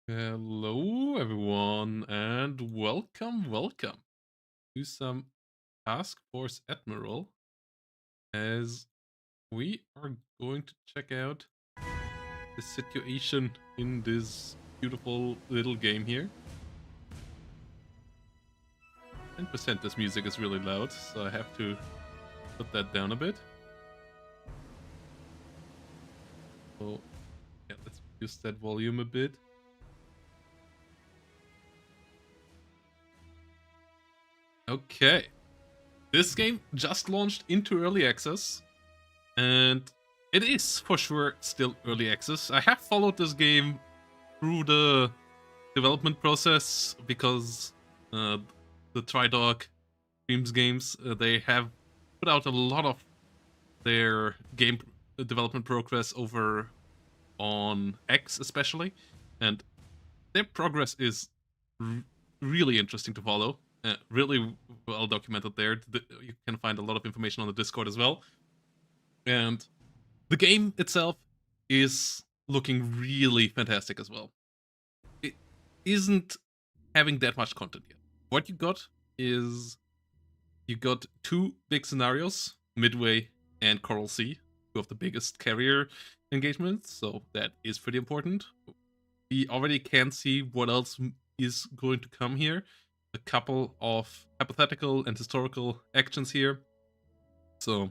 Hello, everyone, and welcome to some Task Force Admiral as we are going to check out the situation in this beautiful little game here. 10% this music is really loud, so I have to put that down a bit. So, yeah, let's reduce that volume a bit. Okay, this game just launched into early access. And it is for sure still early access. I have followed this game through the development process because uh, the Tridog Dreams games they have put out a lot of their game development progress over on X especially, and their progress is r- really interesting to follow. Really well documented there. You can find a lot of information on the Discord as well, and the game itself is looking really fantastic as well. It isn't having that much content yet. What you got is you got two big scenarios, Midway and Coral Sea, two of the biggest carrier engagements, so that is pretty important. We already can see what else is going to come here. A couple of hypothetical and historical actions here. So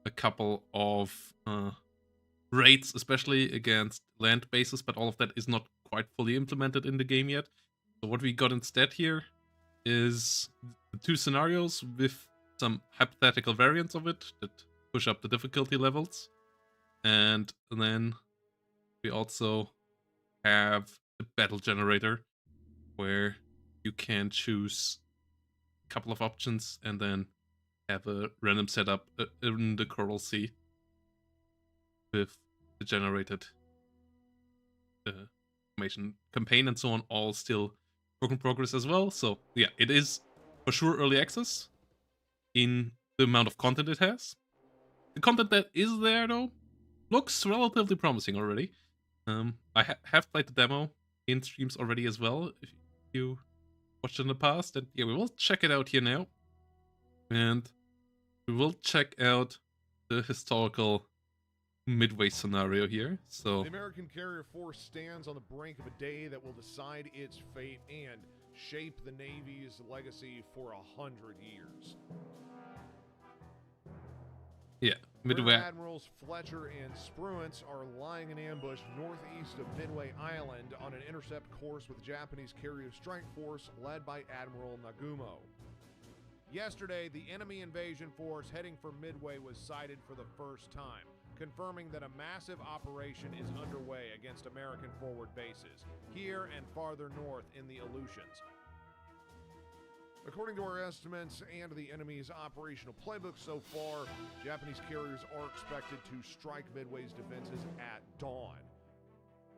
a couple of raids, especially against land bases, but all of that is not quite fully implemented in the game yet. So what we got instead here is the two scenarios with some hypothetical variants of it that push up the difficulty levels. And then we also have the battle generator where you can choose a couple of options and then have a random setup in the Coral Sea with the generated information campaign and so on, all still work in progress as well. So yeah, it is for sure early access in the amount of content it has. The content that is there though looks relatively promising already. I have played the demo in streams already as well. If you watched in the past, and yeah, we will check it out here now, and we will check out the historical Midway scenario here. So The American carrier force stands on the brink of a day that will decide its fate and shape the Navy's legacy for 100 years. yeah, Rear Midway. Admirals Fletcher and Spruance are lying in ambush northeast of Midway Island on an intercept course with the Japanese carrier strike force led by Admiral Nagumo. Yesterday, the enemy invasion force heading for Midway was sighted for the first time, confirming that a massive operation is underway against American forward bases, here and farther north in the Aleutians. According to our estimates and the enemy's operational playbook so far, Japanese carriers are expected to strike Midway's defenses at dawn.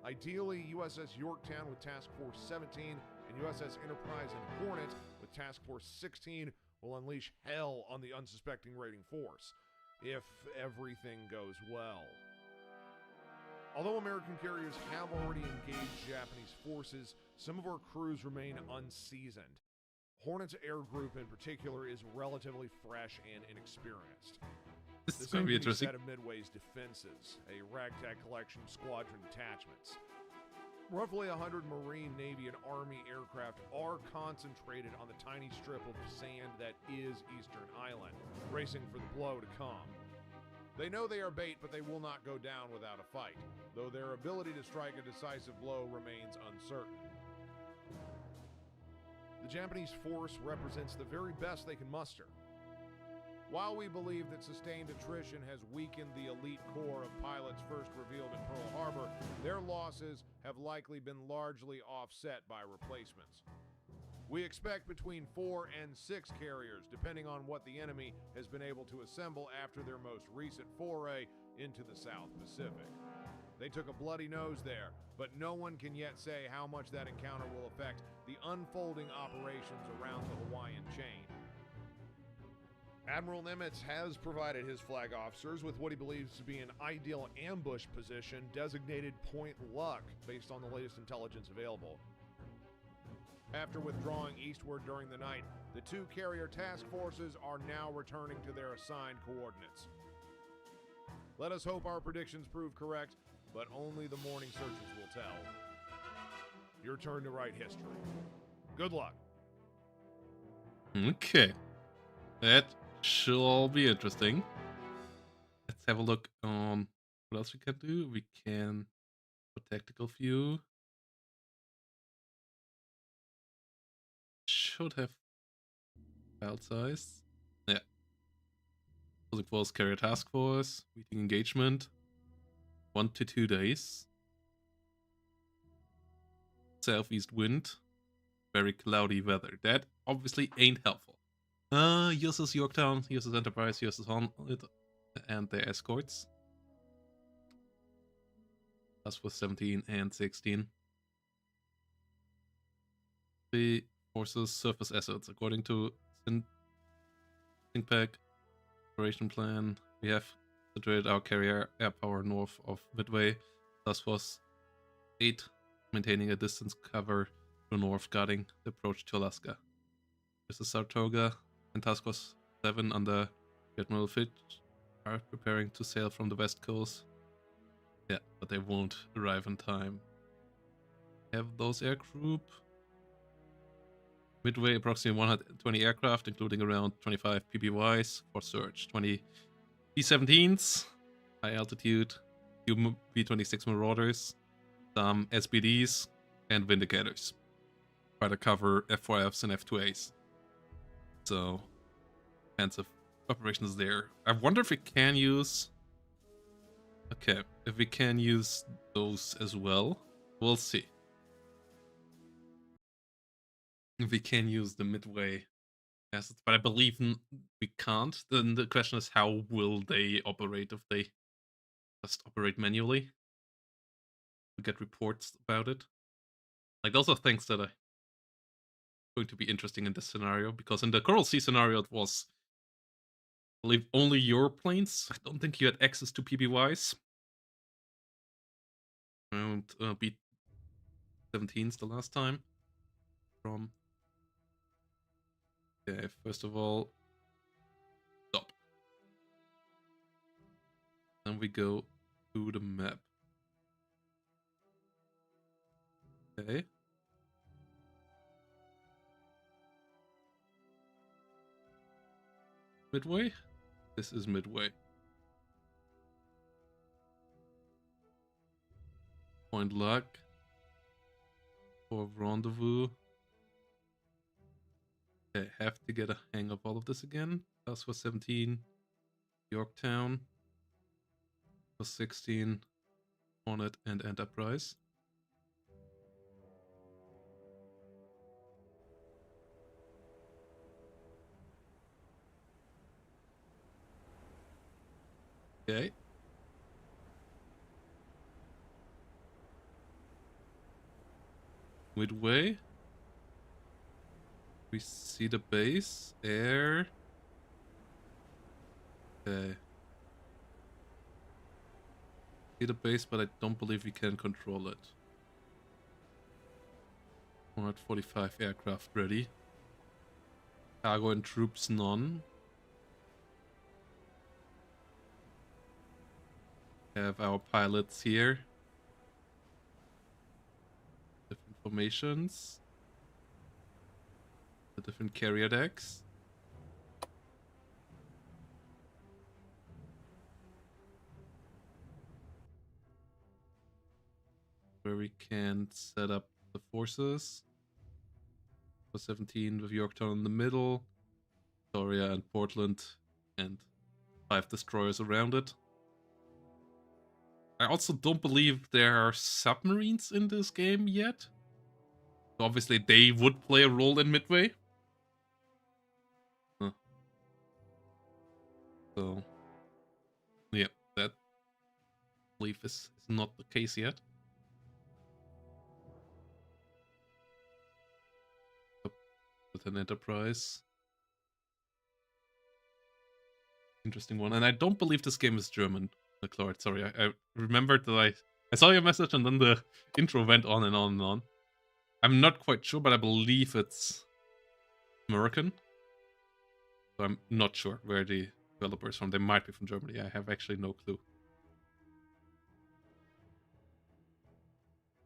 Ideally, USS Yorktown with Task Force 17 and USS Enterprise and Hornet with Task Force 16 will unleash hell on the unsuspecting raiding force, if everything goes well. Although American carriers have already engaged Japanese forces, some of our crews remain unseasoned. Hornet's air group in particular is relatively fresh and inexperienced. This The is going same to be can be interesting. said of Midway's defenses, a ragtag collection of squadron detachments. Roughly 100 Marine, Navy, and Army aircraft are concentrated on the tiny strip of sand that is Eastern Island, racing for the blow to come. They know they are bait, but they will not go down without a fight, though their ability to strike a decisive blow remains uncertain. The Japanese force represents the very best they can muster. While we believe that sustained attrition has weakened the elite core of pilots first revealed at Pearl Harbor, their losses have likely been largely offset by replacements. We expect between 4 and 6 carriers, depending on what the enemy has been able to assemble after their most recent foray into the South Pacific. They took a bloody nose there, but no one can yet say how much that encounter will affect the unfolding operations around the Hawaiian chain. Admiral Nimitz has provided his flag officers with what he believes to be an ideal ambush position designated Point Luck based on the latest intelligence available. After withdrawing eastward during the night, the two carrier task forces are now returning to their assigned coordinates. Let us hope our predictions prove correct, but only the morning searches will tell. Your turn to write history. Good luck. Okay. That should all be interesting. Let's have a look on what else we can do. We can for tactical view. Should have file size. Yeah. Opposing force carrier task force. Meeting engagement. 1 to 2 days. Southeast wind. Very cloudy weather. That obviously ain't helpful. USS Yorktown, USS Enterprise, USS Honnet, and their escorts. That's with 17 and 16. The forces surface assets. According to ThinkPack operation plan, we have situated our carrier air power north of Midway. Task Force 8 maintaining a distance cover to north, guarding the approach to Alaska. USS Saratoga and Task Force 7 under Admiral Fitch are preparing to sail from the west coast. Yeah, but they won't arrive in time. Have those air group. Midway approximately 120 aircraft, including around 25 PBYs for search, 20 B-17s, high altitude, few B-26 Marauders, some SBDs, and Vindicators. Try to cover F4Fs and F2As. So, offensive operations there. I wonder if we can use... Okay, if we can use those as well. We'll see. If we can use the Midway assets, but I believe we can't. Then the question is, how will they operate if they just operate manually? We get reports about it. Like, those are things that are going to be interesting in this scenario, because in the Coral Sea scenario, it was, I believe, only your planes. I don't think you had access to PBYs. And B-17s the last time. From... Okay, first of all, stop. Then we go to the map. Okay. Midway? This is Midway. Point Luck. For rendezvous. Okay, have to get a hang of all of this again. Task Force 17, Yorktown. For 16, Hornet and Enterprise. Okay. Midway. We see the base. Air. Okay. See the base, but I don't believe we can control it. 145 aircraft ready. Cargo and troops none. Have our pilots here. Different formations. The different carrier decks. Where we can set up the forces. For 17 with Yorktown in the middle. Victoria and Portland and 5 destroyers around it. I also don't believe there are submarines in this game yet. So obviously they would play a role in Midway. Huh. So, yeah, that I believe is not the case yet. With an Enterprise. interesting one. And I don't believe this game is German, McLeod. Sorry, I remembered that I saw your message and then the intro went on and on and on. I'm not quite sure, but I believe it's American. So I'm not sure where the developer is from. They might be from Germany. I have actually no clue.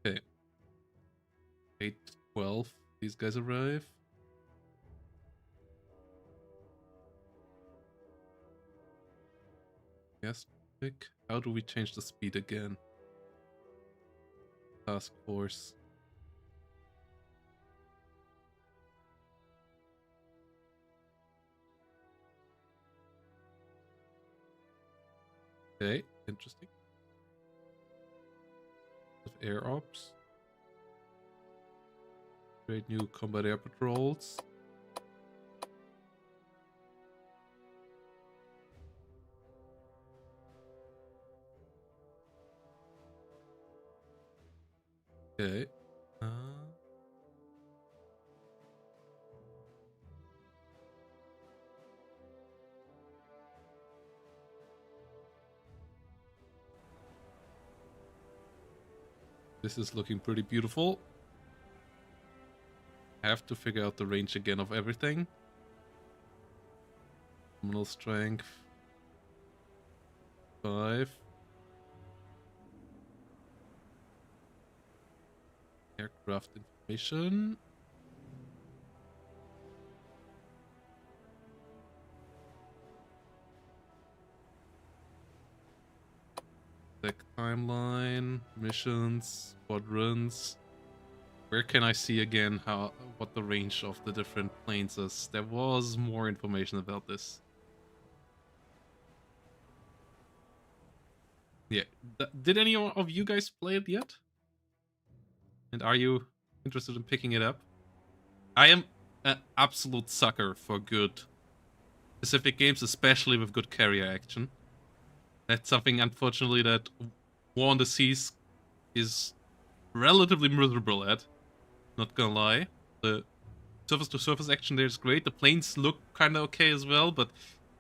Okay. 8:12. These guys arrive. Yes, pick. How do we change the speed again? Task force. Okay, interesting. Air ops. Create new combat air patrols. Okay. This is looking pretty beautiful. I have to figure out the range again of everything. Nominal strength 5. Aircraft information. Deck timeline, missions, squadrons. Where can I see again what the range of the different planes is? There was more information about this. Yeah. Did any of you guys play it yet? And are you interested in picking it up? I am an absolute sucker for good Pacific games, especially with good carrier action. That's something, unfortunately, that War on the Seas is relatively miserable at. Not gonna lie. The surface-to-surface action there is great. The planes look kind of okay as well, but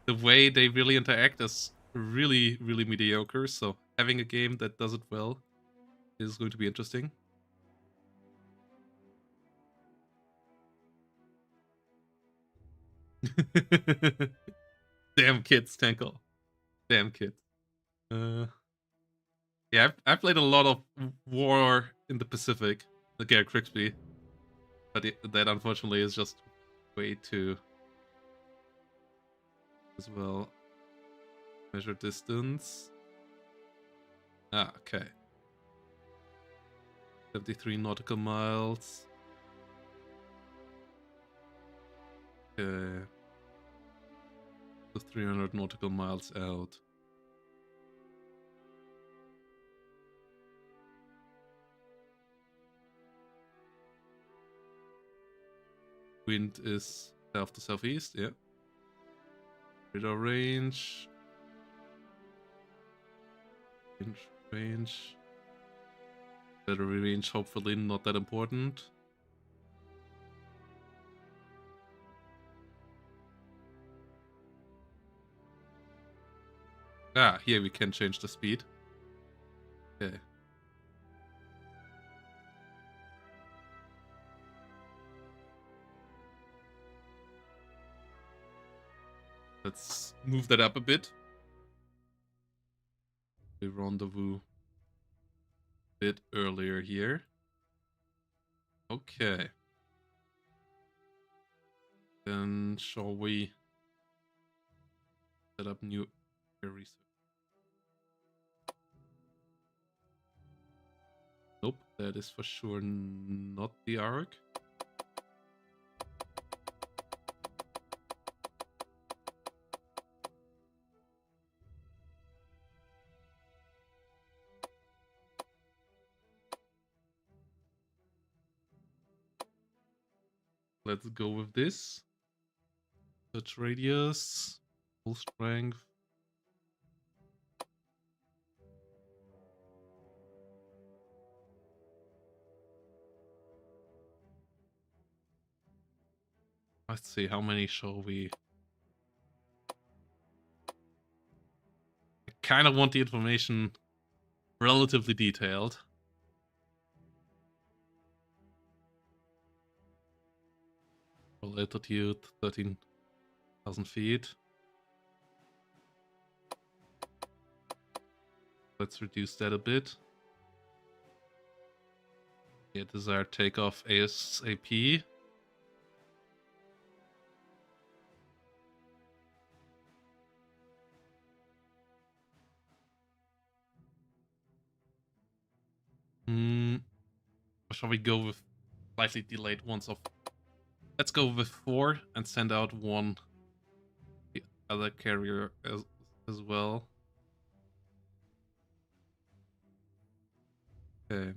the way they really interact is really, really mediocre. So having a game that does it well is going to be interesting. Damn kids, Tankle. Damn kids. Yeah, I've played a lot of War in the Pacific, the Garrett Crixby, but that unfortunately is just way too as well. Measure distance. Ah, okay. 73 nautical miles. Okay. So 300 nautical miles out. Wind is south to southeast, yeah. Radar range. Range. Battery range, hopefully not that important. Ah, here we can change the speed. Okay. Let's move that up a bit. We rendezvous a bit earlier here. Okay. Then shall we set up new air research? Nope, that is for sure not the ARC. Let's go with this. Touch radius, full strength. Let's see, how many shall we? kind of want the information relatively detailed. Altitude 13,000 feet. Let's reduce that a bit. Yeah, desired takeoff ASAP. Or shall we go with slightly delayed ones of... Let's go with 4 and send out one the other carrier as well. Okay.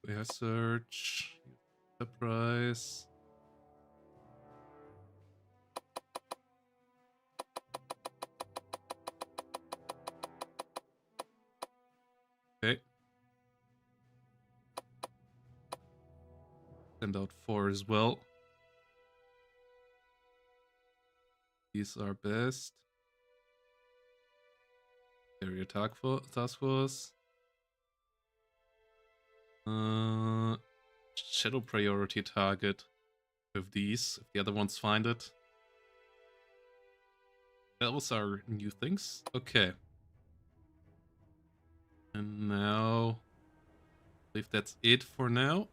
We have search, the price. Okay. Send out 4 as well. These are best. Area task force. Shadow priority target with these, if the other ones find it. That was our new things. Okay. And now, I believe that's it for now.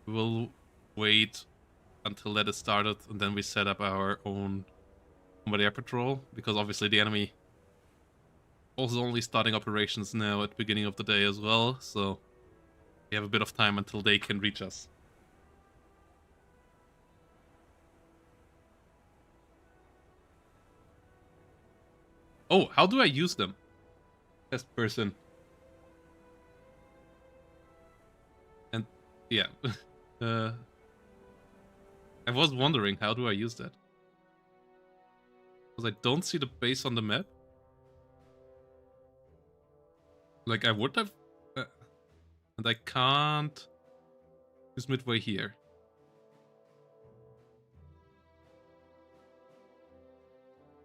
We'll wait until that is started, and then we set up our own combat air patrol, because obviously the enemy also only starting operations now at the beginning of the day as well, so we have a bit of time until they can reach us. Oh, how do I use them? Test person. And yeah, I was wondering, how do I use that? Because I don't see the base on the map. Like I would have, and I can't use midway here.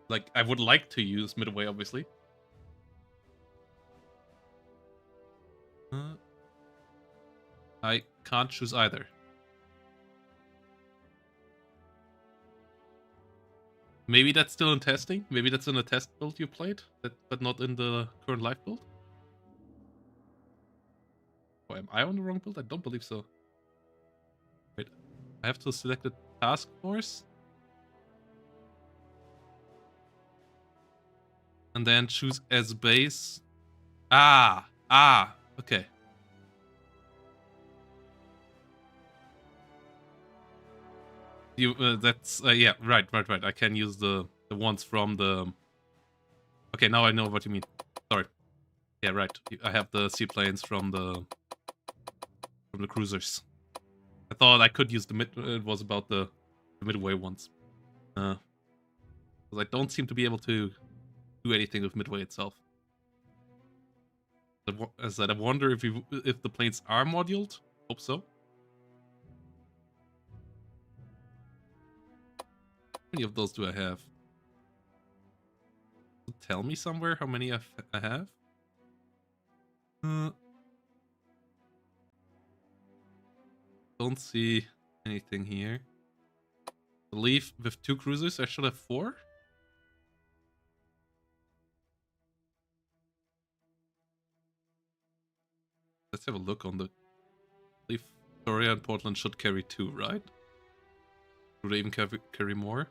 Like I would like to use midway, obviously. I can't choose either. Maybe that's still in testing. Maybe that's in a test build you played, but not in the current live build. Or am I on the wrong build? I don't believe so. Wait, I have to select the task force. And then choose as base. Okay. You that's yeah, right. I can use the ones from the... Okay, now I know what you mean. Sorry. Yeah, right. I have the seaplanes from the cruisers. I thought I could use the mid. It was about the midway ones. Because I don't seem to be able to do anything with midway itself. As I wonder if the planes are moduled. Hope so. How many of those do I have? Tell me somewhere how many I have. Don't see anything here. I believe with 2 cruisers I should have 4. Let's have a look on the... I believe Victoria and Portland should carry 2, right? Do they even carry more?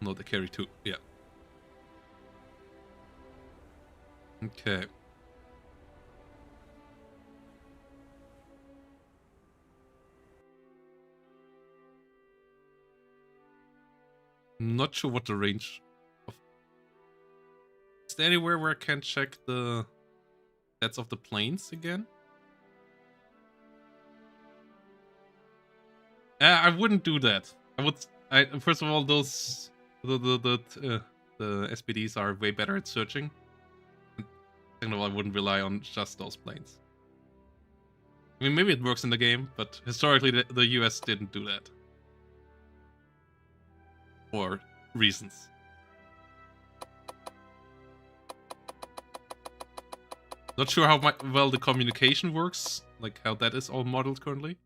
No, they carry 2, yeah. Okay. I'm not sure what the range of... Is there anywhere where I can check the stats of the planes again? I wouldn't do that. First of all, those the SPDs are way better at searching. Second of all, I wouldn't rely on just those planes. I mean, maybe it works in the game, but historically the US didn't do that. For reasons. Not sure how well the communication works, like how that is all modeled currently.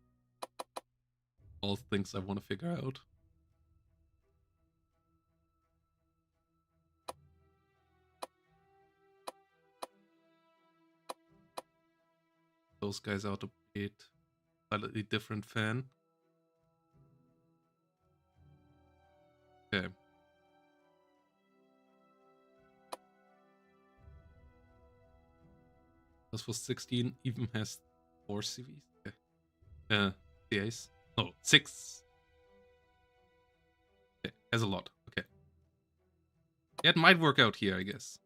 All things I want to figure out. Those guys out a bit. Slightly different fan. Okay. This was 16, even has 4 CVs. Okay. CAs. No, 6. Okay, has a lot. Okay. Yeah, it might work out here, I guess.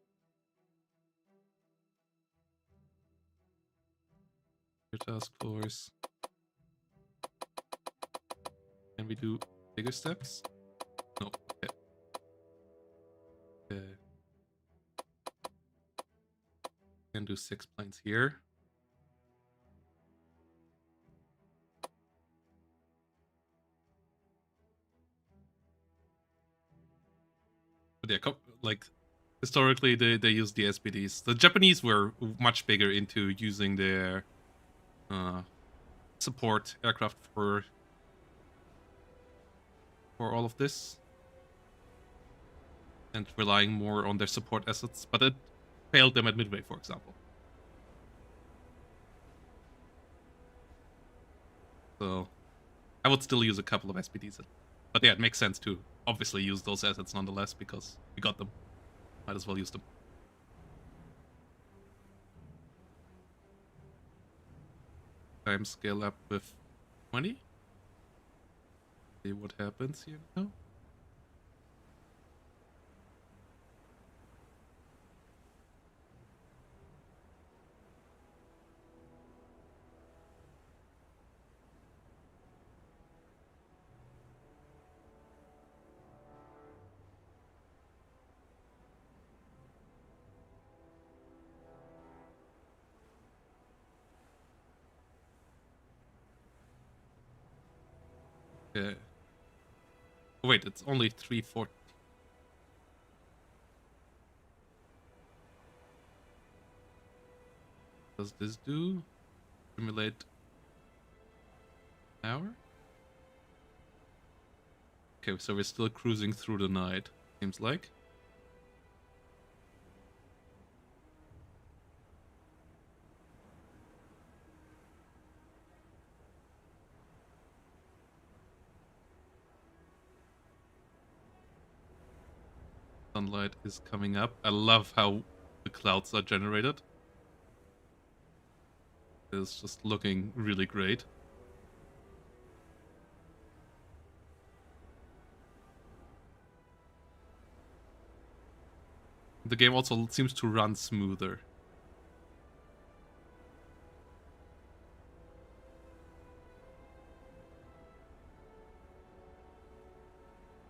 Your task force. Can we do bigger steps? No. Okay. Okay. Can do 6 planes here. But yeah, like historically they used the SPDs. The Japanese were much bigger into using their support aircraft for all of this, and relying more on their support assets, but it failed them at Midway, for example. So I would still use a couple of SPDs, but yeah, it makes sense to obviously use those assets nonetheless because we got them. Might as well use them. Time scale up with 20. See what happens here now. Okay. Oh, wait, it's only 340. Does this do? Simulate an hour? Okay, so we're still cruising through the night, seems like. Sunlight is coming up. I love how the clouds are generated. It's just looking really great. The game also seems to run smoother.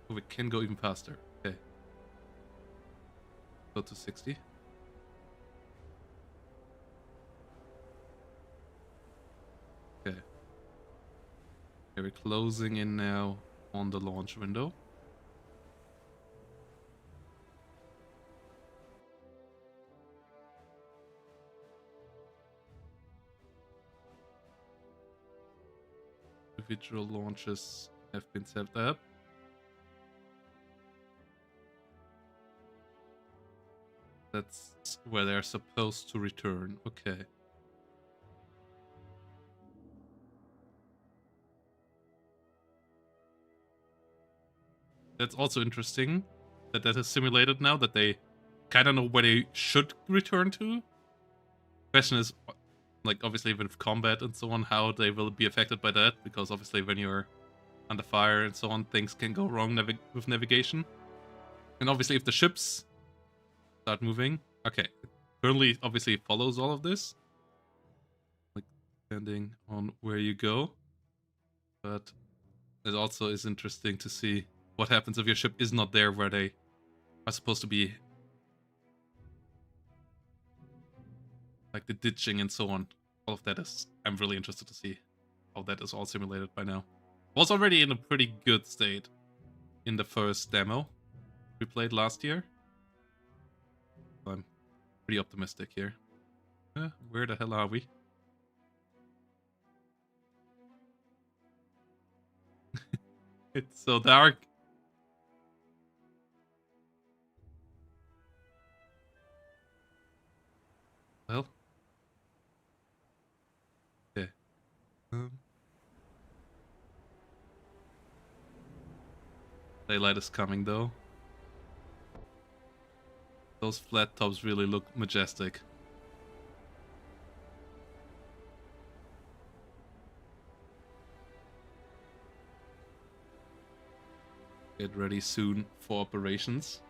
Oh, we can go even faster. Okay. Go to 60. Okay. Okay, we're closing in now on the launch window. Individual launches have been set up. That's where they're supposed to return. Okay. That's also interesting that is simulated now, that they kind of know where they should return to. Question is, like, obviously with combat and so on, how they will be affected by that, because obviously when you're under fire and so on, things can go wrong with navigation. And obviously if the ships start moving, okay, it currently obviously follows all of this, like depending on where you go, but it also is interesting to see what happens if your ship is not there where they are supposed to be. Like the ditching and so on. All of that is, I'm really interested to see how that is all simulated by now. Was already in a pretty good state in the first demo we played last year. So I'm pretty optimistic here. Where the hell are we? It's so dark. Well. Okay. Daylight is coming though. Those flat tops really look majestic. Get ready soon for operations.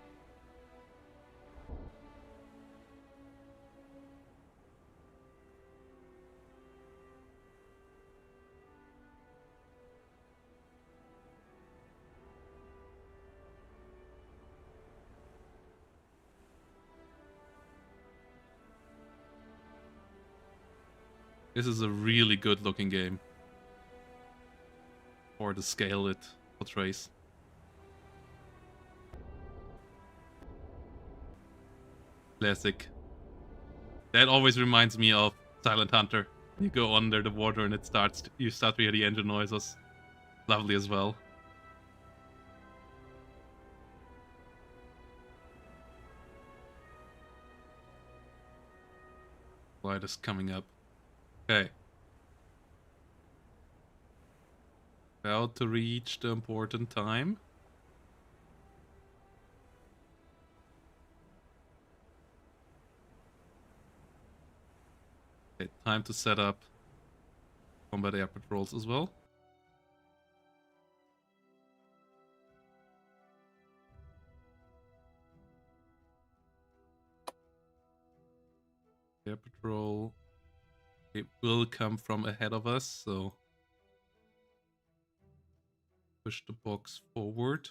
This is a really good looking game. For the scale it portrays. Classic. That always reminds me of Silent Hunter. You go under the water and you start to hear the engine noises. Lovely as well. Light is coming up. Okay. About to reach the important time. Okay, time to set up combat air patrols as well. Air patrol. It will come from ahead of us, so push the box forward.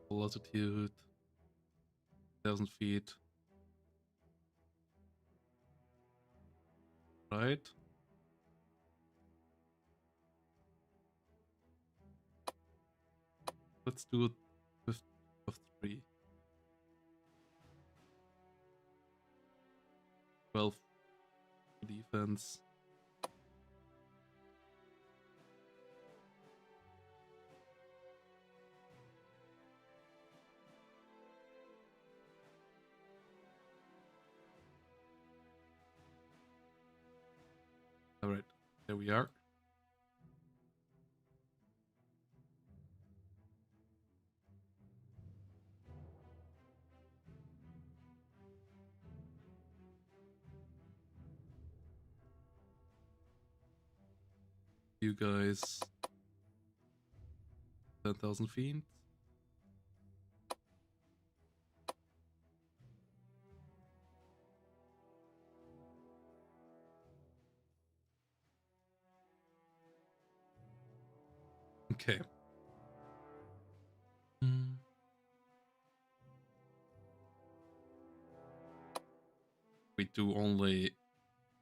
Full altitude, 1,000 feet. Right. Let's do it with of 3. 12 defense. Alright, there we are. You guys 10,000 feet. Okay. We do only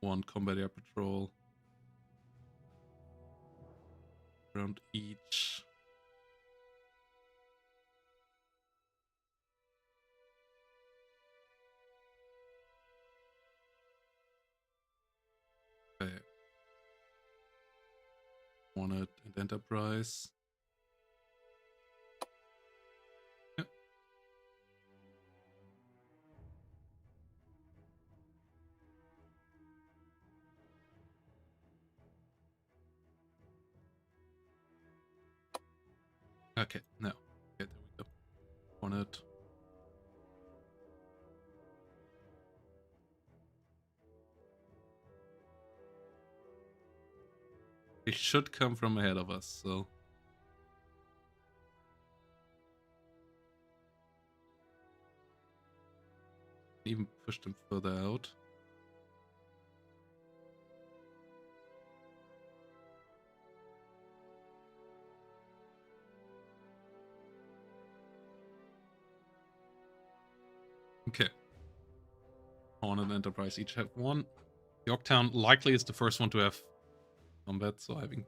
one combat air patrol around each. Okay. Wanted and Enterprise. Yep. Okay, no. Okay, there we go. Wanted. It should come from ahead of us, so. Even push them further out. Okay. Horn and Enterprise each have one. Yorktown likely is the first one to have combat, so having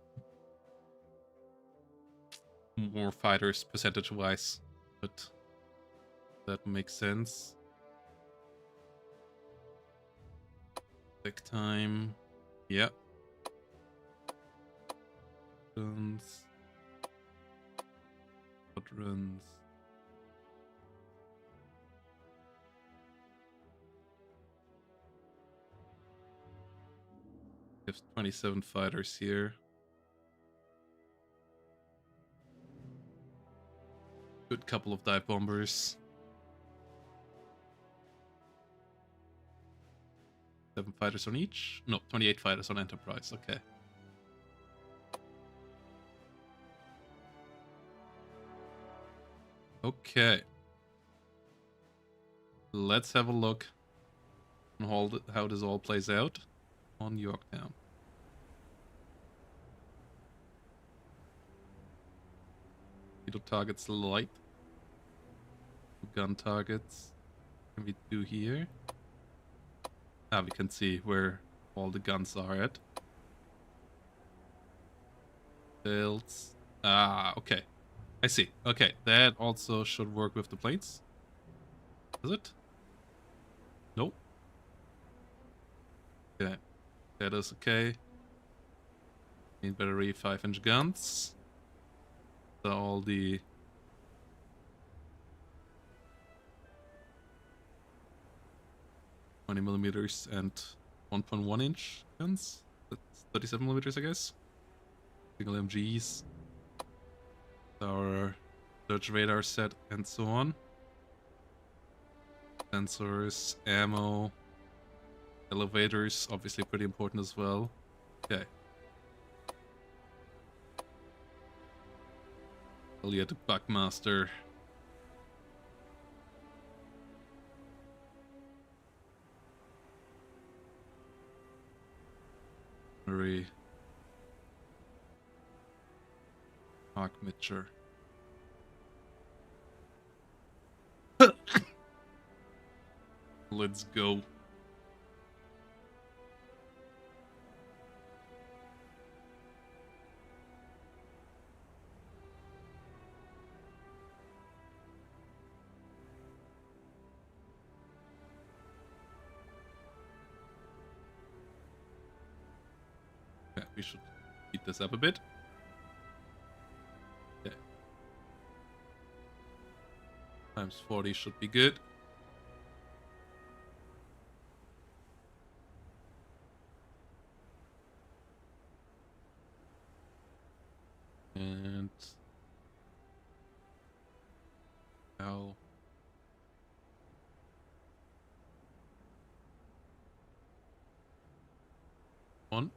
more fighters percentage-wise, but that makes sense. Big time. Yeah. Guns. Quadrants. We have 27 fighters here. Good couple of dive bombers. 7 fighters on each? No, 28 fighters on Enterprise, okay. Okay. Let's have a look on how this all plays out on Yorktown. Needle targets light. Gun targets. What can we do here? Ah, we can see where all the guns are at. Builds. Ah, okay. I see. Okay, that also should work with the planes. Does it? Nope. Okay. That is okay. Main battery 5-inch guns. So all the 20mm and 1.1-inch guns. That's 37mm, I guess. Single MGs. Our search radar set and so on. Sensors, ammo, elevators, obviously pretty important as well. Okay. Elliot Buckmaster. Murray. Mark Mitcher. Let's go. Yeah, we should speed this up a bit. Okay. Times 40 should be good. And now on.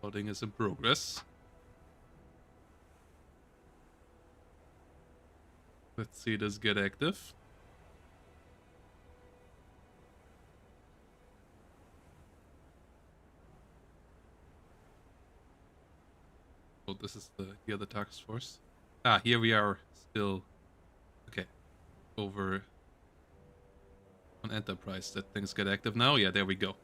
Loading is in progress. Let's see this get active. Oh, this is the other task force. Ah, here we are still. Okay. Over on Enterprise that things get active now. Yeah, there we go.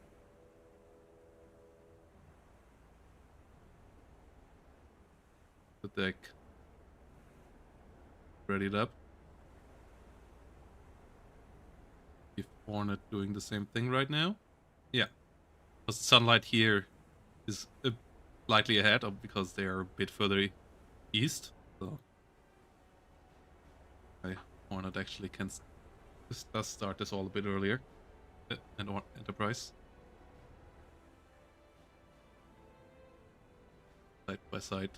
The deck readied up. If Hornet doing the same thing right now. Yeah. Because the sunlight here is slightly ahead of because they are a bit further east. So Hornet actually can does start this all a bit earlier. And Enterprise. Side by side.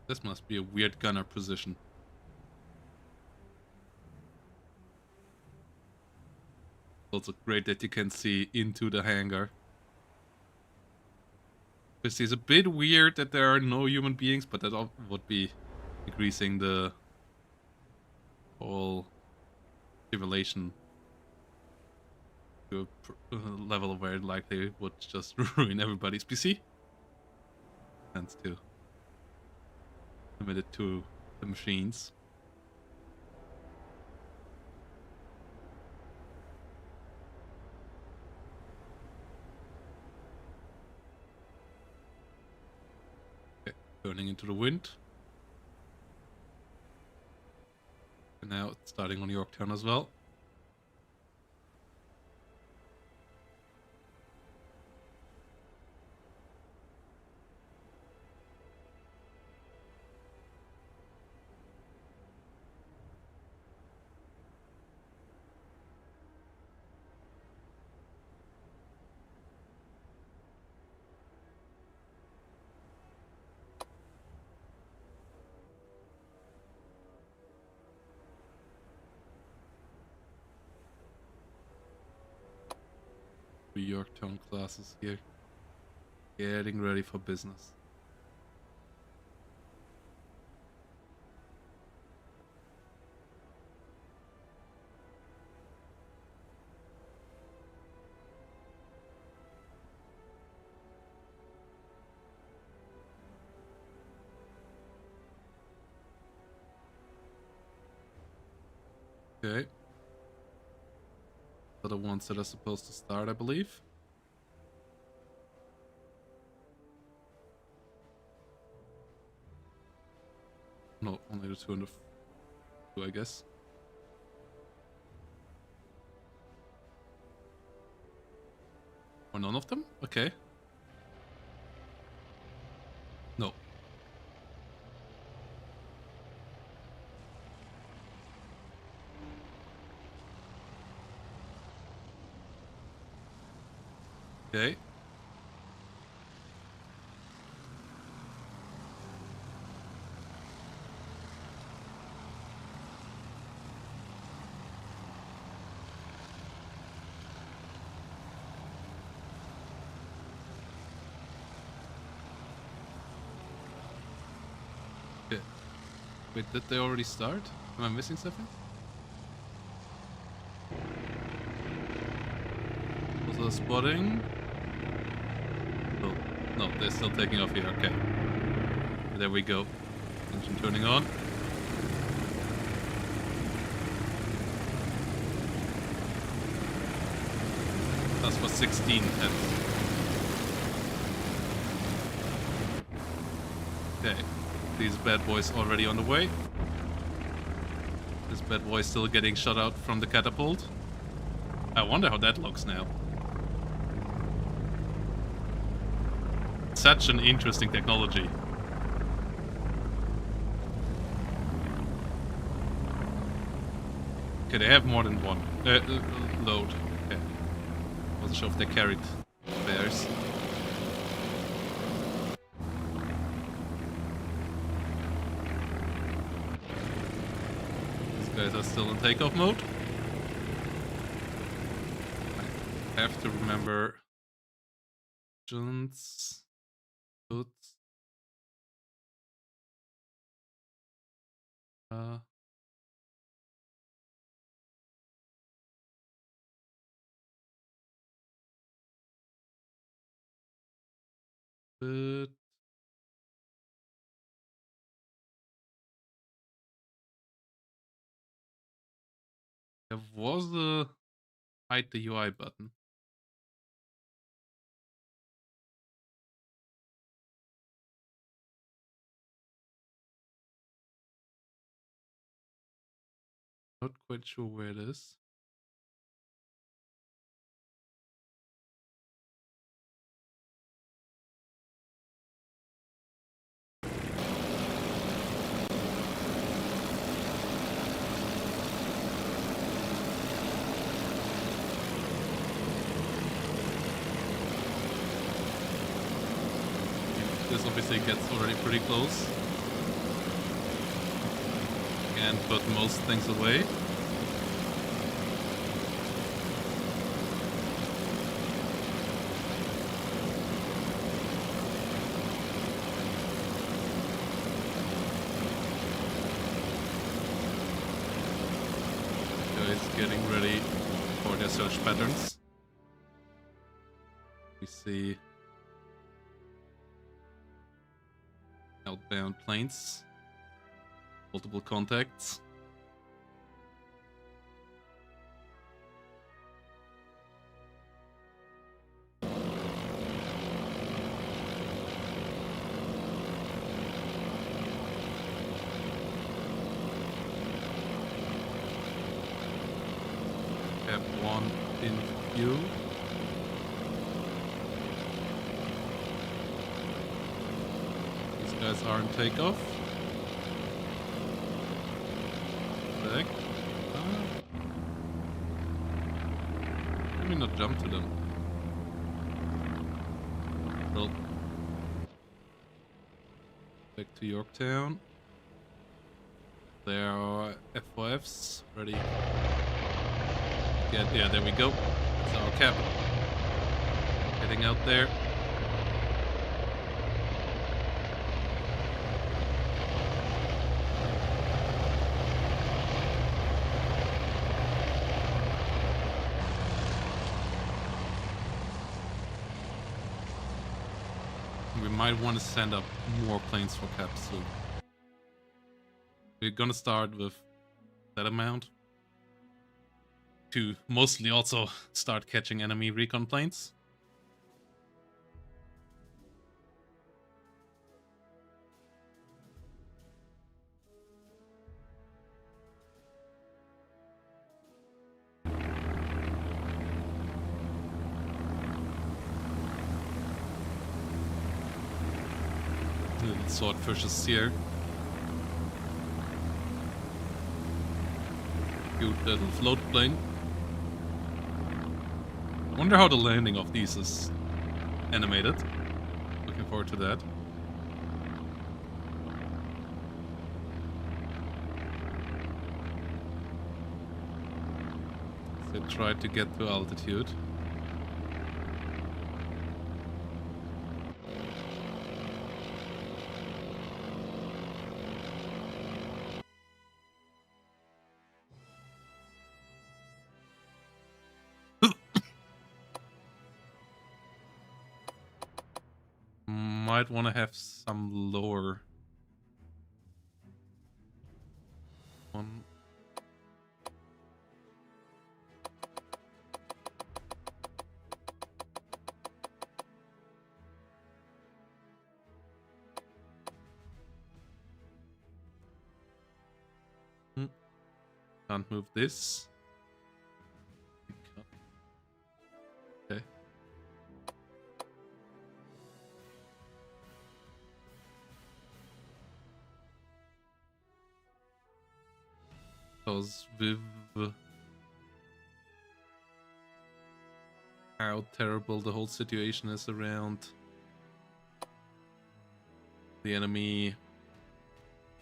This must be a weird gunner position. So also great that you can see into the hangar. This is a bit weird that there are no human beings, but that would be decreasing the whole simulation to a level where it likely would just ruin everybody's PC. And to limit it to the machines. Okay, turning into the wind. And now it's starting on Yorktown as well. The Yorktown classes here. Getting ready for business. Okay. Are the ones that are supposed to start, I believe. No, only the 2 and the 2, I guess. Or none of them? Okay. No. Okay. Okay. Wait, did they already start? Am I missing something? Also spotting. Oh, no, they're still taking off here. Okay. There we go. Engine turning on. That's for 16 tenths. Okay. These bad boys already on the way. This bad boy still getting shot out from the catapult. I wonder how that looks now. Such an interesting technology. Okay, they have more than one load. Okay. Wasn't sure if they carried theirs. These guys are still in takeoff mode. I have to remember Jones. Oops. But there was a hide the UI button. Not quite sure where it is. This obviously gets already pretty close. Can't put most things away. getting ready for their search patterns. We see outbound planes, multiple contacts. Have one in view. These guys are in takeoff. Back. Let me not jump to them. Well, back to Yorktown. There are F4Fs ready. Yeah, there we go. That's our cap. Heading out there. We might want to send up more planes for cap soon. We're gonna start with that amount to mostly also start catching enemy recon planes. Little swordfishes here. Cute little float plane. Wonder how the landing of these is animated. Looking forward to that. They tried to get to altitude. Might want to have some lower one. Can't move this. Okay. Because with how terrible the whole situation is around the enemy,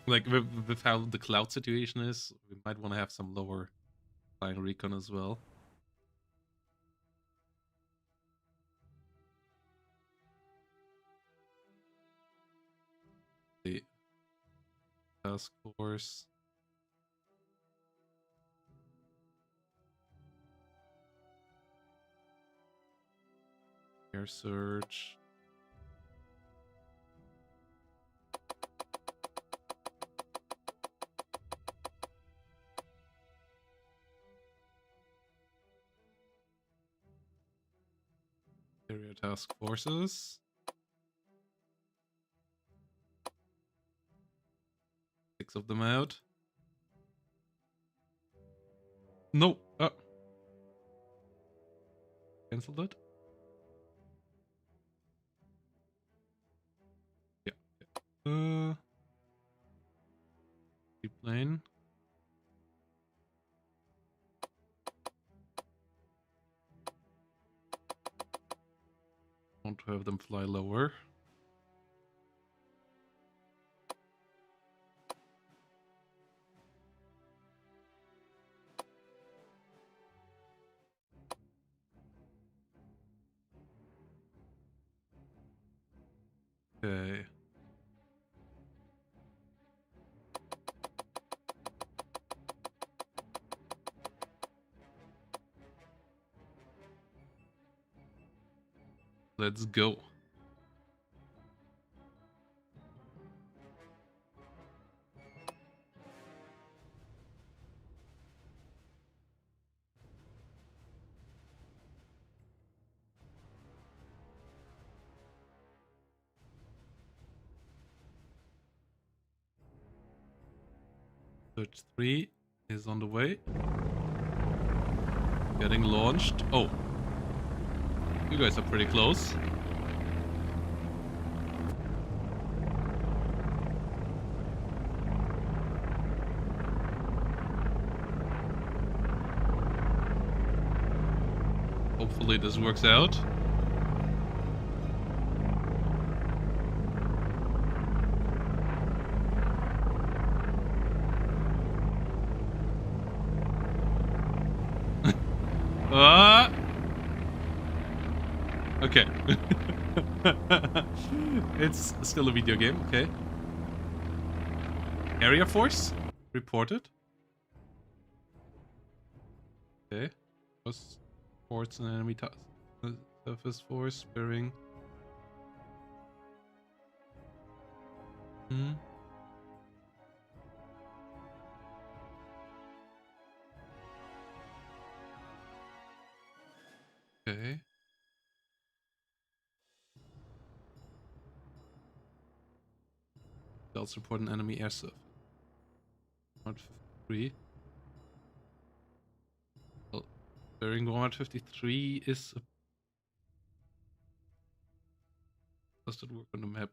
like with how the cloud situation is, we might want to have some lower flying recon as well. The task force. Air search. Area task forces. 6 of them out. No. Cancelled it. Yeah. Plane. Want to have them fly lower. Okay. Let's go. Search 3 is on the way. Getting launched. Oh. You guys are pretty close. Hopefully this works out. Okay. It's still a video game, okay. Area force reported. Okay. Was forts and enemy surface force bearing. Okay. Delts report an enemy air surface. 153. Well, bearing 153 is a... Does that work on the map?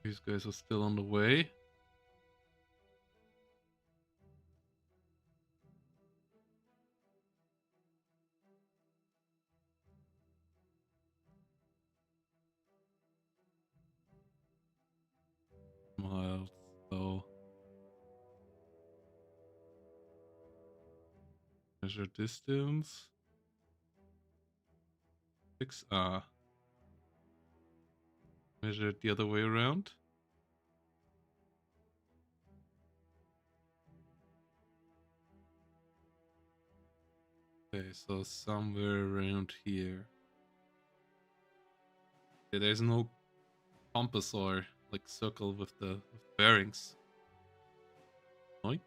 These guys are still on the way. Miles, so measure distance. 6R. Measure it the other way around. Okay, so somewhere around here. Okay, there's no compass or like circle with the bearings. Oink.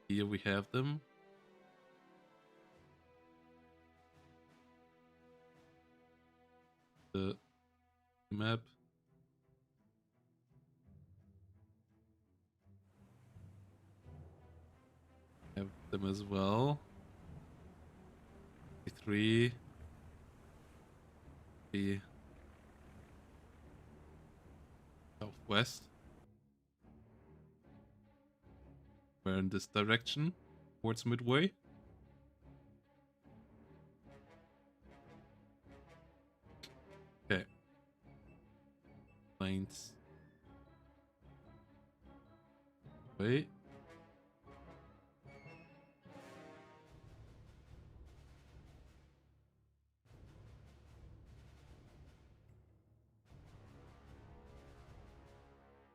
Here we have them. The map. Have them as well. 3. The southwest. We're in this direction, towards Midway. Okay. Planes. Wait.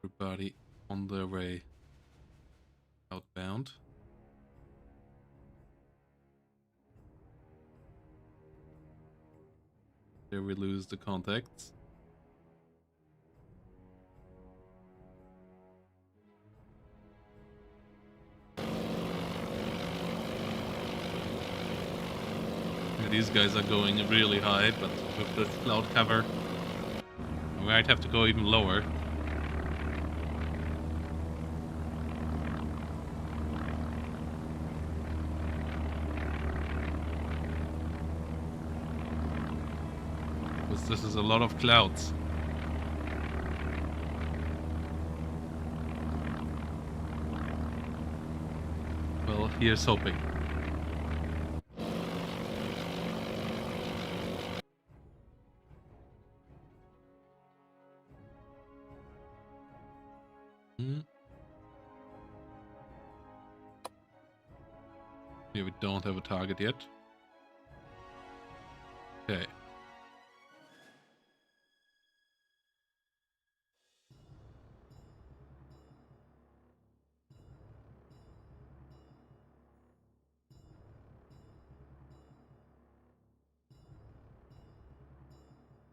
Everybody on their way outbound. There we lose the contacts. Yeah, these guys are going really high, but with this cloud cover, we might have to go even lower. This is a lot of clouds. Well, here's hoping. Hmm. Yeah, we don't have a target yet. Okay.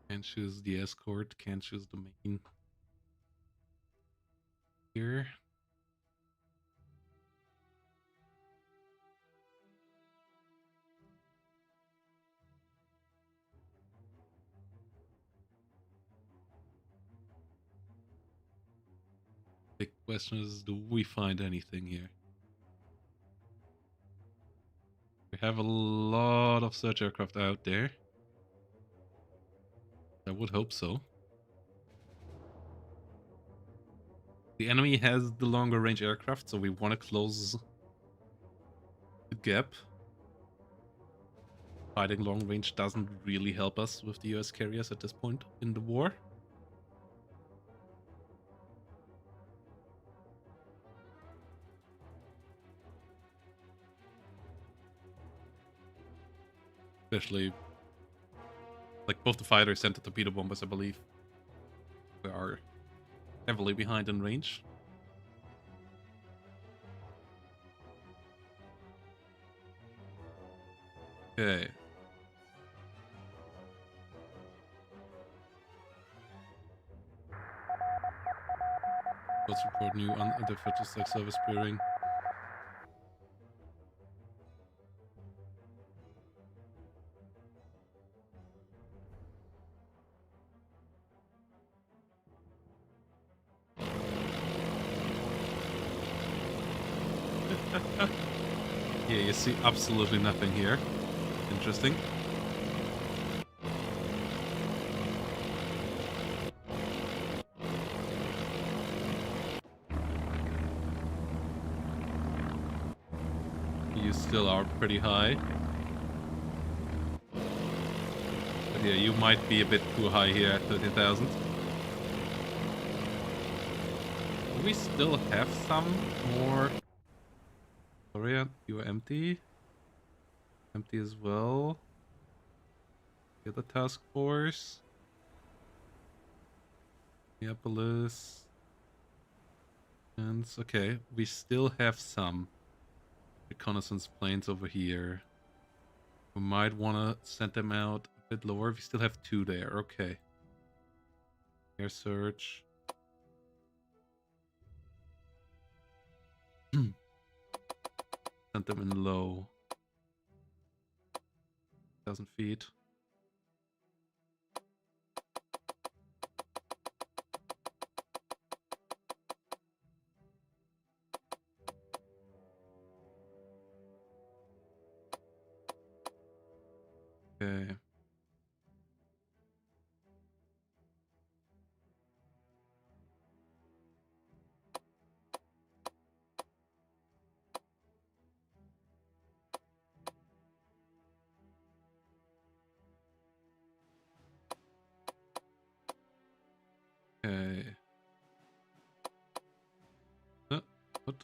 Can't choose the escort, can't choose the main here. The question is, do we find anything here? We have a lot of search aircraft out there. I would hope so. The enemy has the longer range aircraft, so we want to close the gap. Fighting long range doesn't really help us with the US carriers at this point in the war. Especially, like, both the fighters and the torpedo bombers, I believe, we are heavily behind in range. Okay. Let's report new undefeated sex service peering. Yeah, you see absolutely nothing here. Interesting. You still are pretty high. But yeah, you might be a bit too high here at 30,000. We still have some more. Sorry, you are empty. Empty as well. The other task force. Minneapolis. And okay, we still have some reconnaissance planes over here. We might want to send them out a bit lower. We still have 2 there. Okay. Air search. Send them in low. 1,000 feet. Okay. Okay. What?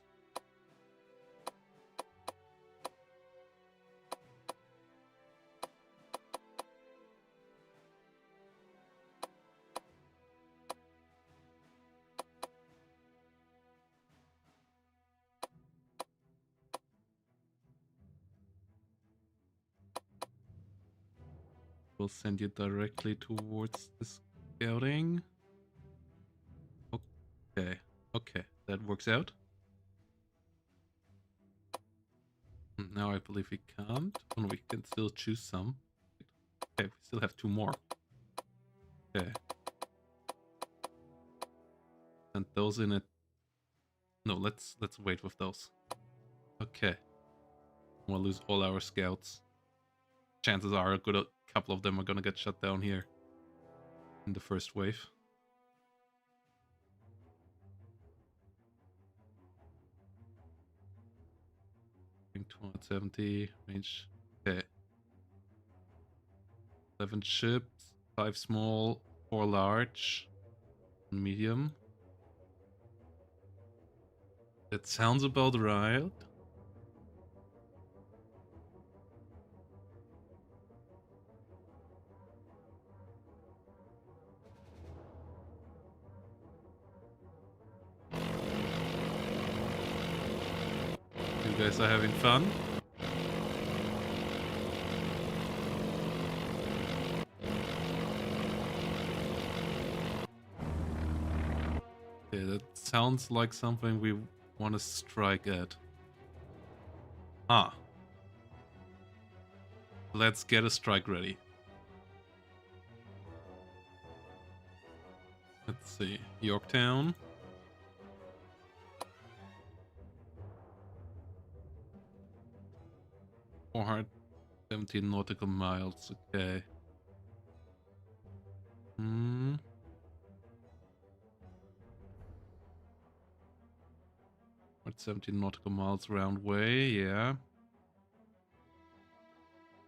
We'll send you directly towards the scouting. Okay. Okay. That works out. Now I believe we can't. Oh, no, we can still choose some. Okay, we still have 2 more. Okay. Send those in it. No, let's wait with those. Okay. We'll lose all our scouts. Chances are a good couple of them are gonna get shut down here in the first wave. 270 range. Okay. 11 ships, 5 small, 4 large, medium. That sounds about right. You guys are having fun? Okay, that sounds like something we want to strike at. Ah. Let's get a strike ready. Let's see. Yorktown. $417 nautical miles. Okay. 17 nautical miles round way, yeah.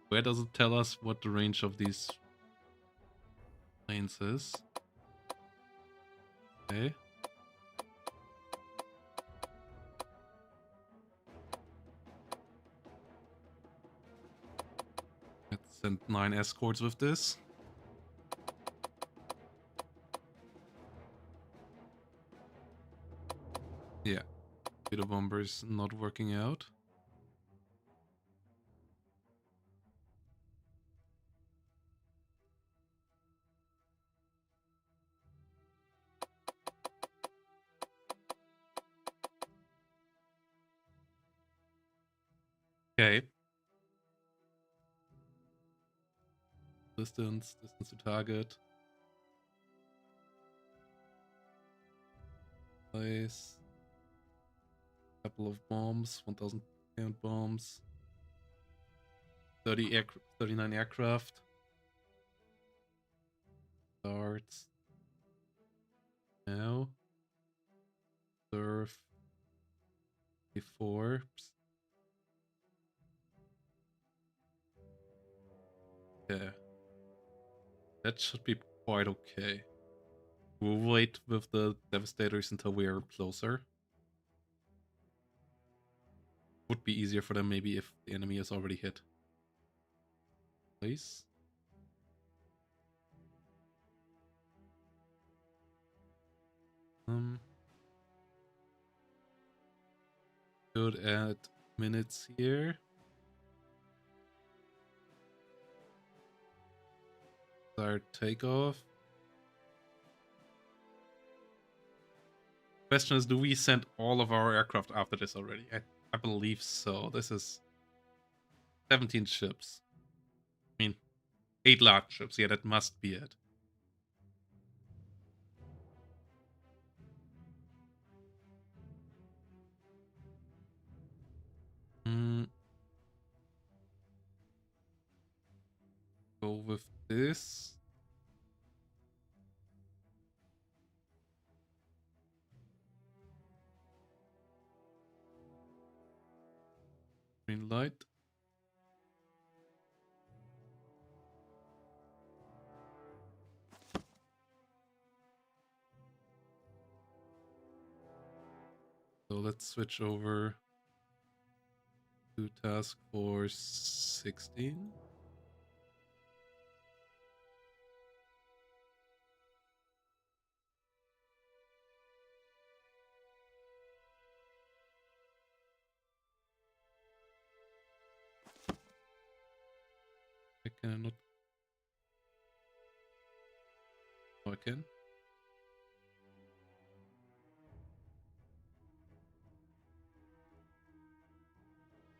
Where does it tell us what the range of these planes is? Okay. Let's send 9 escorts with this. Yeah. Beta bombers not working out. Okay. Distance to target. Place. Couple of bombs, 1,000 count bombs. 39 aircraft. Starts. Now. Surf. Before. Yeah. That should be quite okay. We'll wait with the Devastators until we are closer. Would be easier for them maybe if the enemy is already hit. Please. Good at minutes here. Start takeoff. Question is, do we send all of our aircraft after this already? I believe so. This is 17 ships. I mean, 8 large ships. Yeah, that must be it. Go with this. Green light. So let's switch over to task force 16. I cannot. Oh, I can.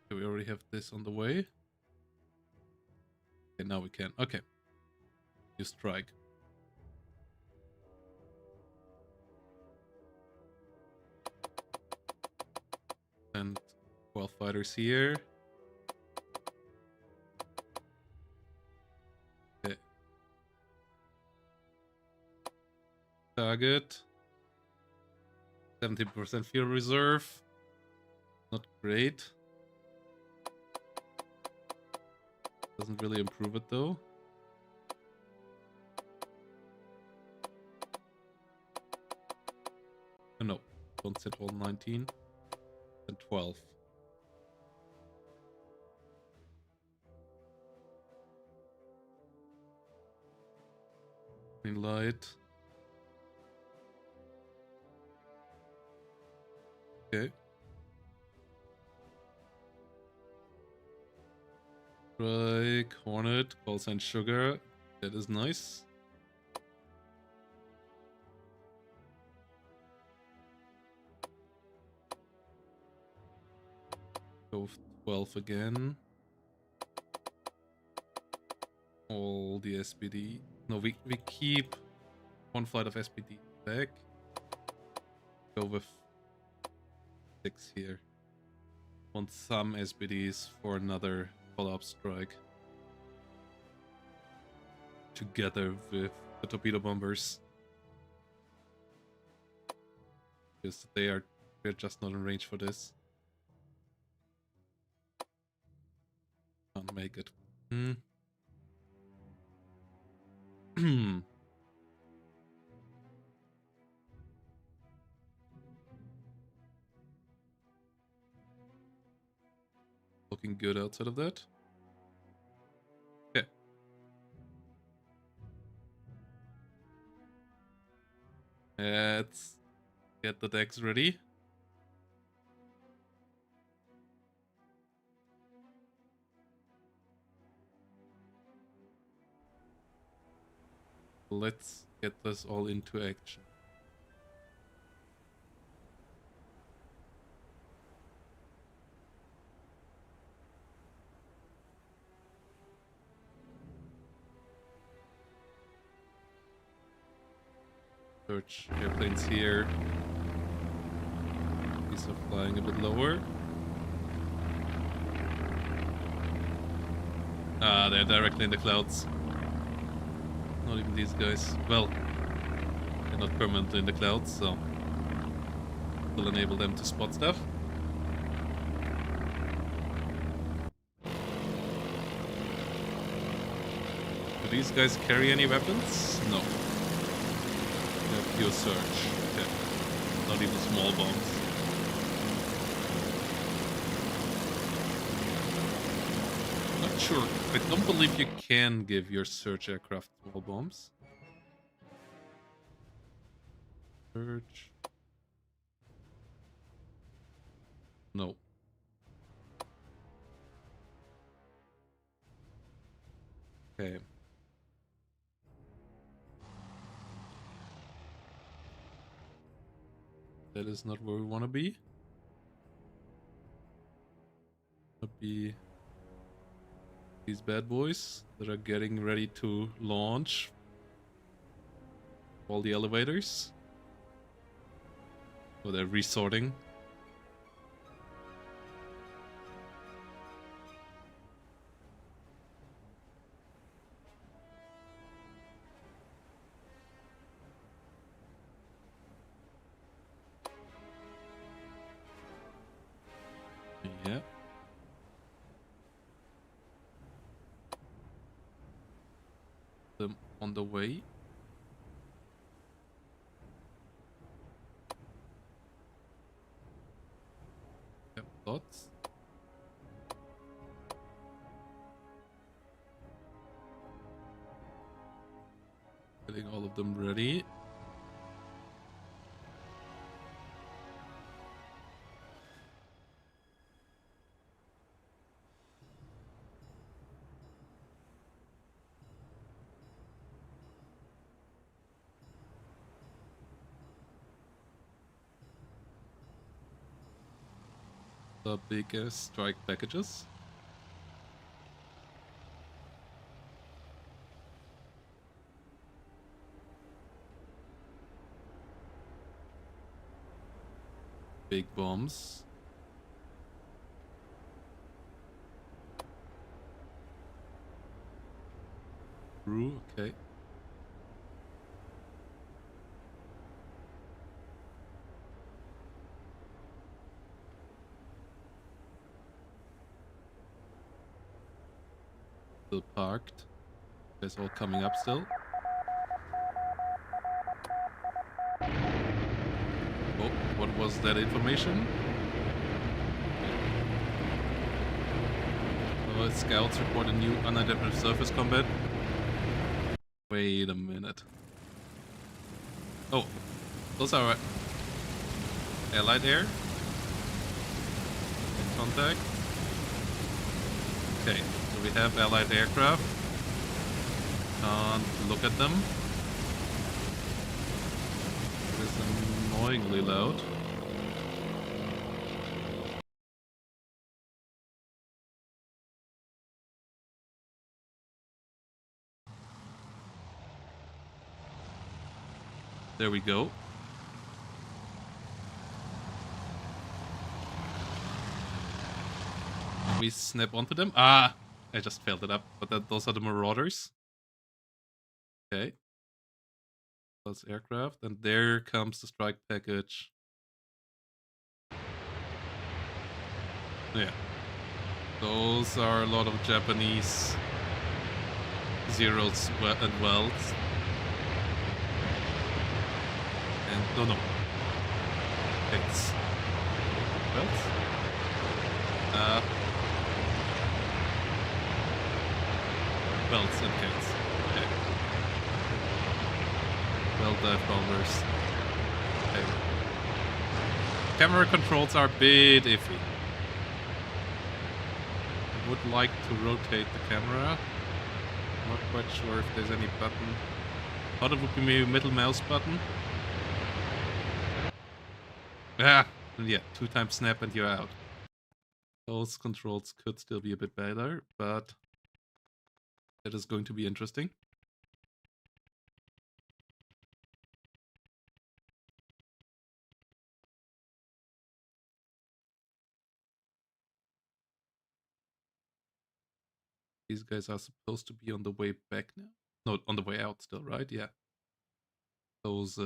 Okay, we already have this on the way. Okay, now we can. Okay. You strike. And 12 fighters here. Okay. Target. 70% fuel reserve. Not great. Doesn't really improve it though. Oh, no, don't set all 19. and 12. Green light. Okay. Strike, Hornet, call sign Sugar. That is nice. Go with 12 again. All the SPD. No, we keep one flight of SPD back. Go with 6 here. Want some SPDs for another follow-up strike. Together with the torpedo bombers. Because they're just not in range for this. Can't make it. Looking good outside of that. Okay. Let's get the decks ready. Let's get this all into action. Search airplanes here. These are flying a bit lower. Ah, they're directly in the clouds. Not even these guys. Well, they're not permanently in the clouds, so will enable them to spot stuff. Do these guys carry any weapons? No. They're pure search. Okay. Not even small bombs. Not sure. I don't believe you can give your search aircraft small bombs. Search. No. Okay. That is not where we want to be. Be these bad boys that are getting ready to launch all the elevators. Oh, they're resorting. Yeah. Them on the way. Yep, lots. Getting all of them ready. The biggest strike packages. Big bombs. Brew, okay. Still parked. Guys all coming up still. Oh, what was that information? Oh, scouts report a new unidentified surface combat. Wait a minute. Oh, those are Allied air. In contact. Okay, so we have Allied aircraft. Can't look at them. It's annoyingly loud. There we go. We snap onto them. Ah! I just failed it up. But those are the Marauders. Okay. Plus aircraft. And there comes the strike package. Yeah. Those are a lot of Japanese zeros and welds. And no. It's welds? Welds and kids. Okay. Well dive bombers. Okay. Camera controls are a bit iffy. I would like to rotate the camera. Not quite sure if there's any button. Thought it would be maybe middle mouse button. Yeah, 2 times snap and you're out. Those controls could still be a bit better, but that is going to be interesting. These guys are supposed to be on the way back now. No, on the way out still, right? Yeah. Those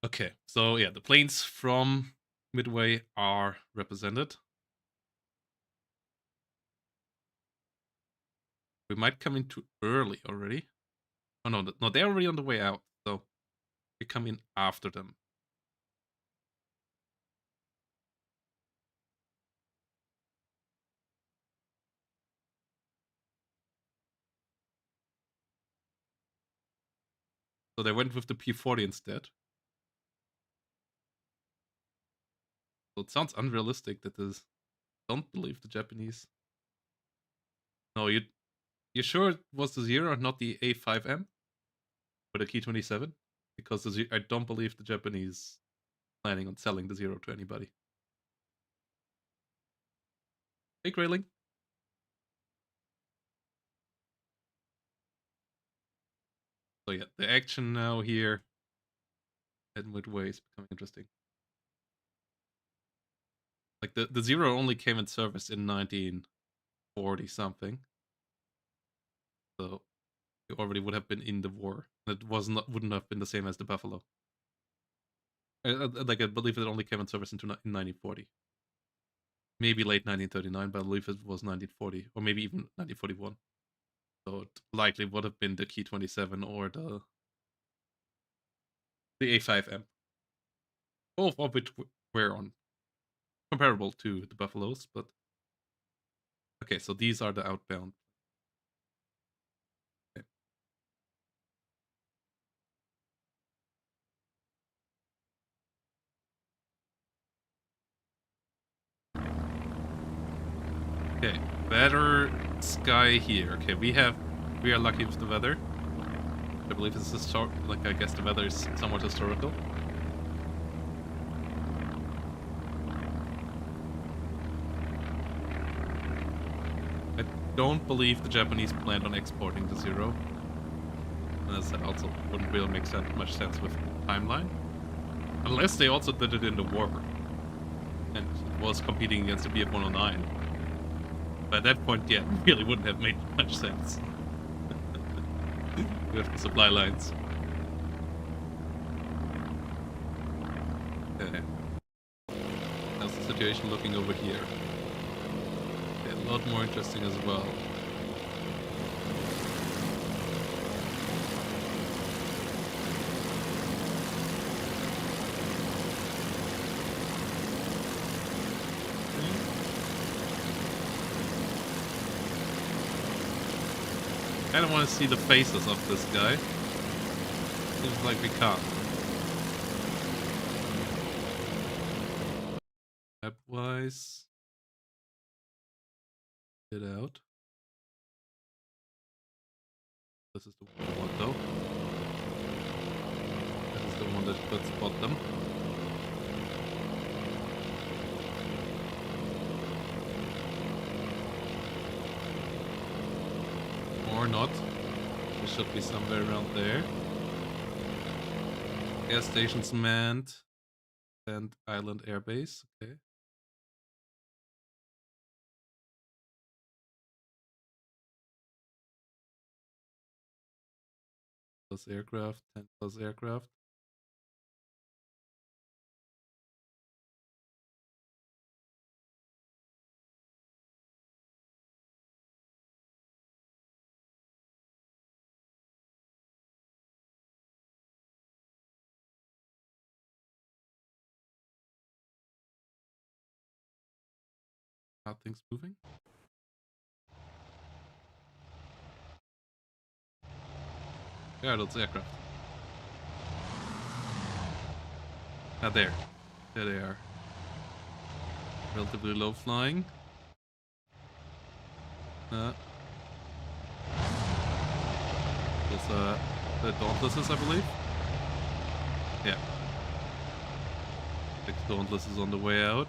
Okay, so yeah, the planes from Midway are represented. We might come in too early already. Oh no, they're already on the way out, so we come in after them. So they went with the P-40 instead. So it sounds unrealistic that this. Don't believe the Japanese. No, you sure it was the Zero and not the A5M? Or the Ki-27? Because I don't believe the Japanese planning on selling the Zero to anybody. Fake railing. So yeah, the action now here at Midway is becoming interesting. Like the Zero only came in service in 1940 something. So it already would have been in the war. It wouldn't have been the same as the Buffalo. Like I believe it only came in service in 1940. Maybe late 1939, but I believe it was 1940 or maybe even 1941. So it likely would have been the Ki-27 or the A5M. Both of which were on comparable to the Buffaloes, but okay, so these are the outbound. Okay. Okay, better sky here. Okay, we are lucky with the weather. I believe this is I guess the weather is somewhat historical. I don't believe the Japanese planned on exporting the Zero. As that also wouldn't really make much sense with the timeline. Unless they also did it in the war. And was competing against the BF-109. By that point, yeah, it really wouldn't have made much sense. With the supply lines. Okay. How's the situation looking over here? Okay, a lot more interesting as well. I don't want to see the faces of this guy. Seems like we can't. Map-wise. Get out. This is the one I want though. This is the one that could spot them. Or not. There should be somewhere around there. Gas station's manned. And island airbase. Okay. Plus aircraft. 10 plus aircraft. Are things moving? Yeah, that's aircraft. Ah, there. There they are. Relatively low flying. There's the Dauntlesses, I believe. Yeah. 6 Dauntlesses on the way out.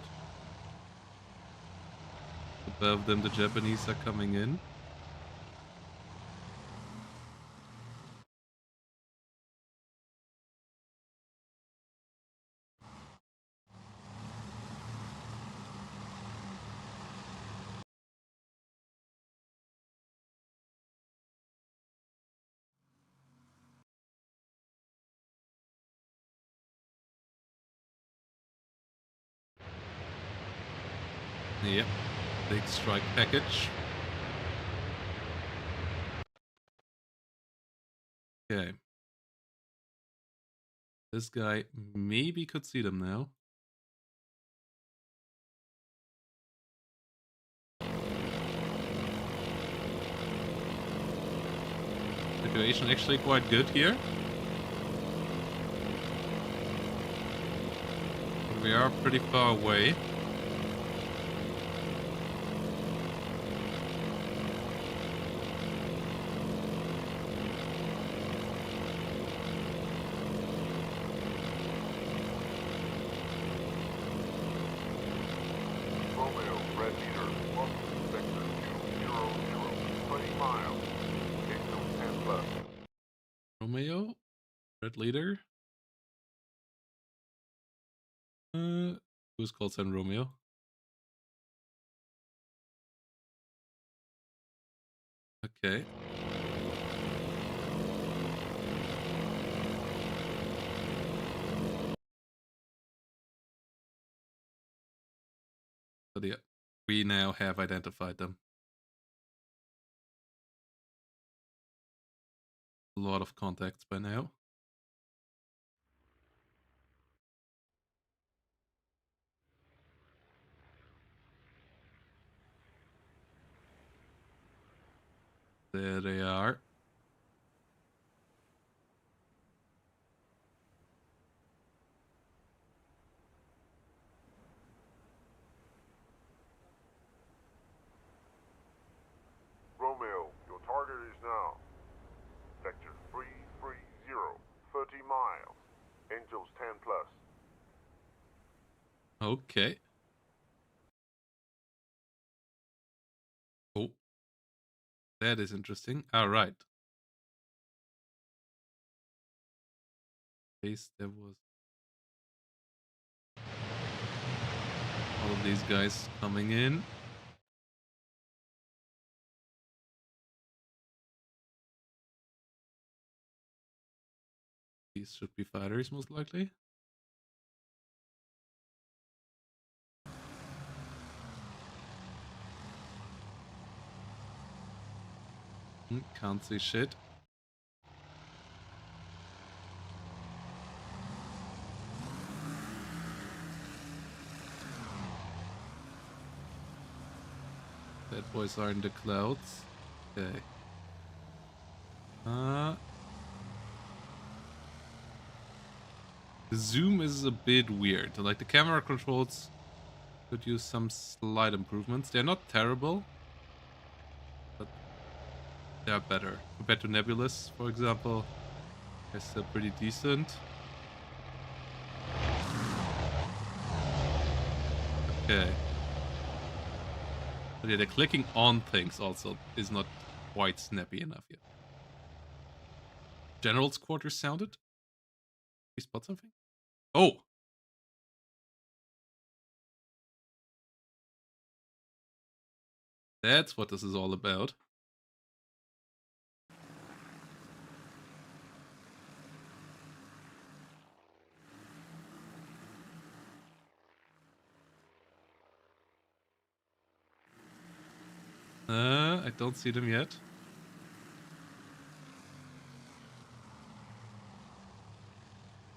Above them, the Japanese are coming in. Yep. Big strike package. Okay. This guy maybe could see them now. Situation actually quite good here. But we are pretty far away. Romeo, red leader. Who's called San Romeo? Okay. So yeah, we now have identified them. A lot of contacts by now. There they are. Romeo, your target is now sector 330, 30 miles, Angels 10 plus. Okay. Oh, that is interesting. All right. Case there was all of these guys coming in. These should be fighters, most likely. Can't see shit. Bad boys are in the clouds. Okay. The zoom is a bit weird. Like the camera controls could use some slight improvements. They're not terrible, but they're better. Compared to Nebulous, for example, they're still pretty decent. Okay. But yeah, the clicking on things also is not quite snappy enough yet. General's quarters sounded? We spot something? Oh! That's what this is all about. I don't see them yet.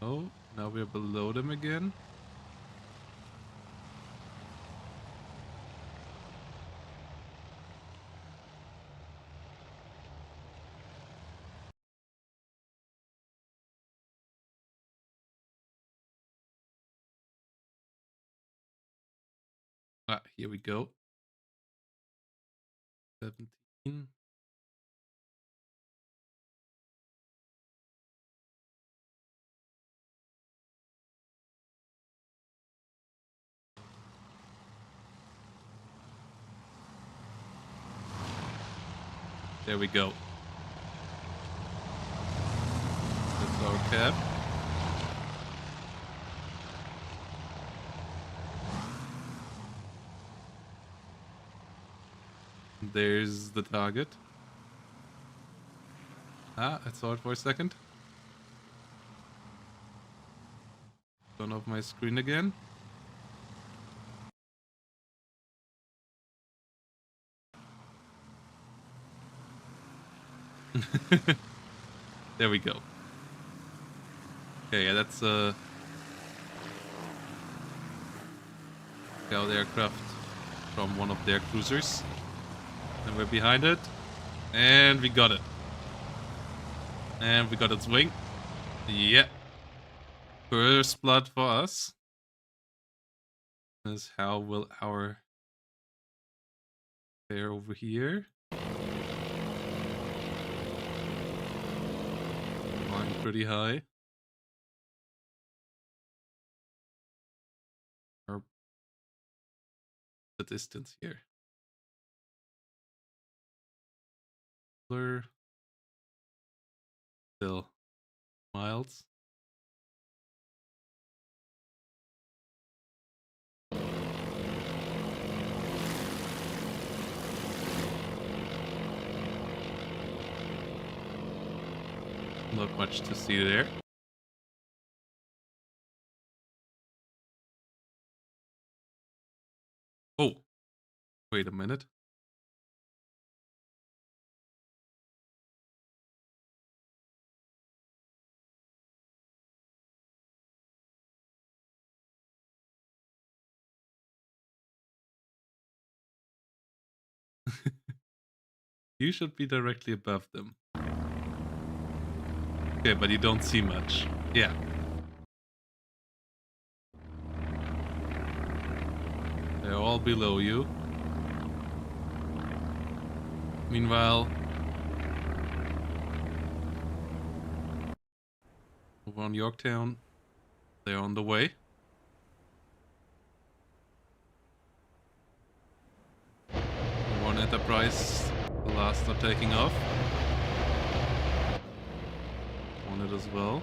Oh, now we're below them again. Ah, here we go. 17. There we go. That's our cap. There's the target. Ah, I saw it for a second. Turn off my screen again. There we go. Okay, yeah, that's scout aircraft from one of their cruisers. And we're behind it. And we got it. And we got its wing. Yeah. First blood for us. Is how will our fare over here? Flying pretty high. Or the distance here. Blur. Still miles. Not much to see there. Oh, wait a minute. You should be directly above them. Okay, but you don't see much. Yeah. They're all below you. Meanwhile, over on Yorktown, they're on the way. One Enterprise, the last are taking off. On it as well.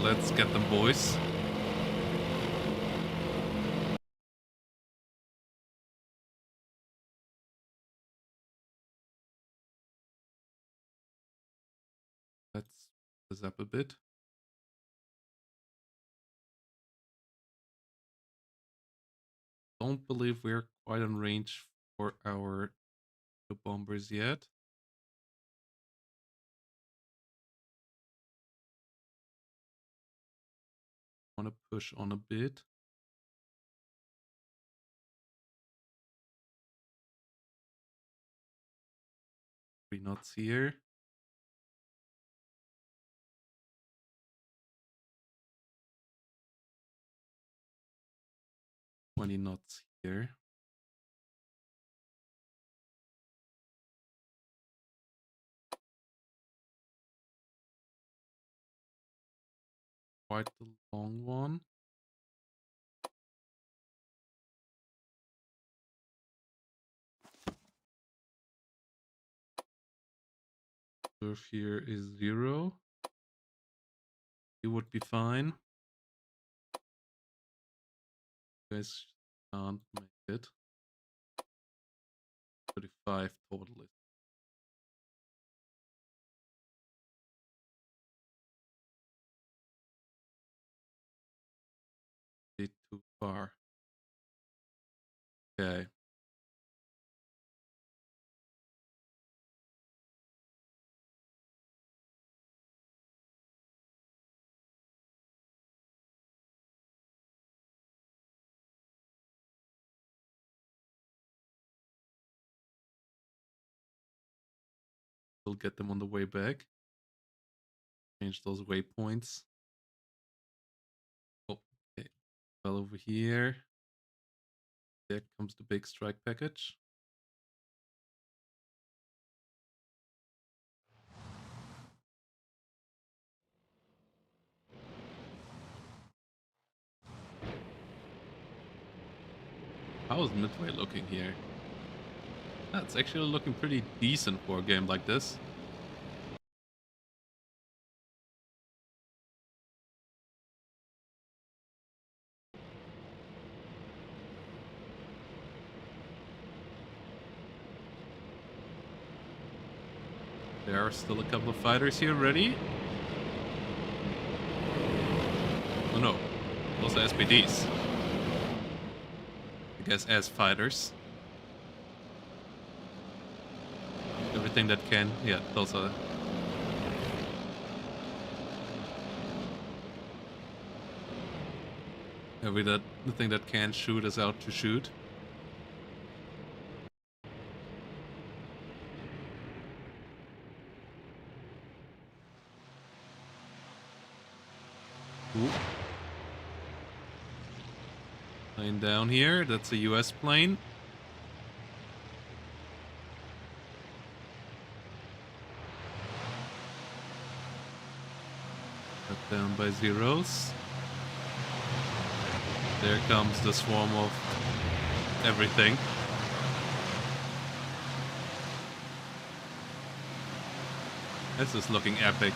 Let's get them, boys. Let's this up a bit. Don't believe we're quite on range for our two bombers yet. Want to push on a bit. 3 knots here. $20 knots here. Quite the long one. Surf here is 0. It would be fine. You guys can't make it. 35 total. Bit too far. Okay. We'll get them on the way back. Change those waypoints. Oh, okay. Well, over here. There comes the big strike package. How is Midway looking here? That's actually looking pretty decent for a game like this. There are still a couple of fighters here ready. Oh no, those are SPDs. I guess as fighters. Everything that can, yeah, those are. Everything that can shoot is out to shoot. Ooh. Plane down here, that's a US plane. Cut down by zeros. There comes the swarm of everything. This is looking epic.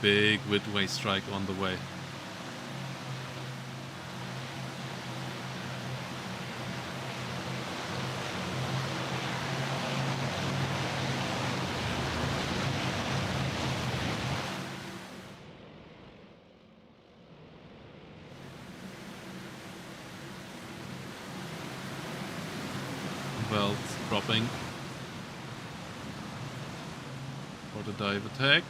Big Midway strike on the way. Well, it's dropping for the dive attack.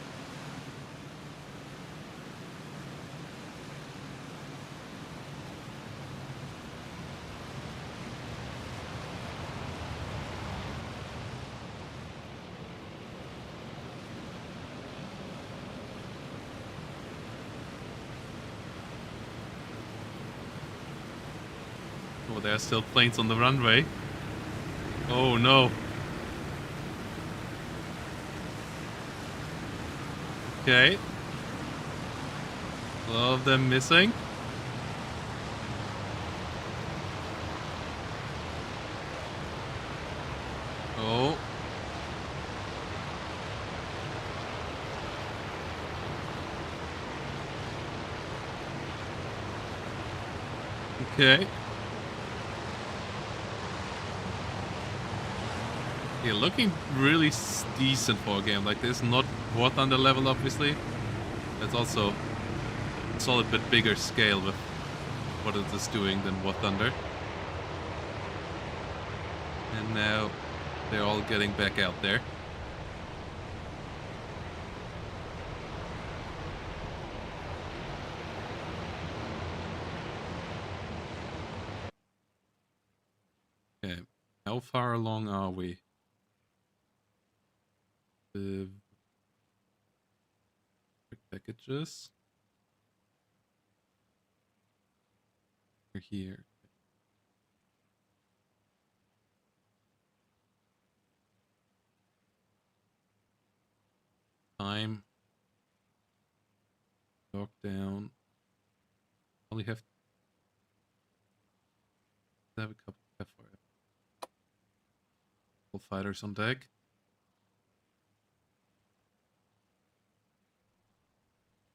Oh, there are still planes on the runway. Oh no. Okay. A lot of them missing. Oh. Okay. Yeah, looking really decent for a game like this. Not War Thunder level, obviously. It's also a solid bit bigger scale with what it is doing than War Thunder. And now they're all getting back out there. Okay, how far along are we? The packages. We're here. Time. Lock down. Only have to have a couple of fighters on deck.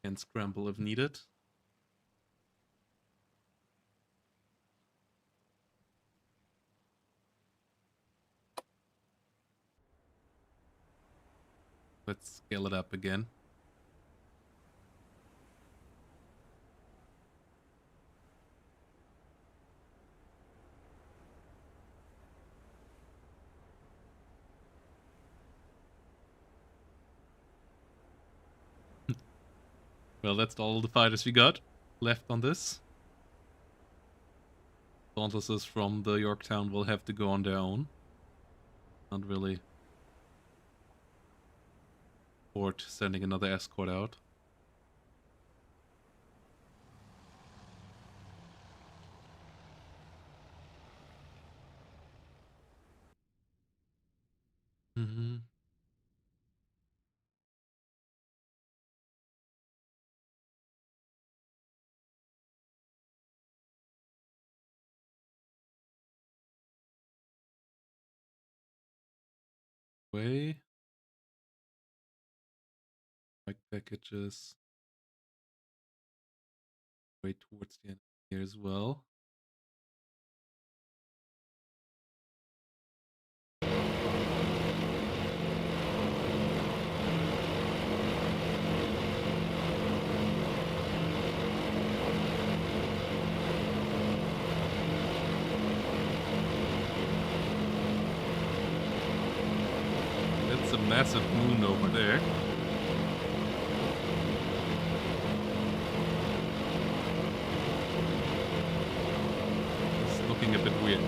Can scramble if needed. Let's scale it up again. Well, that's all the fighters we got left on this. Dauntlesses from the Yorktown will have to go on their own. Not really worth sending another escort out. Mm-hmm. Way. Like packages. Way towards the end here as well. That's a massive moon over there. It's looking a bit weird.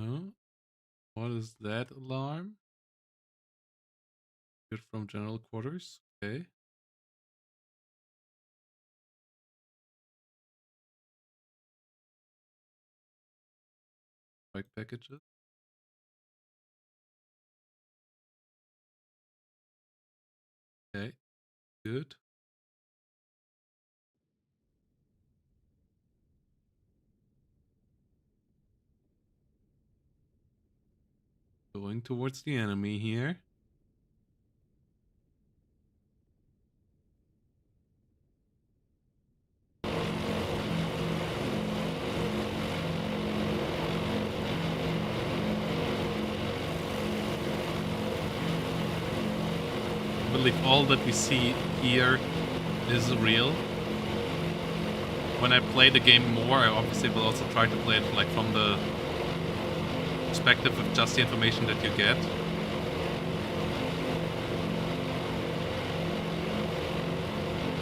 Huh? What is that alarm? Good from general quarters. Okay. Bike packages. Okay. Good. Going towards the enemy here. I believe all that we see here is real. When I play the game more, I obviously will also try to play it like from the perspective of just the information that you get.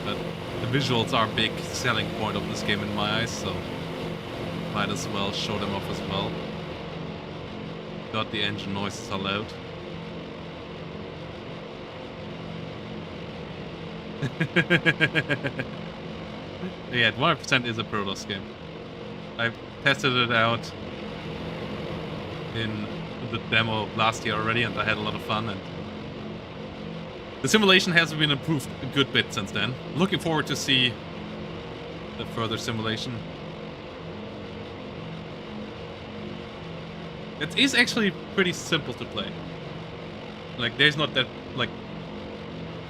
But the visuals are a big selling point of this game in my eyes, so might as well show them off as well. God, the engine noises are loud. Yeah, 100% is a Protoss game. I've tested it out in the demo last year already, and I had a lot of fun. And the simulation has been improved a good bit since then. Looking forward to see a further simulation. It is actually pretty simple to play. Like, there's not that, like,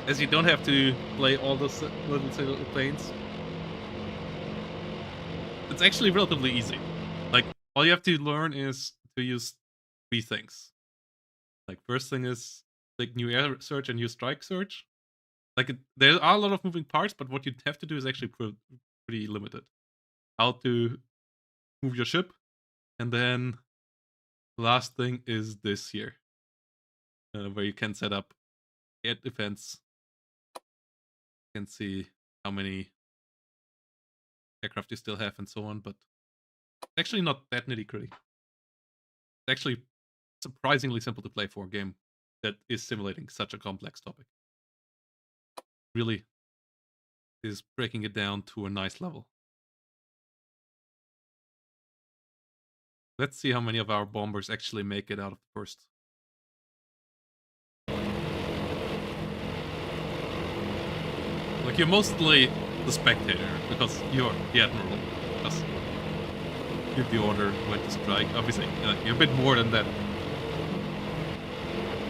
as you don't have to play all those little planes. It's actually relatively easy. Like, all you have to learn is to use 3 things. Like, first thing is like new air search and new strike search. Like, there are a lot of moving parts, but what you have to do is actually pretty limited. How to move your ship, and then the last thing is this here, where you can set up air defense. You can see how many aircraft you still have and so on, but it's actually not that nitty gritty. It's actually surprisingly simple to play for a game that is simulating such a complex topic. Really is breaking it down to a nice level. Let's see how many of our bombers actually make it out of the first. Like, you're mostly the spectator, because you're the Admiral. Because give the order when to strike. Obviously, you're a bit more than that.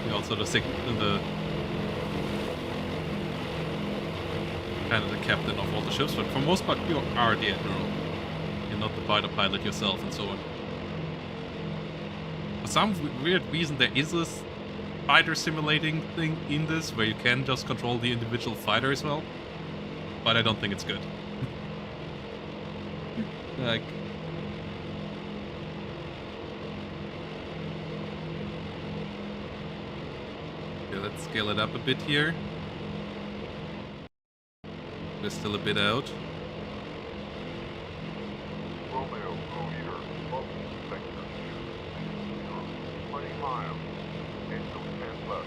You're also the kind of the captain of all the ships, but for the most part, you are the Admiral. You're not the fighter pilot yourself, and so on. For some weird reason, there is this fighter simulating thing in this, where you can just control the individual fighter as well. But I don't think it's good. Like... Okay, let's scale it up a bit here. There's still a bit out. Romeo, go leader. Focus sector 260. 20 miles. Angels 10 plus.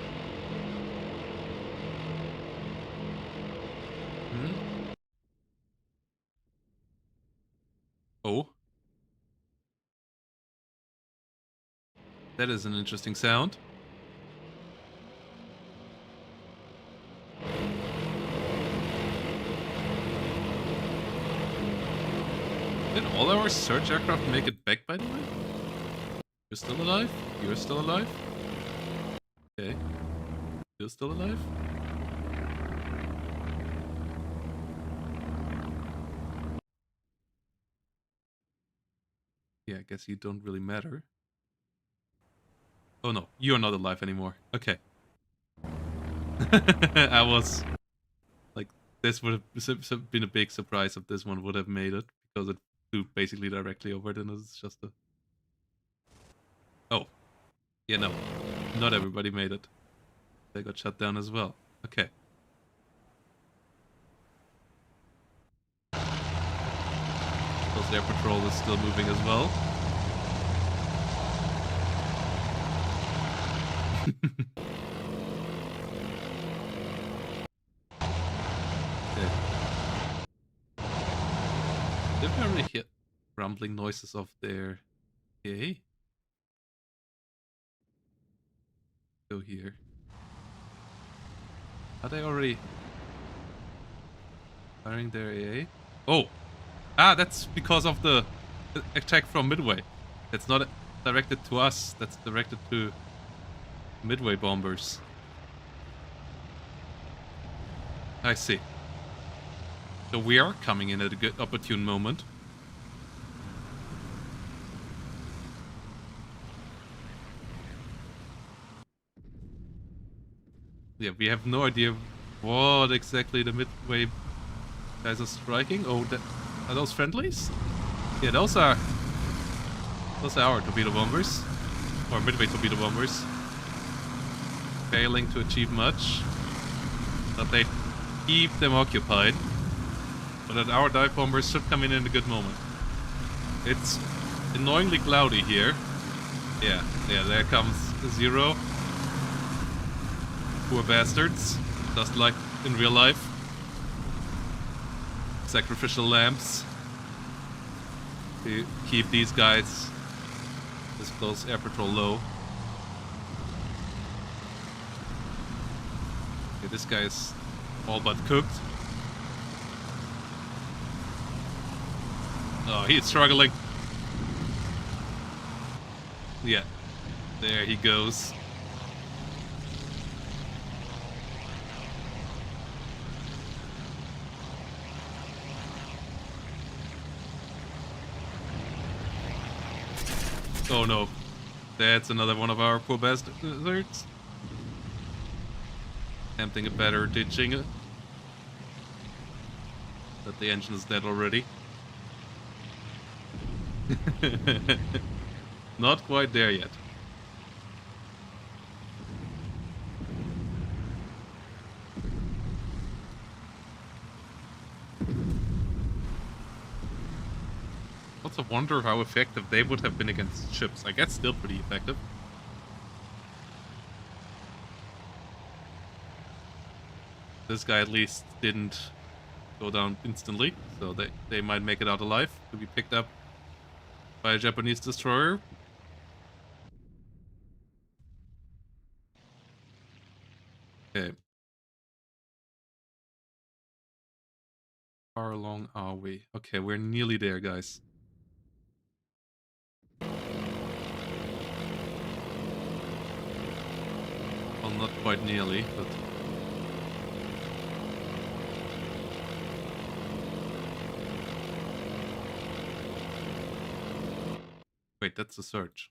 Oh. That is an interesting sound. Did all our search aircraft make it back, by the way? You're still alive? You're still alive? Okay. You're still alive? Yeah, I guess you don't really matter. Oh no, you're not alive anymore. Okay. I was... Like, this would have been a big surprise if this one would have made it, because it flew basically directly over it and it's just a... Oh. Yeah, no. Not everybody made it. They got shut down as well. Okay. Coast Air Patrol is still moving as well. Okay. Did we already hear rumbling noises of their... Okay. Go here. Are they already firing their AA? Oh! Ah, that's because of the attack from Midway. That's not directed to us, that's directed to Midway bombers. I see. So we are coming in at a good opportune moment. Yeah, we have no idea what exactly the Midway guys are striking. Oh, are those friendlies? Yeah, those are our torpedo bombers. Or Midway torpedo bombers. Failing to achieve much. But they keep them occupied. But that our dive bombers should come in a good moment. It's annoyingly cloudy here. Yeah, there comes Zero. Poor bastards. Just like in real life. Sacrificial lambs. To keep these guys this close air patrol low. Okay, this guy is all but cooked. Oh, he's struggling. Yeah, there he goes. Oh no, that's another one of our poor bastards. Attempting a better ditching. But the engine is dead already. Not quite there yet. Also wonder how effective they would have been against ships. I guess still pretty effective. This guy at least didn't go down instantly, so they might make it out alive to be picked up by a Japanese destroyer. Okay. How far along are we? Okay, we're nearly there, guys. Well, not quite nearly, but... Wait, that's a search.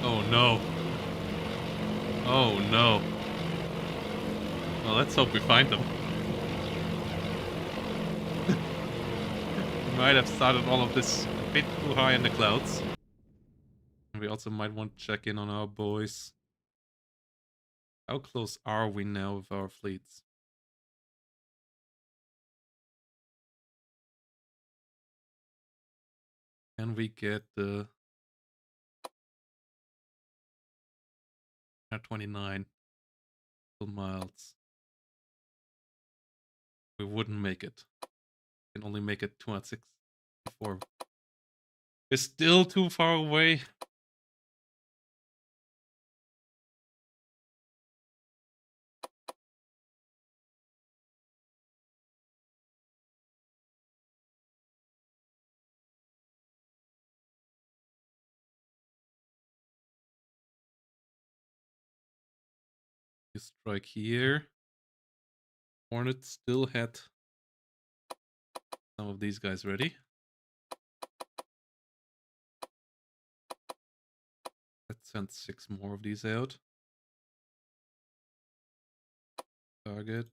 Oh no. Oh no. Well, let's hope we find them. We might have started all of this a bit too high in the clouds. We also might want to check in on our boys. How close are we now with our fleets? Can we get the 29 miles? We wouldn't make it. We can only make it 264. We're still too far away. You strike here. Hornet still had some of these guys ready. Let's send 6 more of these out. Target.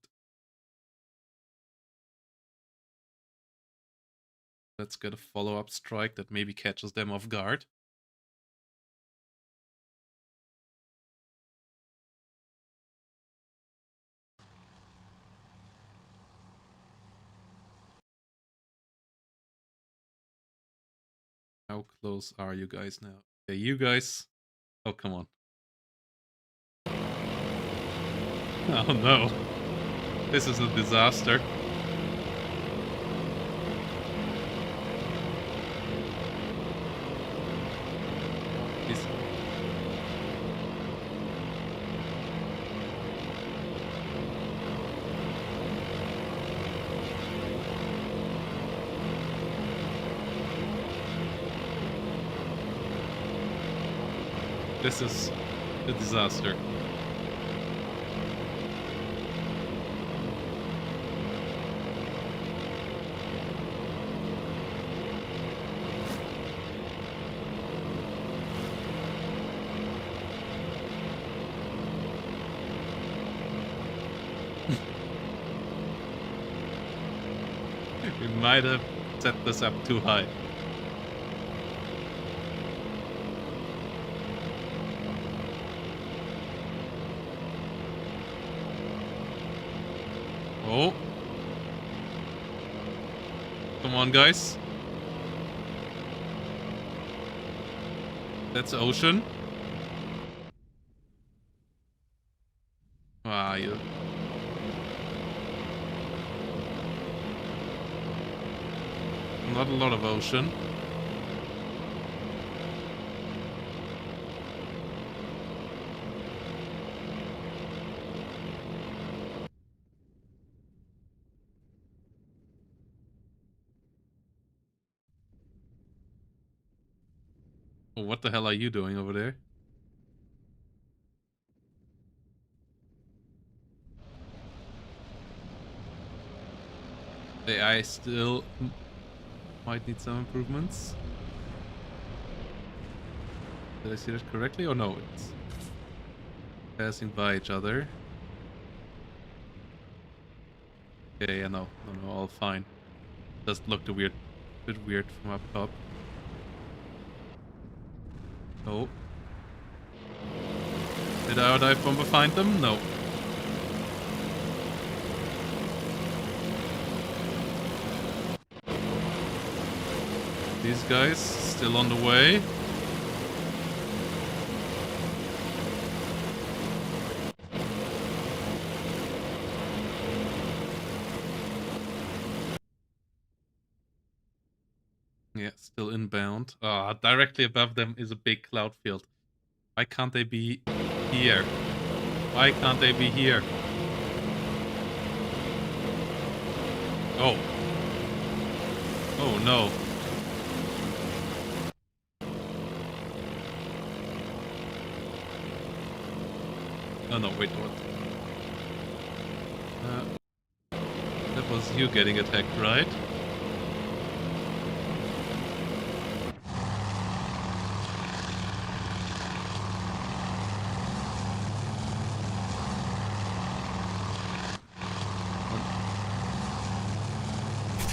Let's get a follow-up strike that maybe catches them off guard. How close are you guys now? Okay, you guys. Oh, come on. Oh no. This is a disaster. These... This is a disaster. We might have set this up too high. Oh. Come on, guys. That's ocean. Ah, you... Not a lot of ocean. Oh, what the hell are you doing over there? The AI still might need some improvements. Did I see that correctly? Or no, it's passing by each other. Okay, yeah, no, all fine. Just looked a bit weird from up top. Oh. Did I dive bomber find them? No. These guys still on the way. Yeah, still inbound. Ah, directly above them is a big cloud field. Why can't they be here? Why can't they be here? Oh. Oh no. Oh no, wait, what? That was you getting attacked, right?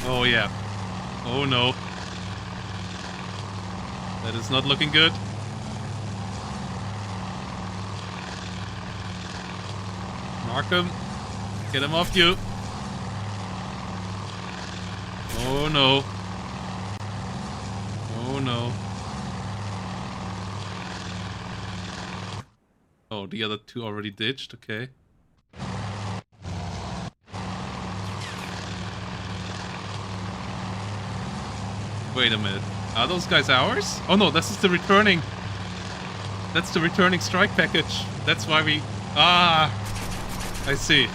Oh yeah. Oh no. That is not looking good. Mark him. Get him off you. Oh no. Oh no. Oh, the other two already ditched, okay. Wait a minute. Are those guys ours? Oh no, this is the returning. That's the returning strike package. That's why we... Ah! I see.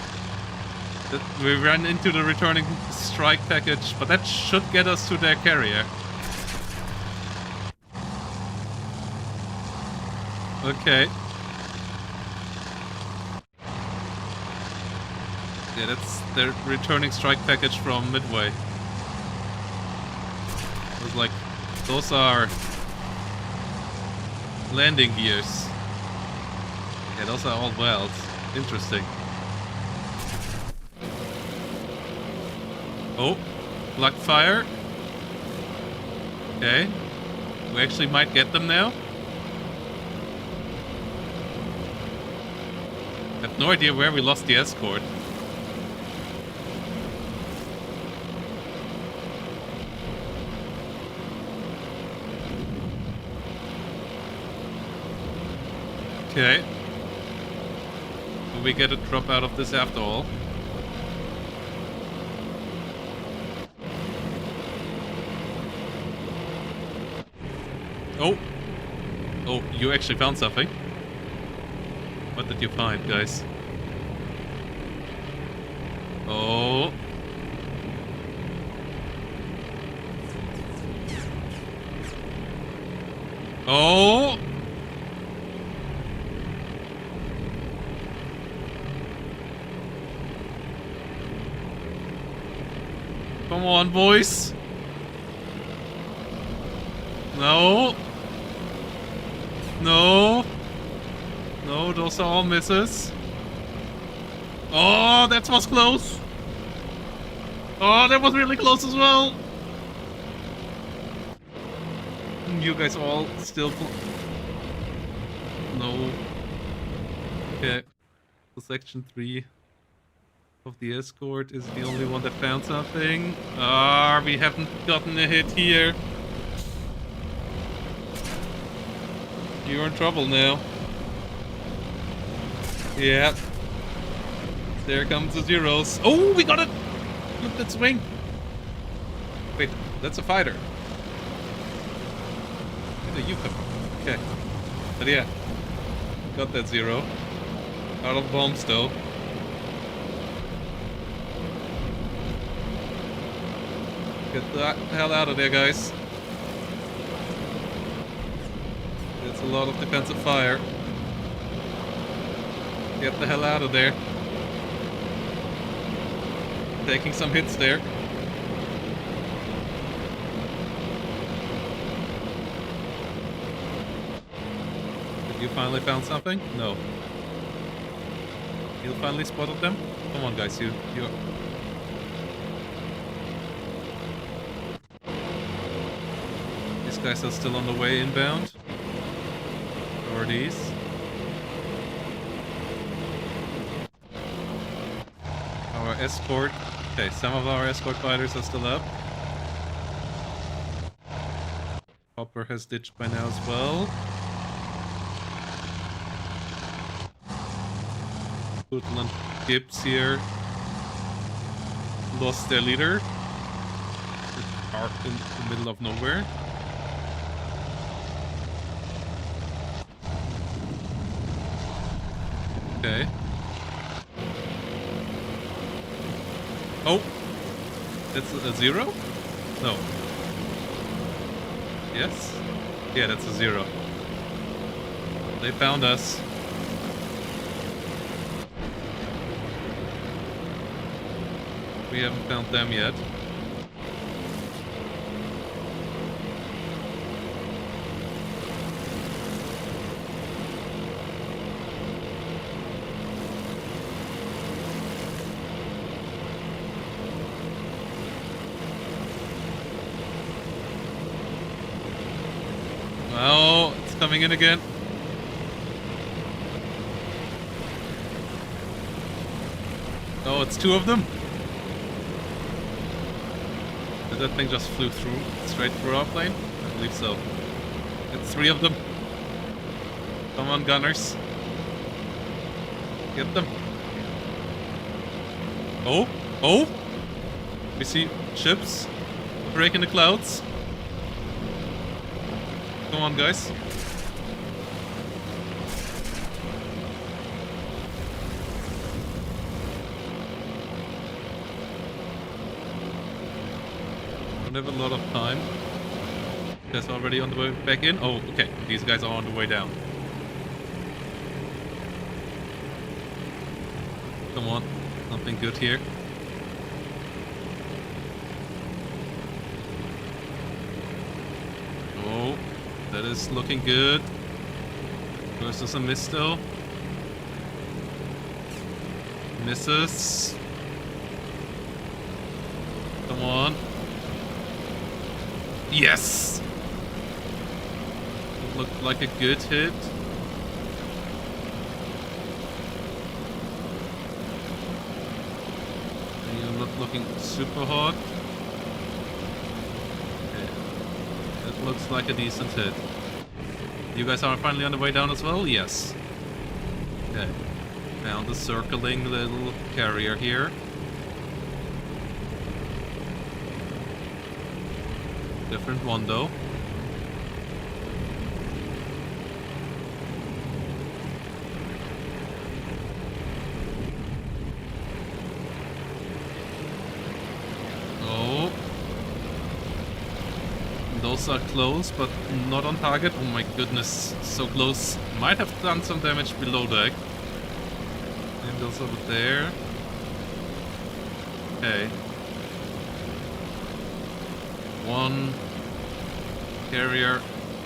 We ran into the returning strike package, but that should get us to their carrier. Okay. Yeah, that's the returning strike package from Midway. It was like, those are landing gears. Yeah, those are all welds. Interesting. Oh, block fire. Okay. We actually might get them now. I have no idea where we lost the escort. Okay. Will we get a drop out of this after all? Oh! Oh, you actually found something. What did you find, guys? Oh! Oh! Come on, boys! No! No! No, those are all misses. Oh, that was close! Oh, that was really close as well! You guys all still... No. Okay. So section 3 of the escort is the only one that found something. Ah, we haven't gotten a hit here. You're in trouble now. Yeah. There comes the zeros. Oh, we got it! Look at that swing. Wait, that's a fighter. Where did you come from? Okay. But yeah. Got that zero. Out of bombs though. Get the hell out of there, guys. It's a lot of defensive fire. Get the hell out of there. Taking some hits there. Have you finally found something? No. You finally spotted them? Come on, guys, you. These guys are still on the way inbound. Or these. Our escort. Okay, some of our escort fighters are still up. Hopper has ditched by now as well. Bootle and Gibbs here lost their leader. Are in the middle of nowhere. Okay. Oh! That's a 0? No. Yes? Yeah, that's a 0. They found us. We haven't found them yet. Oh, it's coming in again. Oh, it's 2 of them. Did that thing just flew through, straight through our plane? I believe so. It's 3 of them. Come on, gunners. Get them. Oh, oh! We see ships breaking the clouds. Come on, guys. Don't have a lot of time. You guys already on the way back in? Oh, okay. These guys are on the way down. Come on. Something good here. Oh, that is looking good. Versus a miss though. Misses. Come on. Yes! It looked like a good hit. And you're not looking super hot. Okay. It looks like a decent hit. You guys are finally on the way down as well? Yes. Okay. Found the circling little carrier here. Different one though. Oh. Those are close, but not on target. Oh my goodness, so close. Might have done some damage below deck. And those over there. Okay. One carrier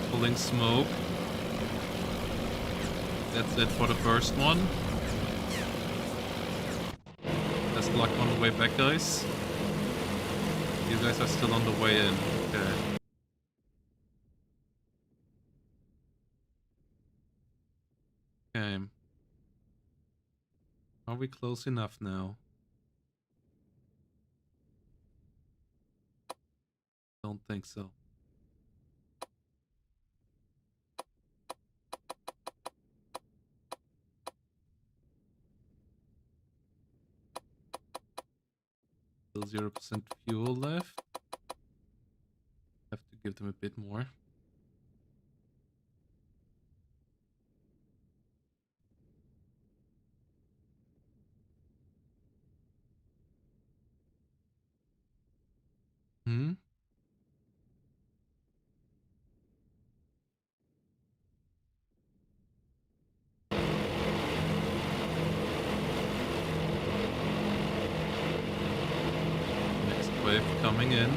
pulling smoke. That's it for the first one. Best luck on the way back, guys. You guys are still on the way in. Okay. Okay. Are we close enough now? Don't think so. Still 0% fuel left. Have to give them a bit more. Hmm? wave coming in.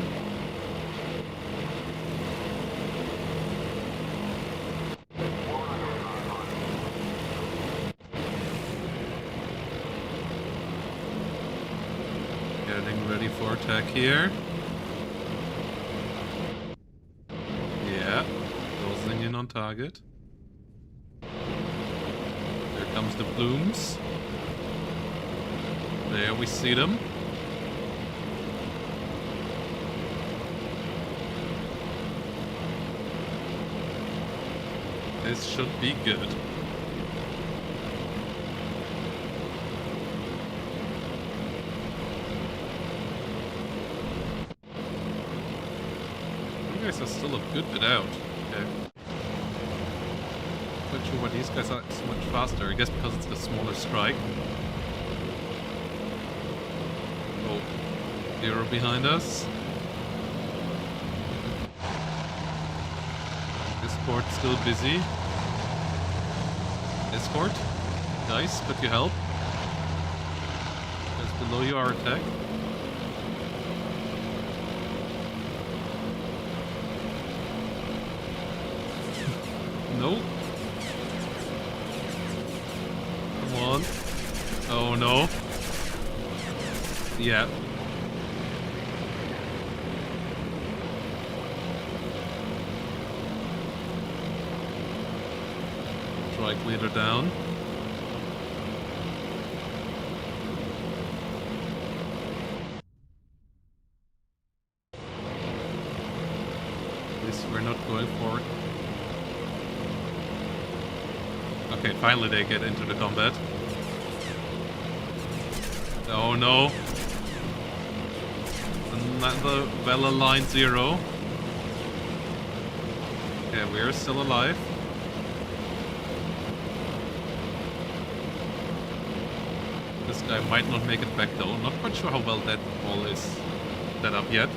Getting ready for attack here. Yeah, closing in on target. There comes the plumes. There we see them. This should be good. You guys are still a good bit out. Okay. Not sure why these guys are so much faster. I guess because it's the smaller strike. Oh, Zero behind us. Escort still busy. Escort, nice, could you help? Just below you are attack. No. Come on. Oh no. Yeah. Strike leader down. At least we're not going for it. Okay, finally they get into the combat. Oh no. Another well-aligned Zero. Okay, we're still alive. This guy might not make it back though. Not quite sure how well that wall is set up yet.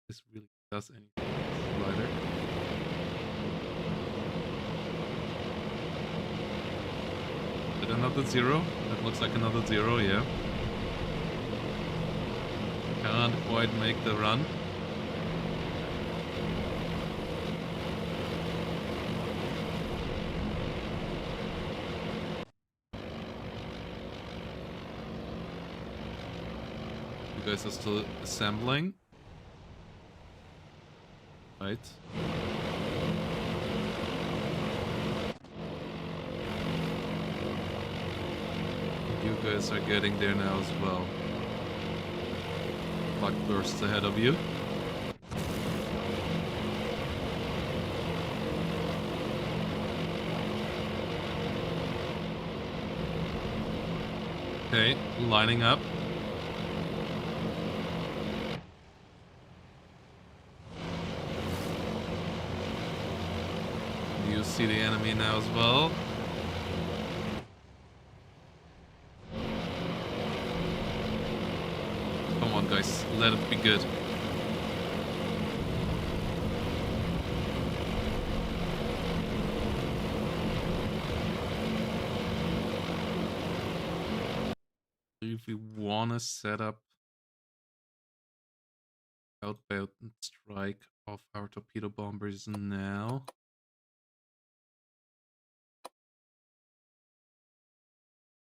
This really does anything. Slider. Is it another Zero? That looks like another Zero, yeah. Can't quite make the run. You guys are still assembling. Right. You guys are getting there now as well. Clock bursts ahead of you. Okay, lining up. You see the enemy now as well. Come on, guys, let it be good. If we want to set up outbound strike of our torpedo bombers now.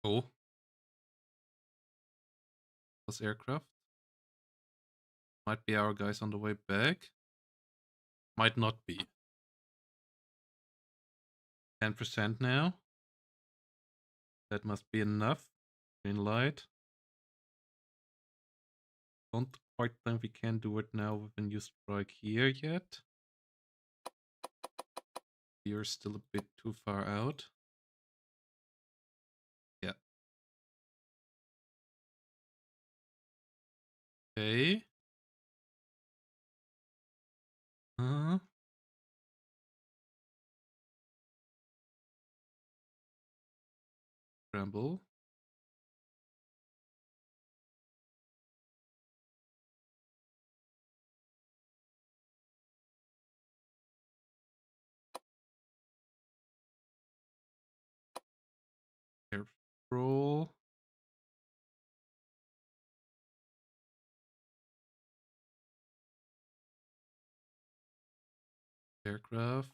Oh. Was aircraft. Might be our guys on the way back. Might not be. 10% now. That must be enough. Green light. Don't quite think we can do it now with a new strike here yet. You're still a bit too far out. Yeah. Okay. Scramble. Roll. Aircraft.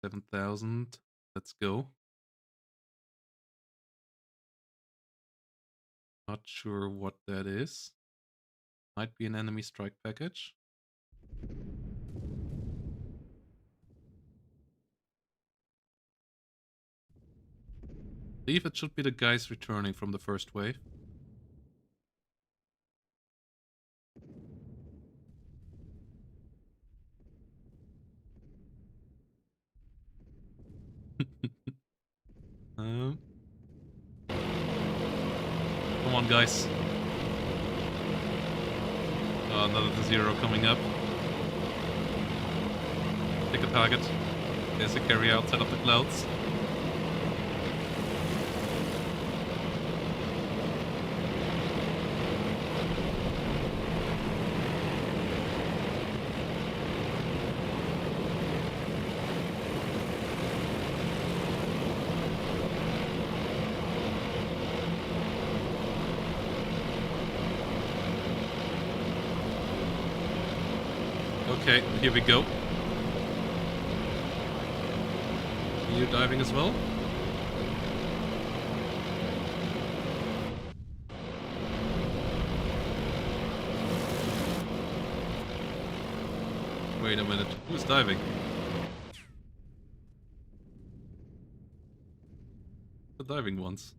7,000. Let's go. Not sure what that is. Might be an enemy strike package. I believe it should be the guys returning from the first wave. Come on, guys. Another zero coming up. Pick a target. There's a carry outside of the clouds. Okay, here we go. Are you diving as well? Wait a minute, who's diving? The diving ones.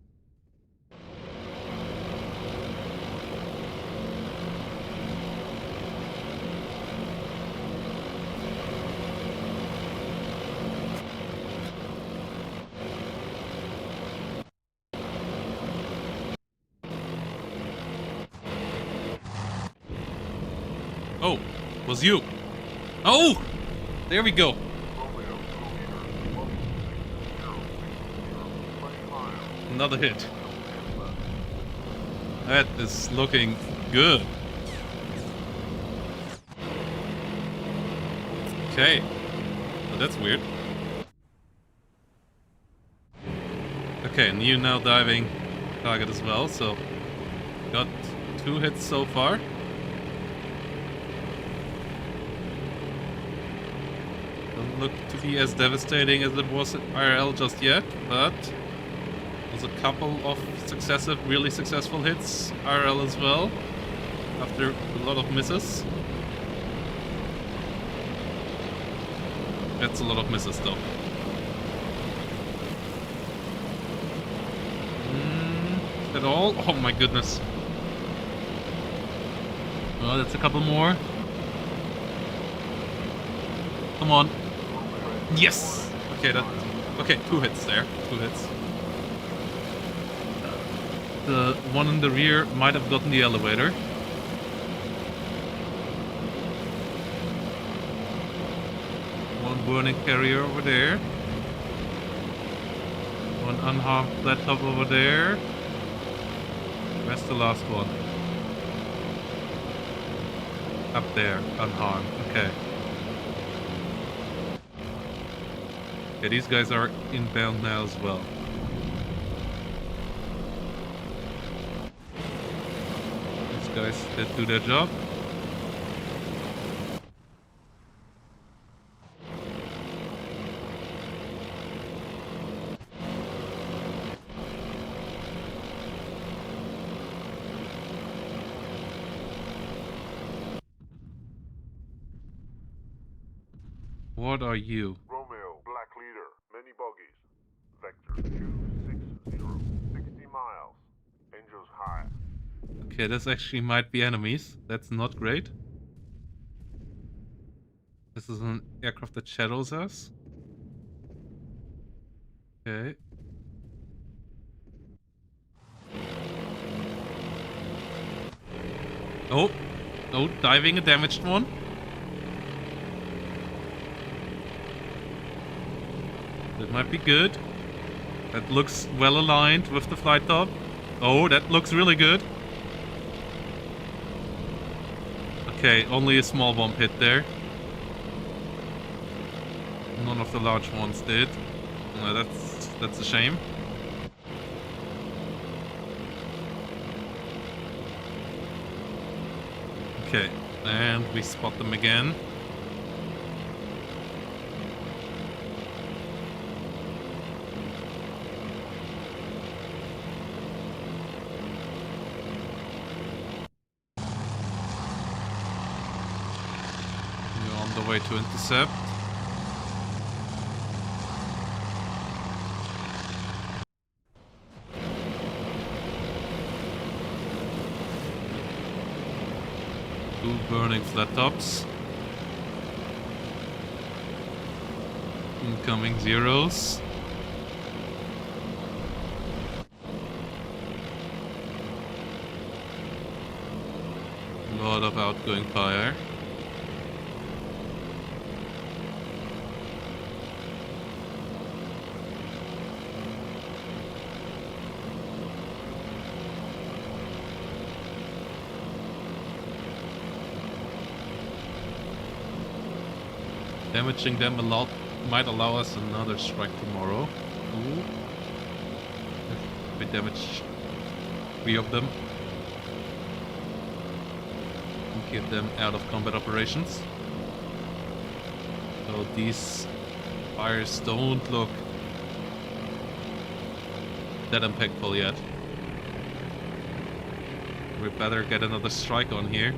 Oh, was you. Oh! There we go. Another hit. That is looking good. Okay. Oh, that's weird. Okay, and you now diving target as well, so got 2 hits so far. Doesn't look to be as devastating as it was at IRL just yet, but there's a couple of really successful hits IRL as well, after a lot of misses. That's a lot of misses though. At all? Oh my goodness. Oh, that's a couple more. Come on. Yes! Okay, okay, 2 hits there. 2 hits. The one in the rear might have gotten the elevator. One burning carrier over there. One unharmed flat top over there. Where's the last one? Up there, unharmed. Okay. Okay, these guys are inbound now as well. These guys did do their job. What are you? Romeo, Black Leader, many bogies. Vector 260, 60 miles. Angels high. Okay, this actually might be enemies. That's not great. This is an aircraft that shadows us. Okay. Oh. Oh, diving a damaged one. That might be good. That looks well aligned with the flight top. Oh, that looks really good. Okay, only a small bump hit there. none of the large ones did. That's a shame. Okay, and we spot them again. We're on the way to intercept. Two burning flat tops. Incoming zeros. A lot of outgoing fire. Damaging them a lot might allow us another strike tomorrow. Ooh. If we damage 3 of them and get them out of combat operations. So these fires don't look that impactful yet. We better get another strike on here.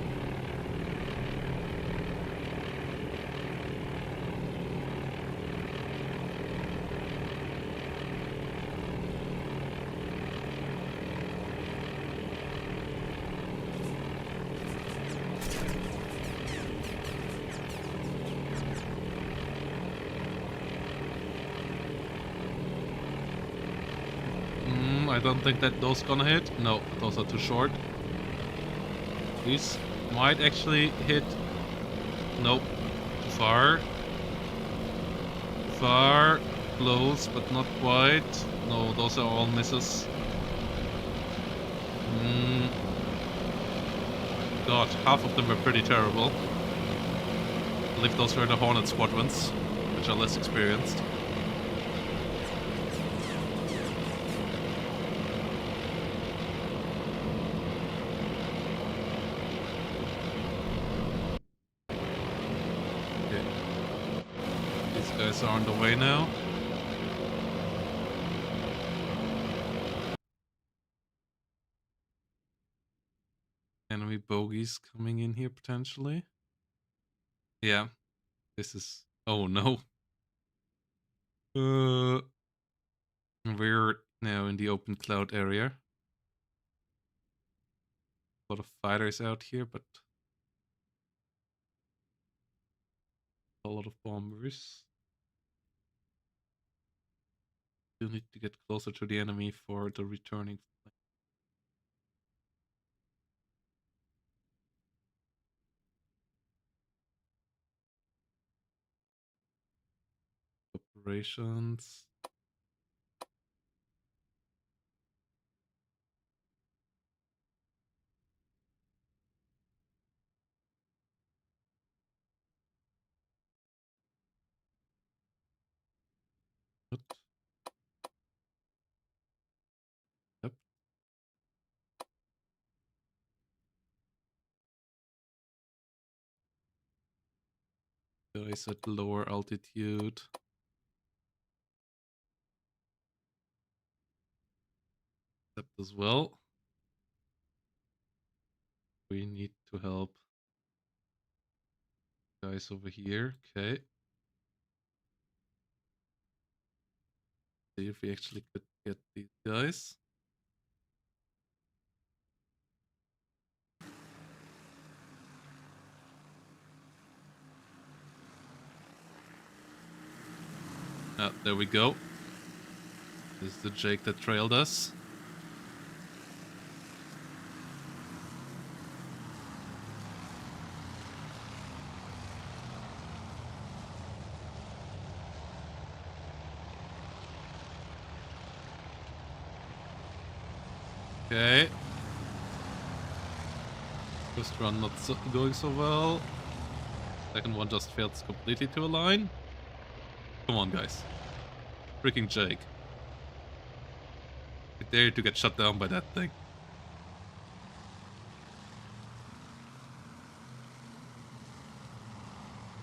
I don't think that those gonna hit. No, those are too short. These might actually hit. Nope. Too far. Far. Close, but not quite. No, those are all misses. God, half of them were pretty terrible. I believe those were the Hornet squadrons, which are less experienced. Guys are on the way now. Enemy bogies coming in here potentially. Yeah, this is. Oh no. We're now in the open cloud area. A lot of fighters out here, but a lot of bombers. Still need to get closer to the enemy for the returning flight. Operations. What? Yep. Guys at lower altitude. Except as well. We need to help guys over here. Okay. See if we actually could get these guys. Ah, there we go. This is the Jake that trailed us. Okay. First run not going so well. Second one just failed completely to align. Come on, guys. Freaking Jake. I dare you to get shut down by that thing.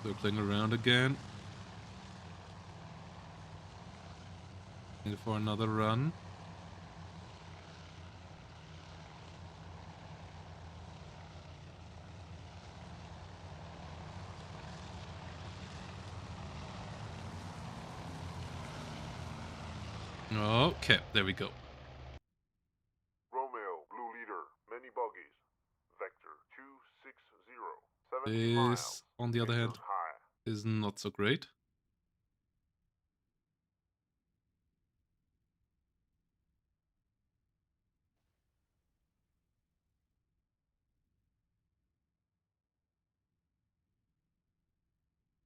Circling around again. Looking for another run. Okay, there we go. Romeo, blue leader, many buggies. Vector 260, 70 miles. This, on the other hand, Angels high. is not so great.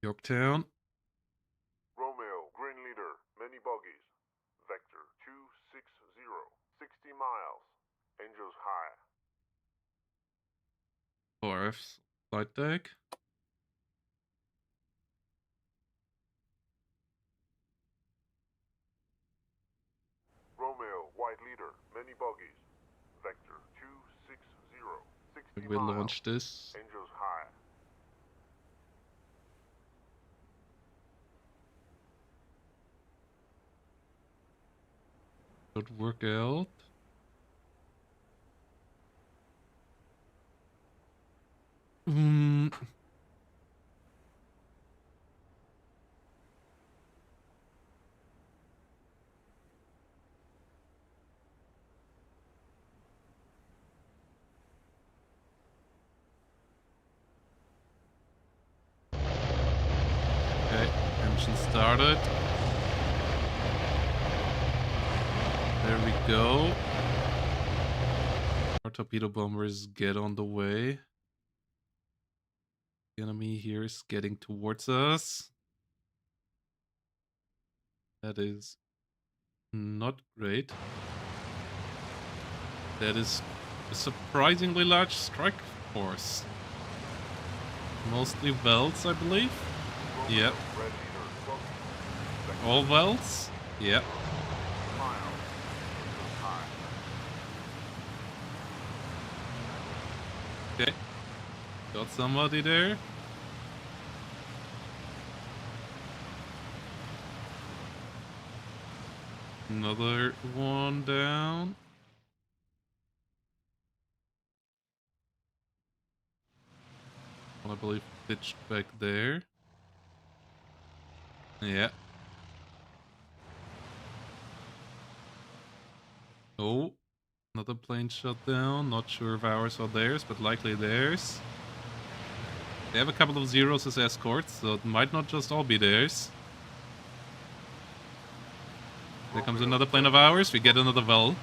Yorktown. Romeo, green leader, many buggies. Vector 260, 60 miles. Angels high. ORF flight deck. Romeo, white leader, many buggies. Vector 260, 60 We miles. launch this. Angels high. Should work out. Okay, engine started. There we go. Our torpedo bombers get on the way. The enemy here is getting towards us. That is not great. That is a surprisingly large strike force. Mostly Wells, I believe. Yep. Red leader, buggy. All Wells? Yep. Miles. Angels high. Okay. Got somebody there. Another one down. I believe pitched back there. Yeah. Oh, another plane shot down. Not sure if ours or theirs, but likely theirs. They have a couple of zeros as escorts, so it might not just all be theirs. There comes another plane of ours. We get another Vel.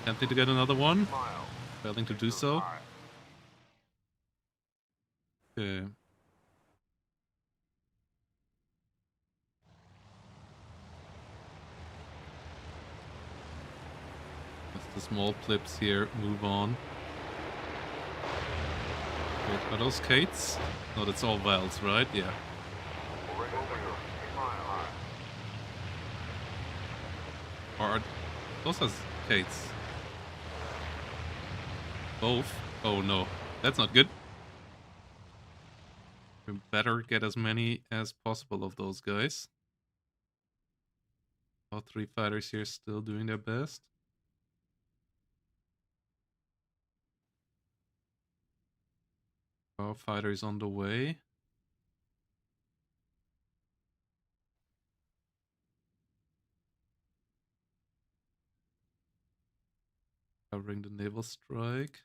Attempting to get another one. Failing to do so. Okay. As the small clips here move on. Wait, are those Kates? No, that's all Vels, right? Yeah. Or are those as Kates? Both? Oh no, that's not good. We better get as many as possible of those guys. All three fighters here still doing their best. Our fighters on the way. Covering the naval strike.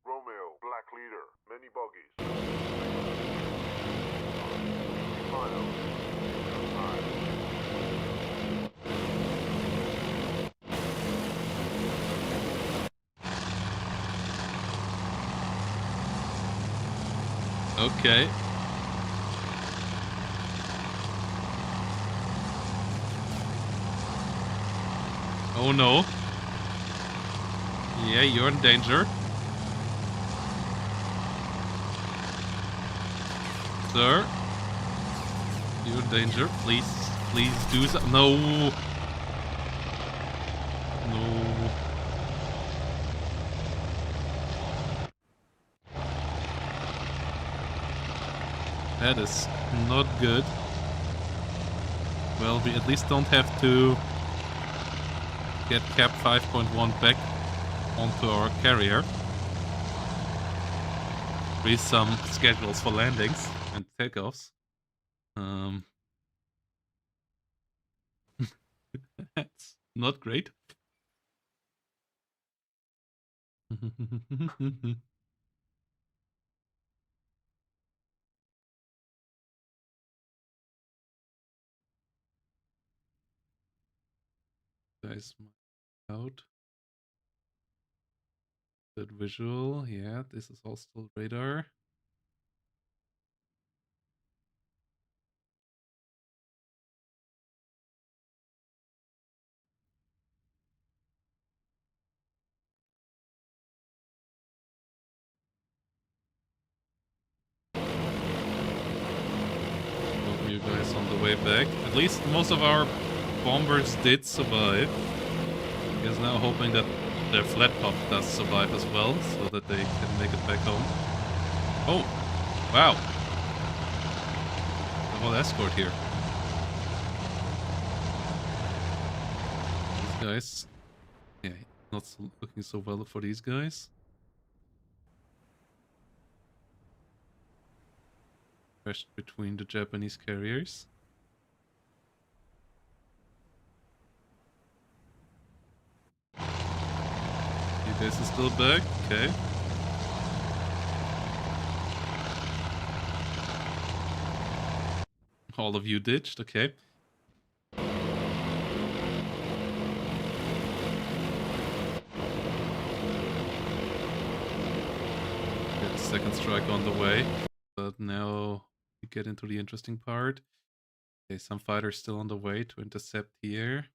Romeo, black leader, many buggies. Okay. Oh no. Yeah, you're in danger. Sir. Danger, please. Please do so. No. No. That is not good. Well, we at least don't have to get cap 5.1 back onto our carrier. Freeze some schedules for landings and takeoffs. That's not great. Guys, out. Good visual. Yeah, this is all still radar. Hope you guys on the way back. At least most of our bombers did survive. I guess now hoping that their flat top does survive as well, so that they can make it back home. Oh, wow. The whole escort here. These guys. Yeah, not looking so well for these guys. Crashed between the Japanese carriers. You guys are still back? Okay. All of you ditched, okay. Get a second strike on the way. But now we get into the interesting part. Okay, some fighters still on the way to intercept here.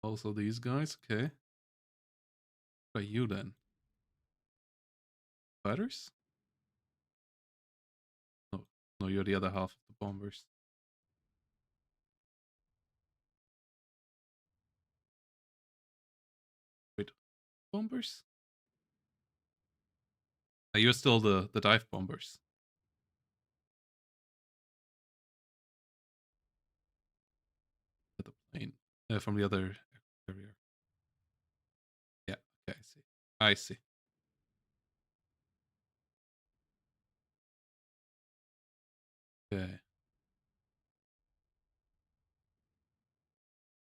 Also these guys, okay. What about you then? Fighters? No, no, you're the other half of the bombers. Wait, bombers? You're still the dive bombers. The plane. From the other carrier. Yeah, okay, I see. I see. Okay.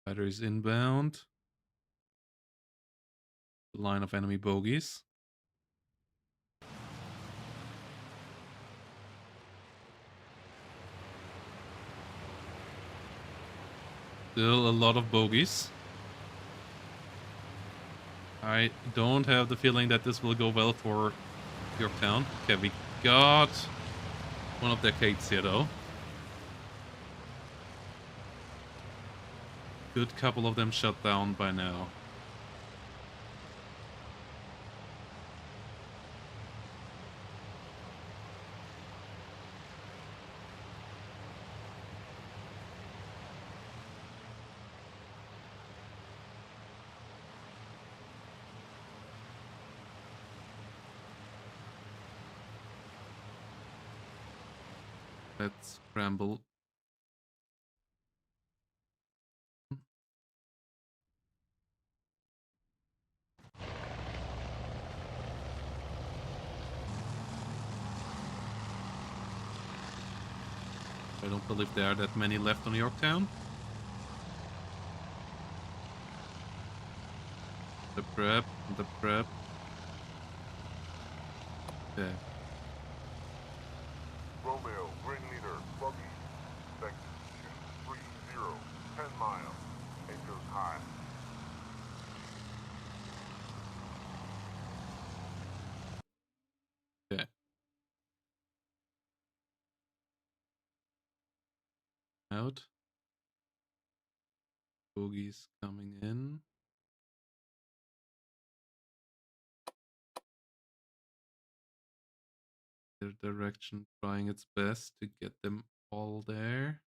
Fighters inbound. Line of enemy bogies. Still a lot of bogies. I don't have the feeling that this will go well for Yorktown. Okay, we got one of their Kates here though. Good couple of them shut down by now. Let's scramble. I don't believe there are that many left on Yorktown. The prep, the prep. Okay. Romeo, green leader, buggy. Vector 230, 10 miles. Angels high. Okay. Out. Bogies coming in. direction, trying its best to get them all there.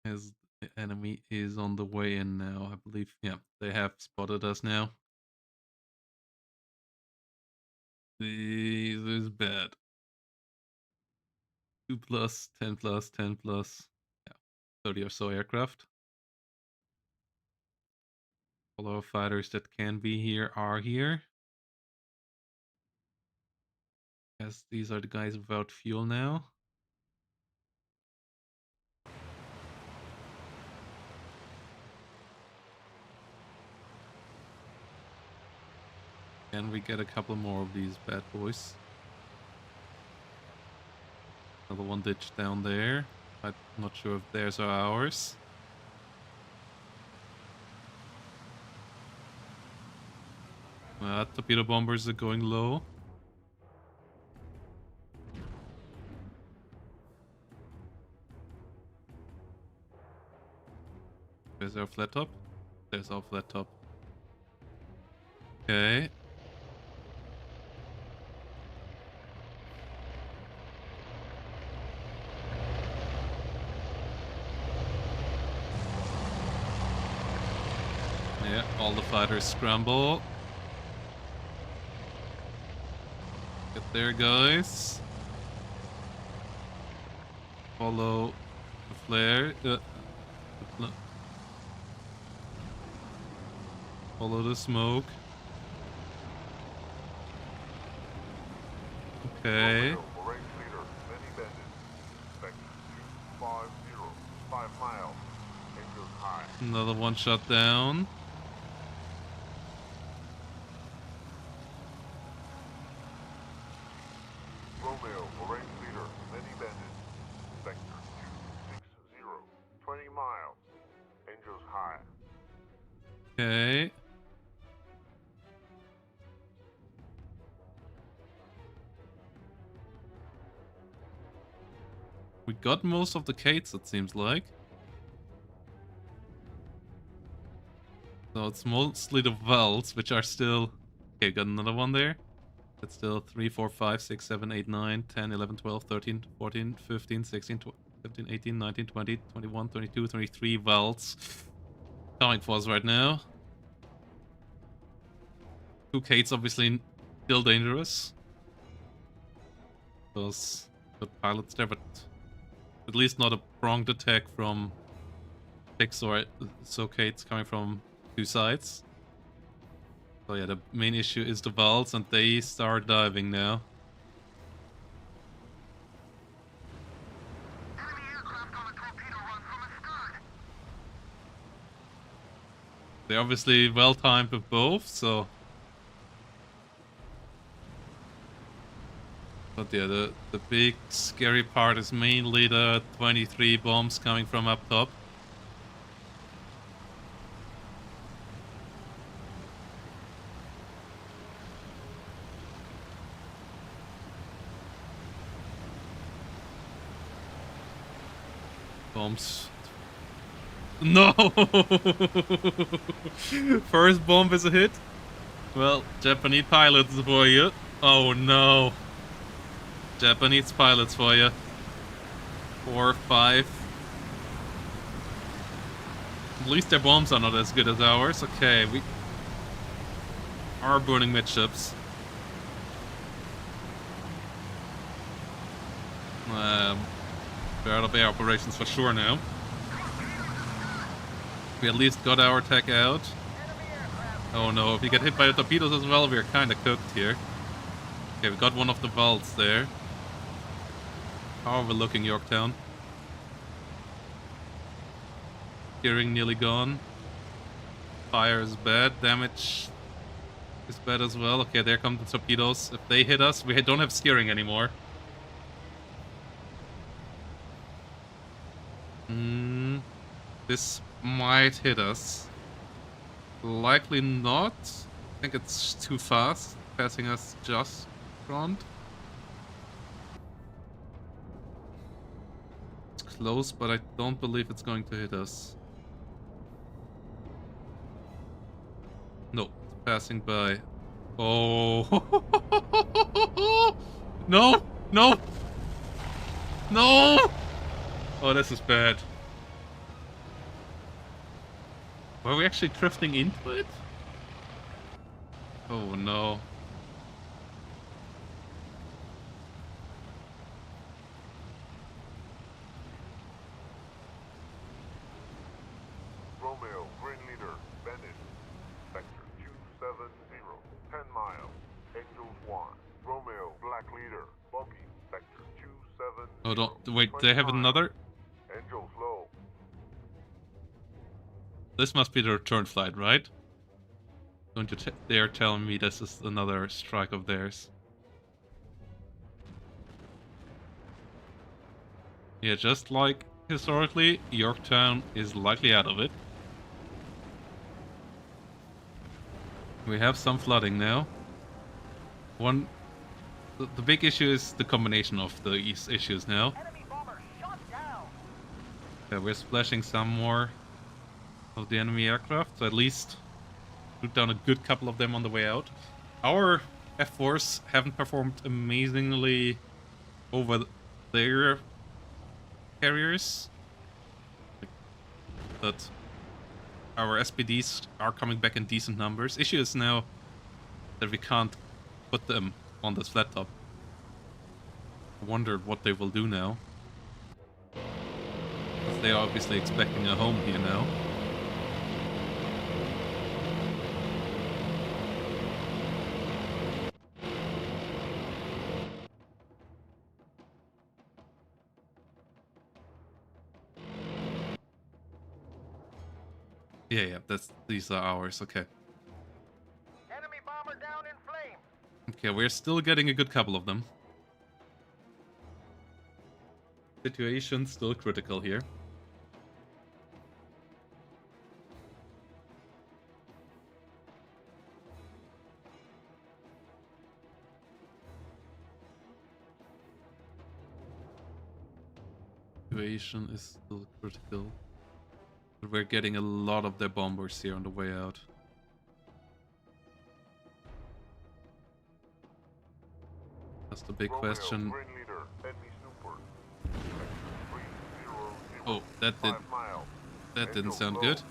As the enemy is on the way in now, I believe. Yeah, they have spotted us now. This is bad. 2 plus, 10 plus, 10 plus. Yeah, 30 or so aircraft. All our fighters that can be here are here. Yes, these are the guys without fuel now. Can we get a couple more of these bad boys? Another one ditched down there. I'm not sure if theirs are ours. Torpedo bombers are going low. There's our flat top. There's our flat top. Okay. Yeah, all the fighters scramble. Get there, guys. Follow the flare. Follow the smoke. Okay. Romeo, range leader, many bandits. Vector 250, 5 miles. Angels high. Another one shot down. Romeo, range leader, many bandits. Vector 260, 20 miles. Angels high. Okay. We got most of the Kates, it seems like. So it's mostly the Vels, which are still... Okay, got another one there. That's still 3, 4, 5, 6, 7, 8, 9, 10, 11, 12, 13, 14, 15, 16, 17, 18, 19, 20, 21, 22, 23 Vels coming for us right now. 2 Kates obviously still dangerous. Those good pilots there, but at least not a pronged attack from 6 or so Kates coming from 2 sides. So yeah, the main issue is the Vals, and they start diving now. They're obviously well timed with both, so... But yeah, the big scary part is mainly the 23 bombs coming from up top. Bombs. No! First bomb is a hit. Well, Japanese pilots for you. Oh no. Japanese pilots for you. 4, 5. At least their bombs are not as good as ours. Okay, we are burning midships. We're out of air operations for sure now. We at least got our tech out. Oh no, if we get hit by the torpedoes as well, we're kinda cooked here. Okay, we got one of the Vals there. How are we looking, Yorktown? Steering nearly gone. Fire is bad. Damage is bad as well. Okay, there come the torpedoes. If they hit us, we don't have steering anymore. This might hit us. Likely not. I think it's too fast, passing us just front. It's close, but I don't believe it's going to hit us. No, it's passing by. Oh. No! No! No! Oh, this is bad. Were we actually drifting into it? Oh no. Romeo, Green Leader, Bennett. Vector 270, 10 miles. Angels 1. Romeo, Black Leader, Bogey. Vector 270. Oh, don't wait. 20 They have miles. another. Angels low. This must be the return flight, right? Don't you dare tell me this is another strike of theirs. Yeah, just like historically, Yorktown is likely out of it. We have some flooding now. The big issue is the combination of these issues now. Enemy bomber shot down. Yeah, we're splashing some more of the enemy aircraft, so at least shoot down a good couple of them on the way out. Our F-4s haven't performed amazingly over their carriers, but our SPDs are coming back in decent numbers. Issue is now that we can't put them on this flat top. I wondered what they will do now. Because they are obviously expecting a home here now. Yeah, these are ours, okay. Enemy bomber down in flames. Okay, we're still getting a good couple of them. Situation still critical here. Situation is still critical. But we're getting a lot of their bombers here on the way out. That's the big Romeo, question. Green Leader, enemy super. Oh, that didn't sound good.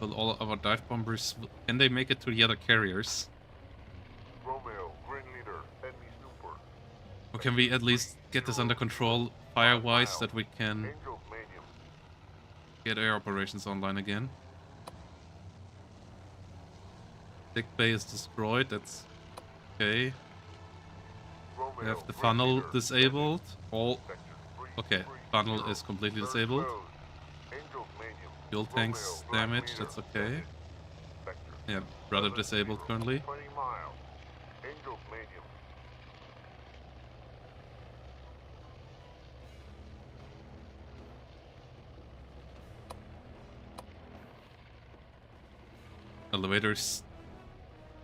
Well, all of our dive bombers, can they make it to the other carriers? Romeo, Green Leader, enemy super. Or can we at least get this under control fire-wise that we can Angels medium. get air operations online again? Dick Bay is destroyed, that's okay. Romeo, We have the Green funnel Leader, disabled. All Vector okay, 330. funnel is completely Turret disabled. closed. Angels medium. Fuel tanks Romeo, Black damaged, Leader, that's okay. Vector Yeah, rather 270, disabled currently. 20 miles. Angels medium. Elevators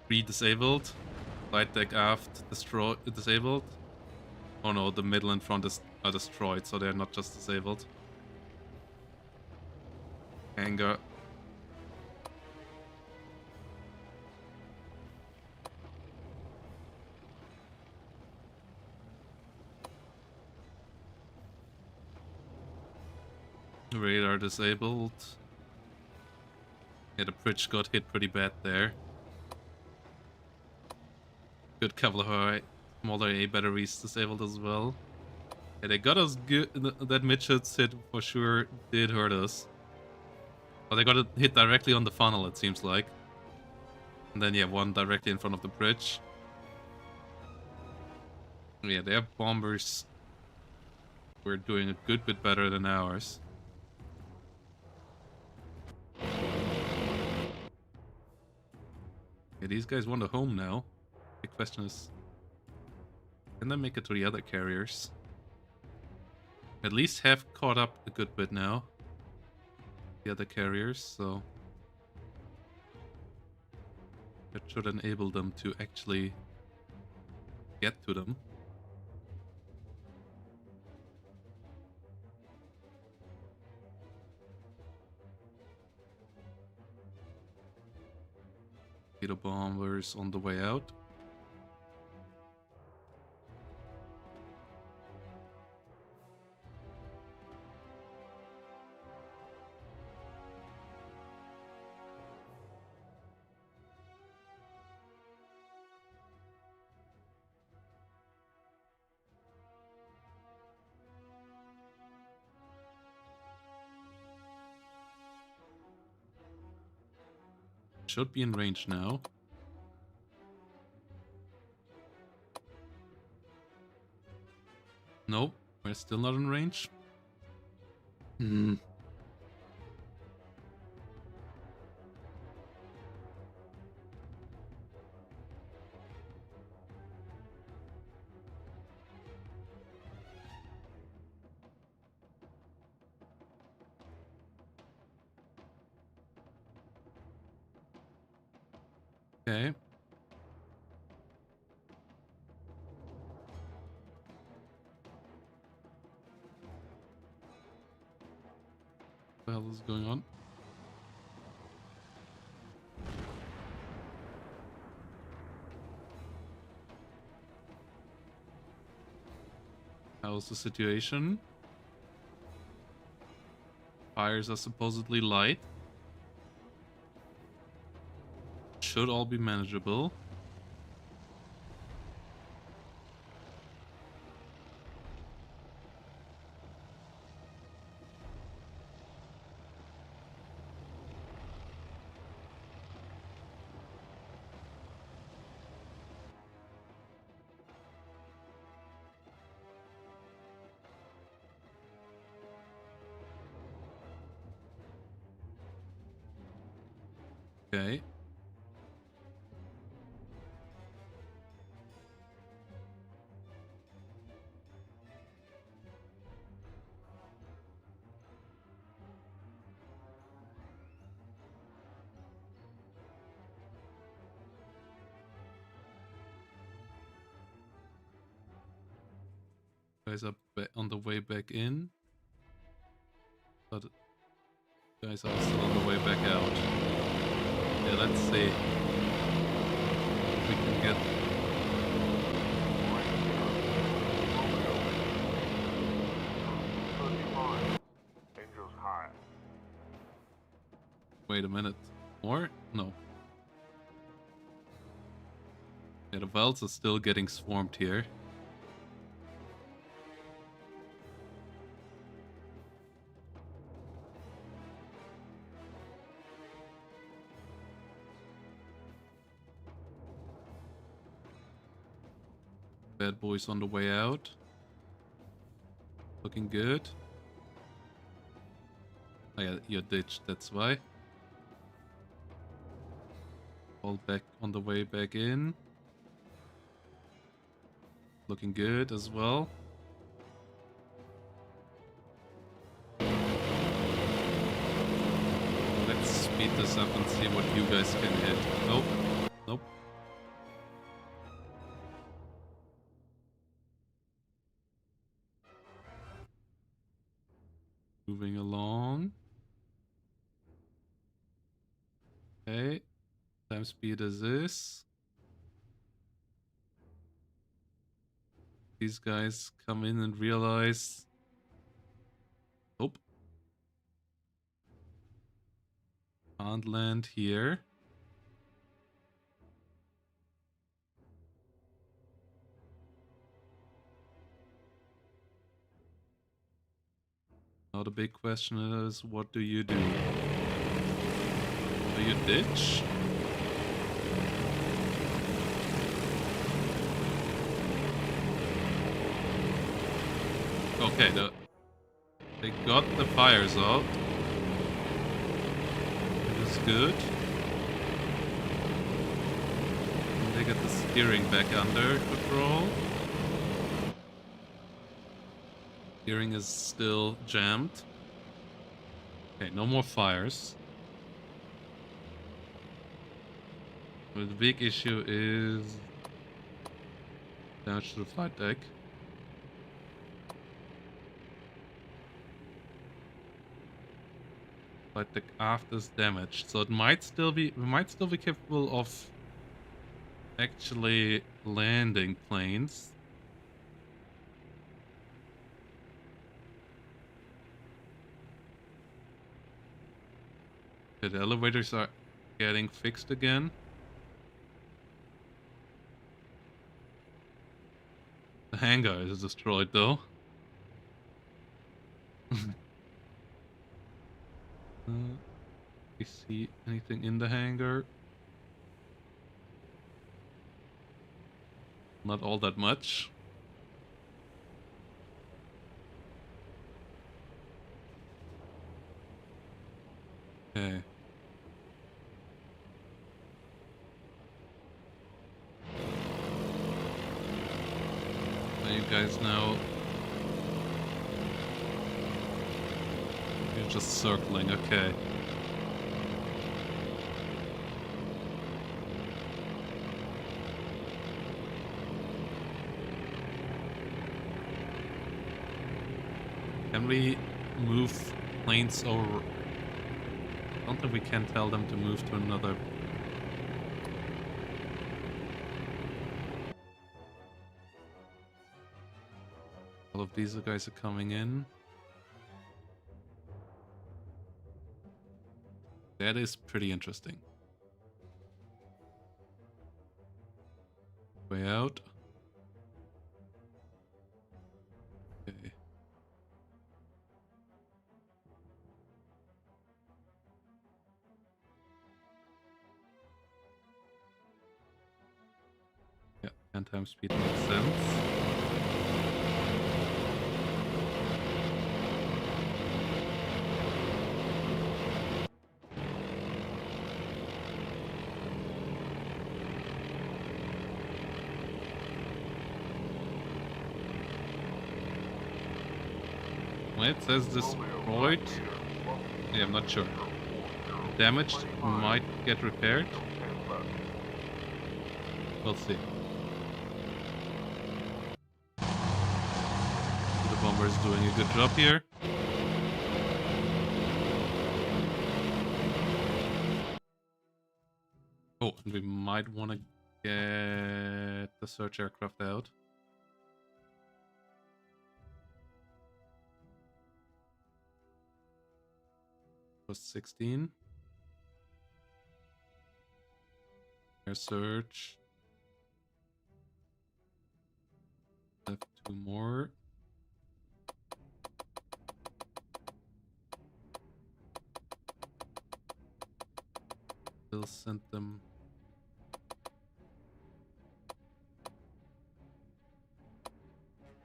3 disabled. Light deck aft disabled. Oh no, the middle and front are destroyed, so they're not just disabled. Hangar. Radar disabled. Yeah, the bridge got hit pretty bad there. Good couple of our smaller A batteries disabled as well. Yeah, they got us good. That Mitchell's hit for sure did hurt us. But they got it hit directly on the funnel, it seems like. And then, yeah, one directly in front of the bridge. Yeah, their bombers were doing a good bit better than ours. Yeah, these guys want a home now. The question is, can they make it to the other carriers? At least have caught up a good bit now. The other carriers, so that should enable them to actually get to them. torpedo bombers on the way out. Should be in range now. Nope, we're still not in range. Hmm. Okay. What the hell is going on? How's the situation? Fires are supposedly light. Should all be manageable. Okay. Guys are on the way back in. But guys are still on the way back out. Yeah, let's see. If we can get... Angels high. Wait a minute. More? No. Yeah, the Vels are still getting swarmed here. Bad boys on the way out. Looking good. Oh yeah, you're ditched, that's why. All back on the way back in. Looking good as well. Let's speed this up and see what you guys can hit. Nope. Nope. Moving along. Okay. Time speed is this. These guys come in and realize... Nope. Can't land here. Now the big question is, what do you do? Do you ditch? Okay, they got the fires out. It is good. And they get the steering back under control. Steering is still jammed. Okay, no more fires. But the big issue is damage to the flight deck. Flight deck aft is damaged, so it might still be, we might still be capable of actually landing planes. The elevators are getting fixed again. The hangar is destroyed though. We see anything in the hangar? Not all that much. Okay. Are you guys now? You're just circling, okay. Can we move planes over? I don't think we can tell them to move to another. All of these guys are coming in. That is pretty interesting. Way out. Okay. Yeah, 10 times speed makes sense. Well, it says destroyed. Yeah, I'm not sure. Damaged might get repaired. We'll see. The bomber is doing a good job here. Oh, and we might want to get the search aircraft out. Was 16. Air search. Have 2 more. Still sent them.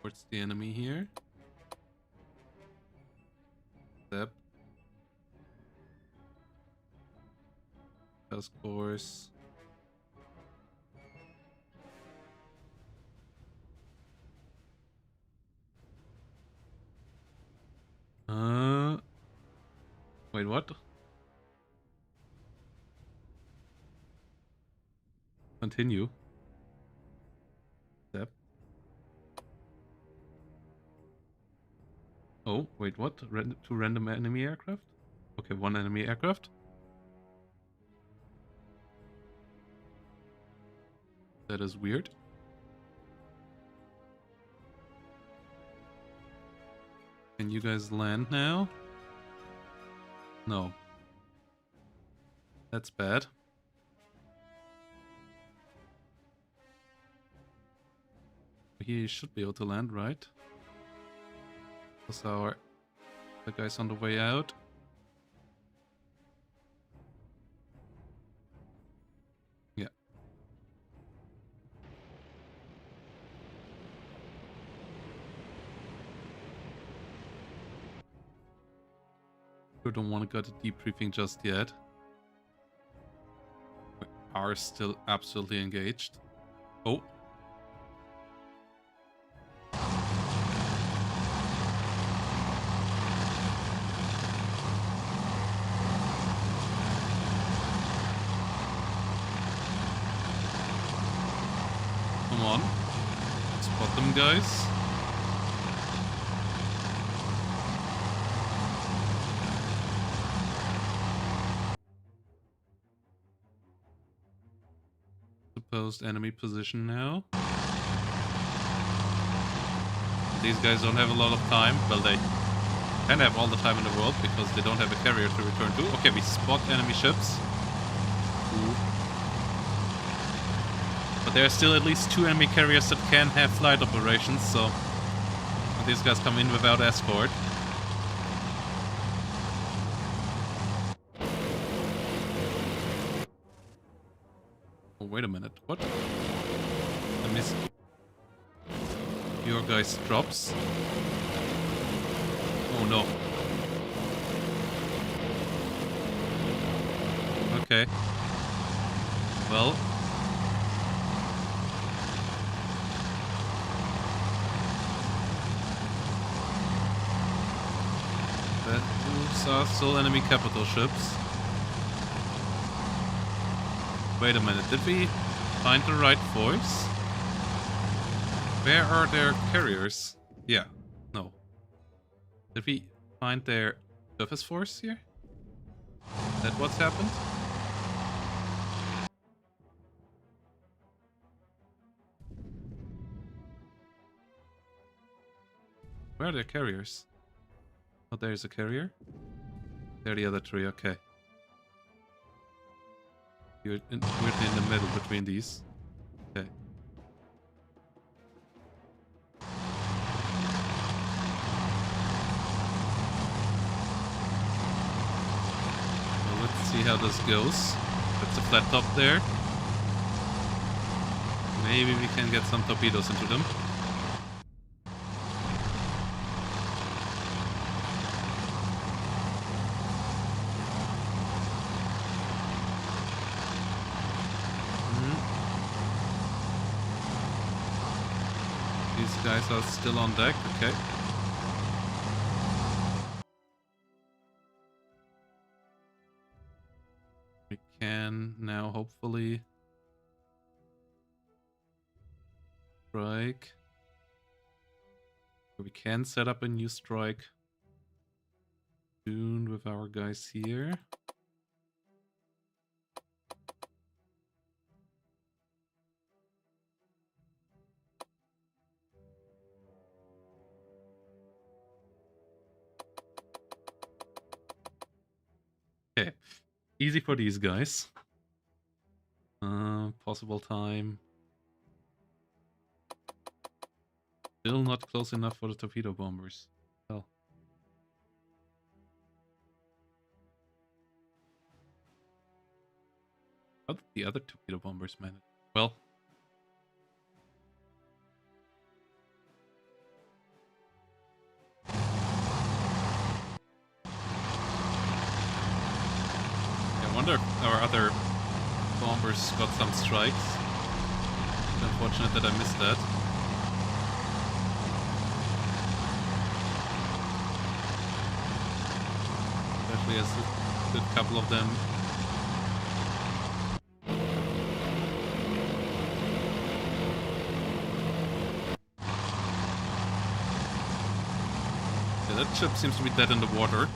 Towards the enemy here. Step. Task force. Wait, what? Continue. Step. Oh, wait, what? Two random enemy aircraft? Okay, 1 enemy aircraft. That is weird. Can you guys land now? No. That's bad. He should be able to land, right? Because the guy's on the way out. Yeah. We don't want to go to debriefing just yet. We are still absolutely engaged. Oh. Come on. Spot them, guys. exposed enemy position now. These guys don't have a lot of time. Well, they can have all the time in the world because they don't have a carrier to return to. Okay, we spot enemy ships. Ooh. But there are still at least 2 enemy carriers that can have flight operations, so these guys come in without escort. Oh, wait a minute. What? I missed. Your guys drops. Oh no. Okay. Well. Those are still enemy capital ships. Wait a minute, did we find the right voice? Where are their carriers? Yeah, no. Did we find their surface force here? Is that what's happened? Where are their carriers? Oh, there's a carrier. There are the other 3, okay. We're in the middle between these. Okay. Well, let's see how this goes. That's a flat top there. Maybe we can get some torpedoes into them. These guys are still on deck, okay. We can now hopefully strike. We can set up a new strike soon with our guys here. Okay, easy for these guys. Possible time. Still not close enough for the torpedo bombers. Well. How did the other torpedo bombers manage? Well. I wonder if our other bombers got some strikes. It's unfortunate that I missed that. Especially as a good couple of them. Yeah, that ship seems to be dead in the water.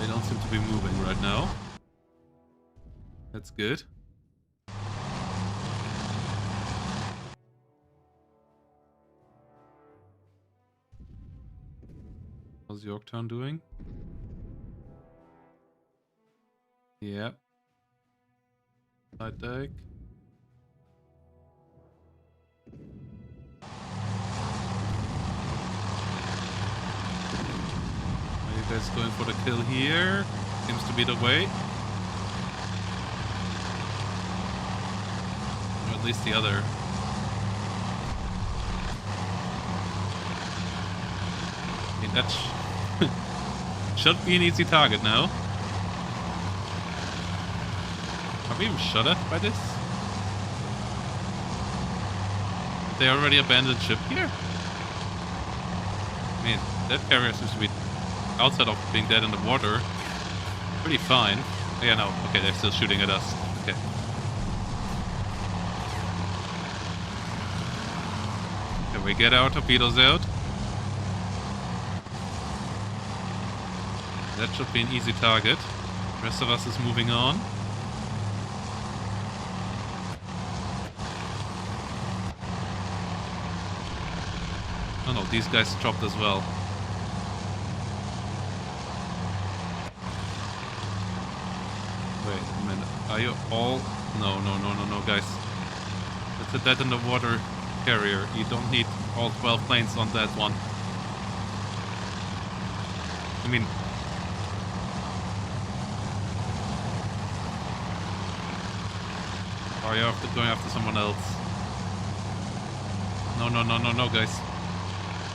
They don't seem to be moving right now. That's good. How's Yorktown doing? Yep. Side deck. Are you guys going for the kill here? Seems to be the way. Or at least the other. I mean, that should be an easy target now. Are we even shot at by this? Did they already abandoned ship here? I mean, that carrier seems to be outside of being dead in the water. Pretty fine. Oh, yeah, no. Okay, they're still shooting at us. Okay. Can we get our torpedoes out? That should be an easy target. The rest of us is moving on. Oh no, these guys dropped as well. Wait a minute. Are you all... No, guys. That's a dead in the water carrier. You don't need all 12 planes on that one. I mean... Are you going after someone else? No, guys.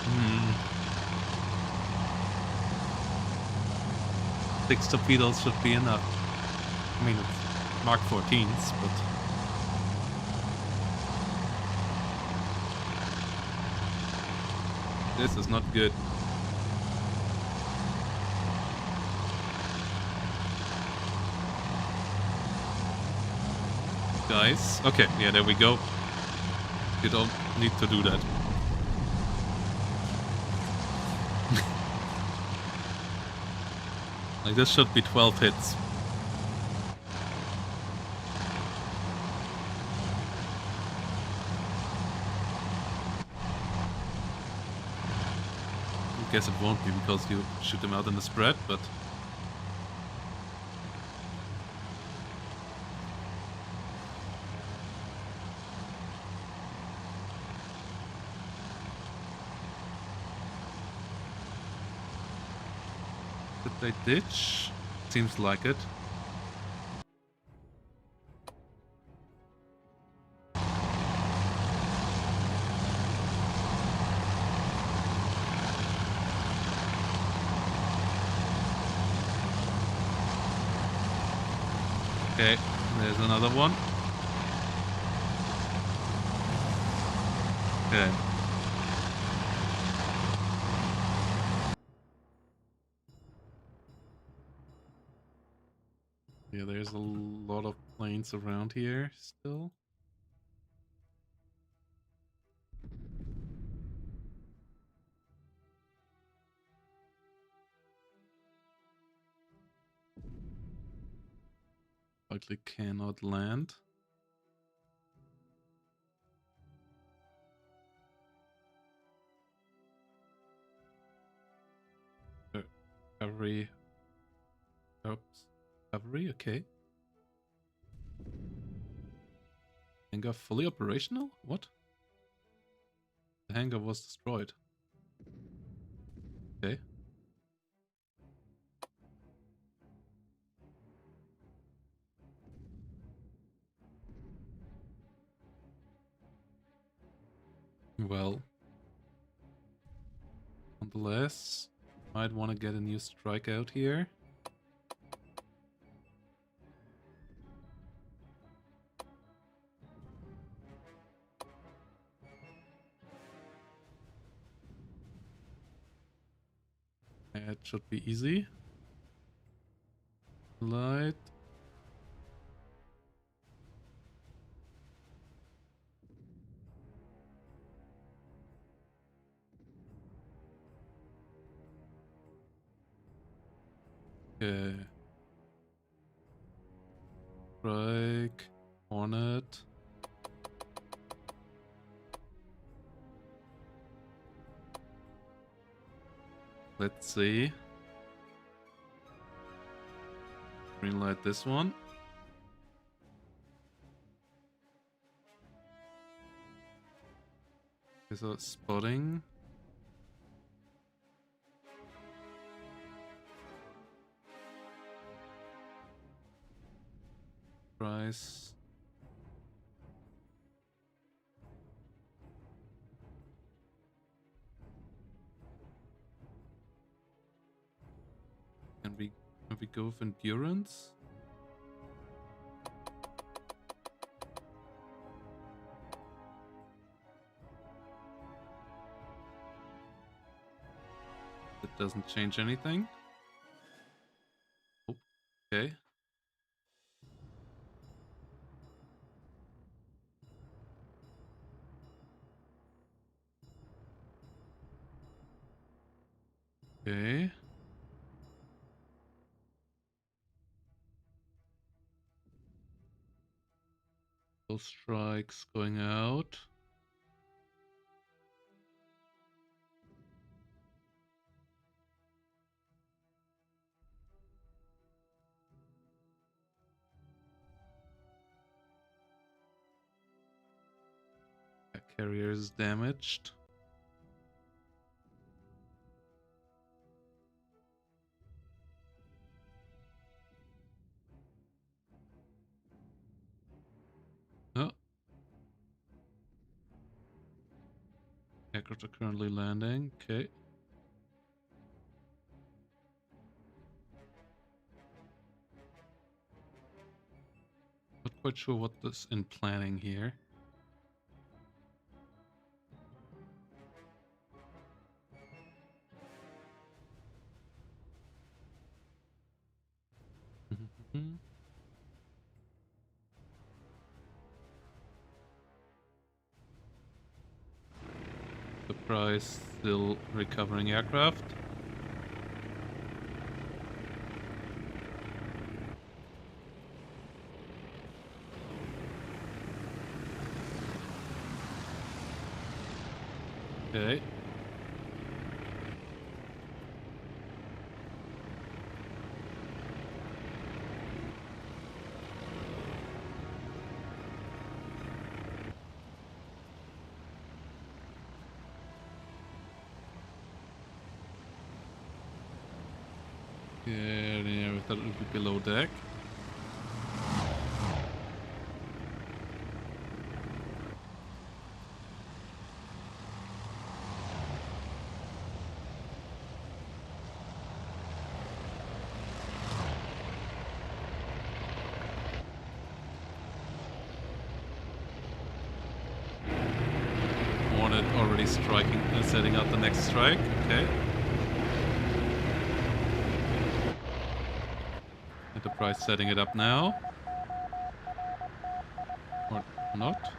Hmm. 6 torpedoes should be enough. I mean, it's Mark 14s, but... This is not good. Guys. Okay, yeah, there we go. You don't need to do that. Like, this should be 12 hits. I guess it won't be because you shoot them out in the spread, but... Did they ditch? Seems like it. Okay, there's another one. Okay. Yeah, there's a lot of planes around here still. Likely cannot land. Cavalry. Oops. Cavalry, okay. Hangar fully operational? What? The hangar was destroyed. Okay. Well. Nonetheless, might want to get a new strike out here. It should be easy. Light. Okay. Strike. Hornet. Let's see. Greenlight this one. Okay, so it's spotting. Price. Can we go with endurance? It doesn't change anything. Oh, okay. Okay. Those strikes going out. carrier is damaged. Oh. Aircraft are currently landing. Okay. Not quite sure what this in planning here. Surprise, still recovering aircraft. Okay. Yeah, we thought it would be below deck. Hornet already striking, setting out the next strike. Okay. Enterprise setting it up now. Or not.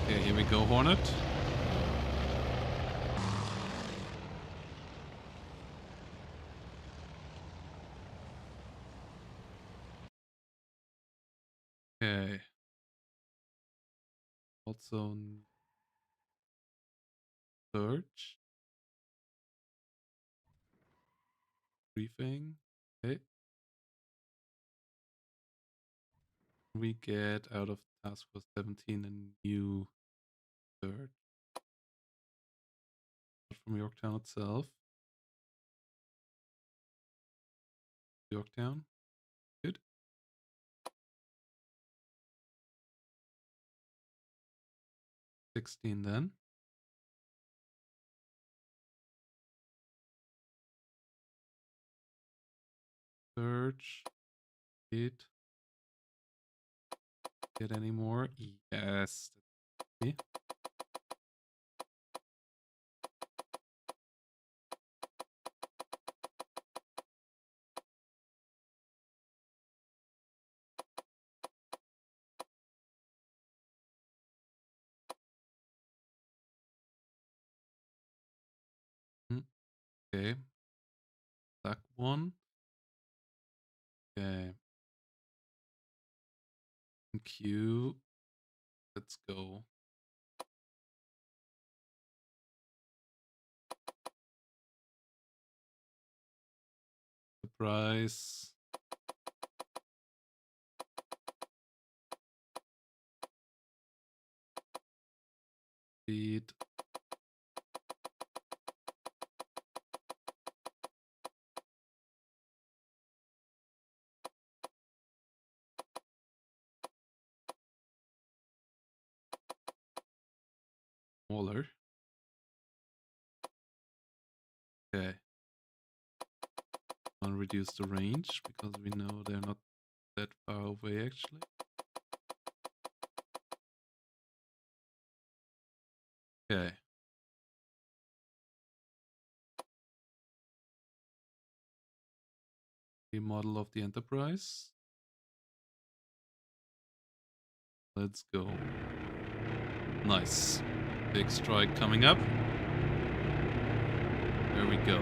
Okay, here we go, Hornet. Okay. Also search. Briefing. Okay. We get out of task force 17 a new third from Yorktown itself. Yorktown. Good. $16 then. Search. It. Get any more? Yes. Okay. Okay. Black one. Okay. Q. Let's go. Surprise. Speed. Smaller. Okay. I'll reduce the range because we know they're not that far away actually. Okay. Remodel of the Enterprise. Let's go. Nice. Big strike coming up. There we go.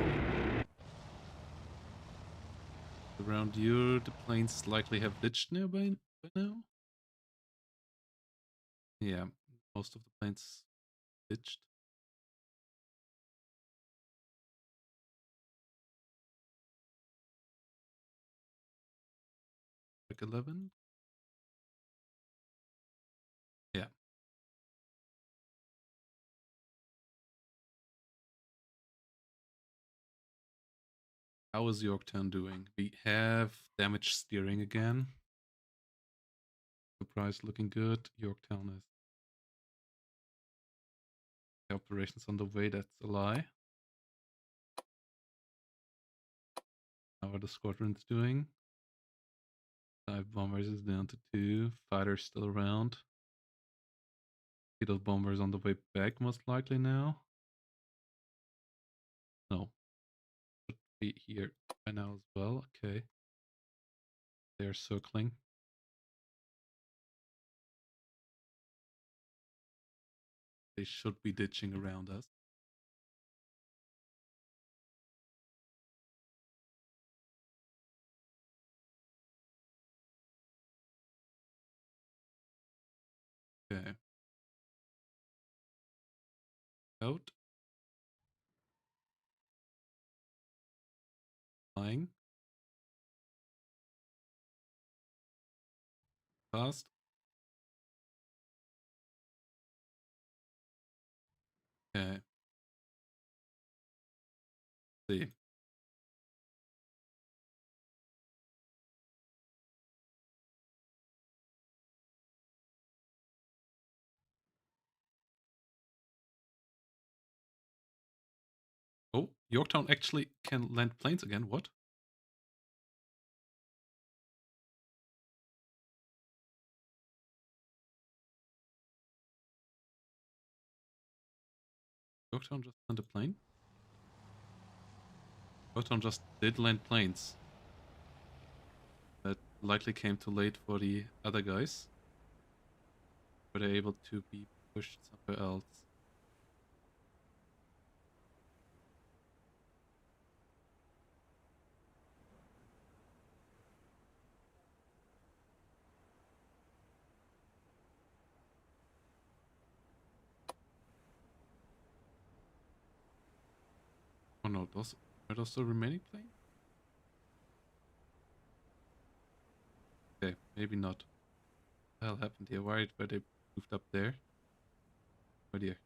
Around you, the planes likely have ditched nearby by now. Yeah, most of the planes ditched. Like 11? Yeah. How is Yorktown doing? We have damage steering again. Surprise looking good. Yorktown is the operations on the way, that's a lie. How are the squadrons doing? 5 bombers is down to 2. Fighters still around. Those bombers on the way back most likely now. No. Should be here by now as well. Okay. They're circling. They should be ditching around us. Okay. Out. Flying. Fast. Okay. See. Oh, Yorktown actually can land planes again. What? Yorktown just landed a plane? Yorktown just did land planes. That likely came too late for the other guys. Were they able to be pushed somewhere else? Oh no, are those the remaining planes? Okay, maybe not. What the hell happened here? Why were they moved up there? Oh dear.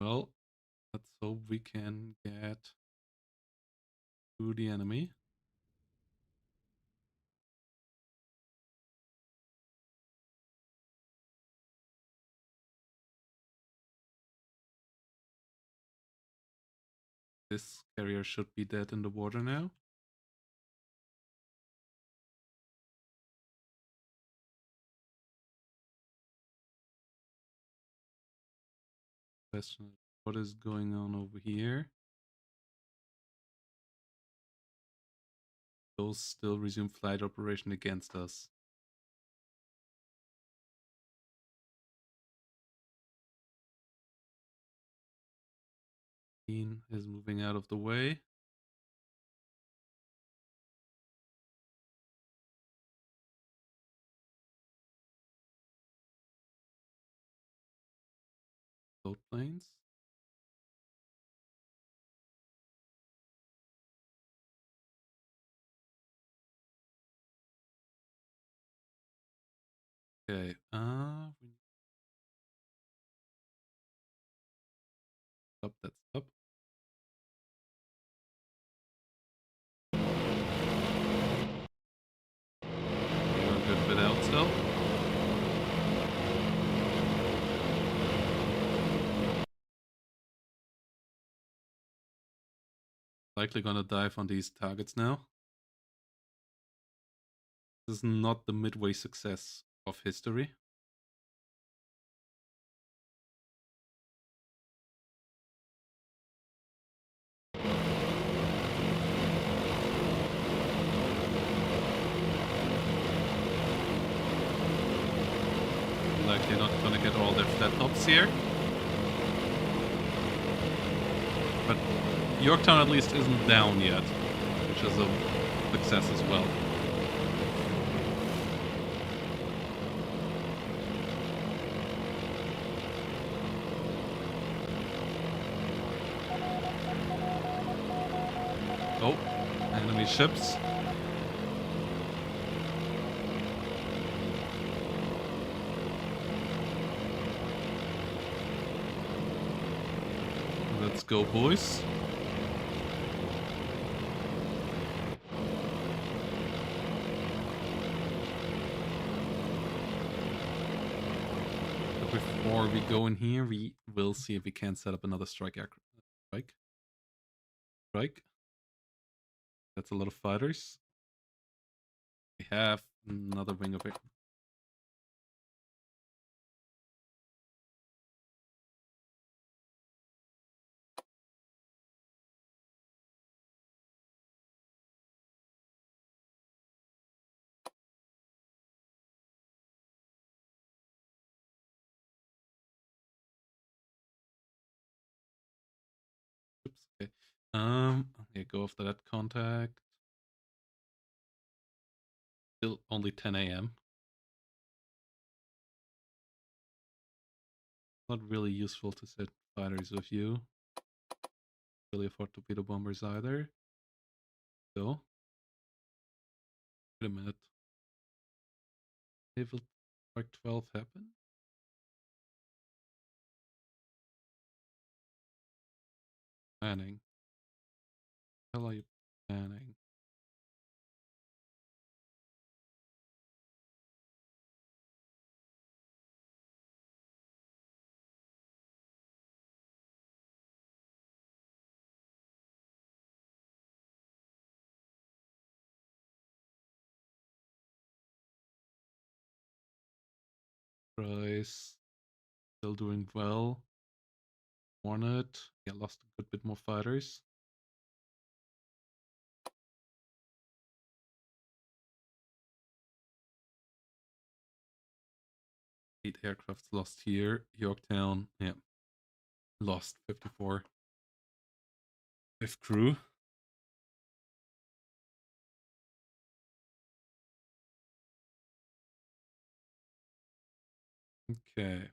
Well, let's hope we can get to the enemy. This carrier should be dead in the water now. Question is, what is going on over here? Those still resume flight operation against us. Dean is moving out of the way. Boat planes. Okay, we stop that stop. We're good without still. Likely gonna dive on these targets now. This is not the midway success of history. Likely not gonna get all their flat tops here. But Yorktown at least isn't down yet, which is a success as well. Oh, enemy ships. Let's go, boys. But before we go in here, we will see if we can set up another strike. Strike. That's a lot of fighters. We have another wing of it. Oops, okay. Okay, go after that contact. Still only 10 a.m. Not really useful to set fighters with you. Really afford torpedo bombers either. So, wait a minute. Will Strike 12 happen? Planning. How are you planning? Price. Still doing well. Hornet. Yeah, lost a good bit more fighters. Eight aircrafts lost here. Yorktown, yeah. Lost 54. Fifth crew. Okay.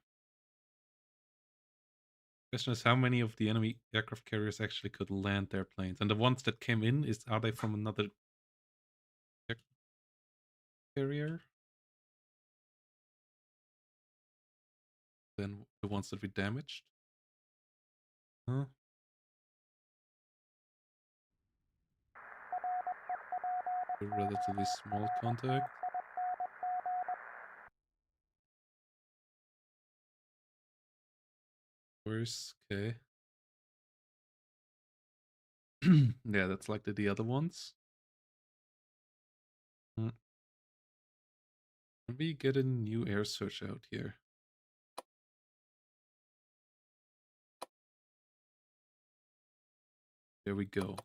Question is how many of the enemy aircraft carriers actually could land their planes? And the ones that came in, are they from another carrier? Than the ones that we damaged? Huh? A relatively small contact. Worse, okay. Yeah, that's like the other ones. Can we get a new air search out here? There we go.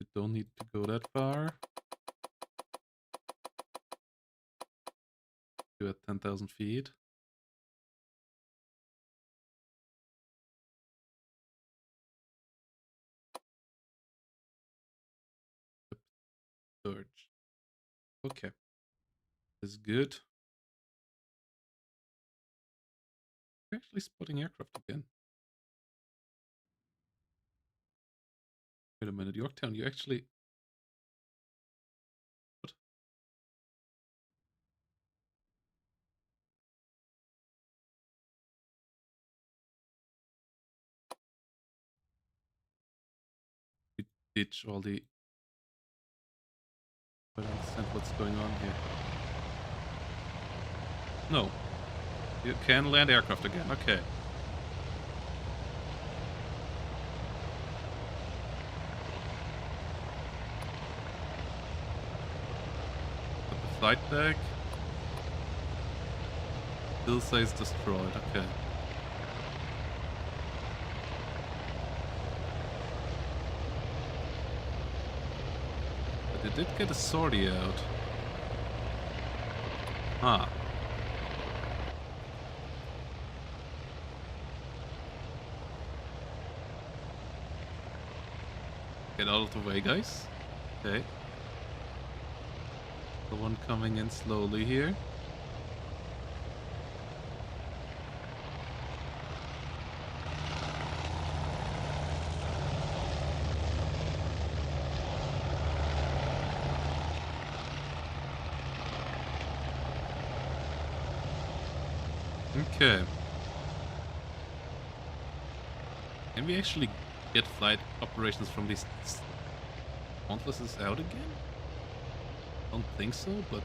We don't need to go that far. Do at 10,000 feet. Surge. Okay. Is good. We're actually spotting aircraft again. Wait a minute, Yorktown, you actually... What? You ditch all the... I don't understand what's going on here. No. You can land aircraft again, okay. But the flight deck still says destroyed, okay. But they did get a sortie out. Huh. Get out of the way, guys. Okay. The one coming in slowly here. Okay. Can we actually get flight operations from these Dauntlesses out again? Don't think so, but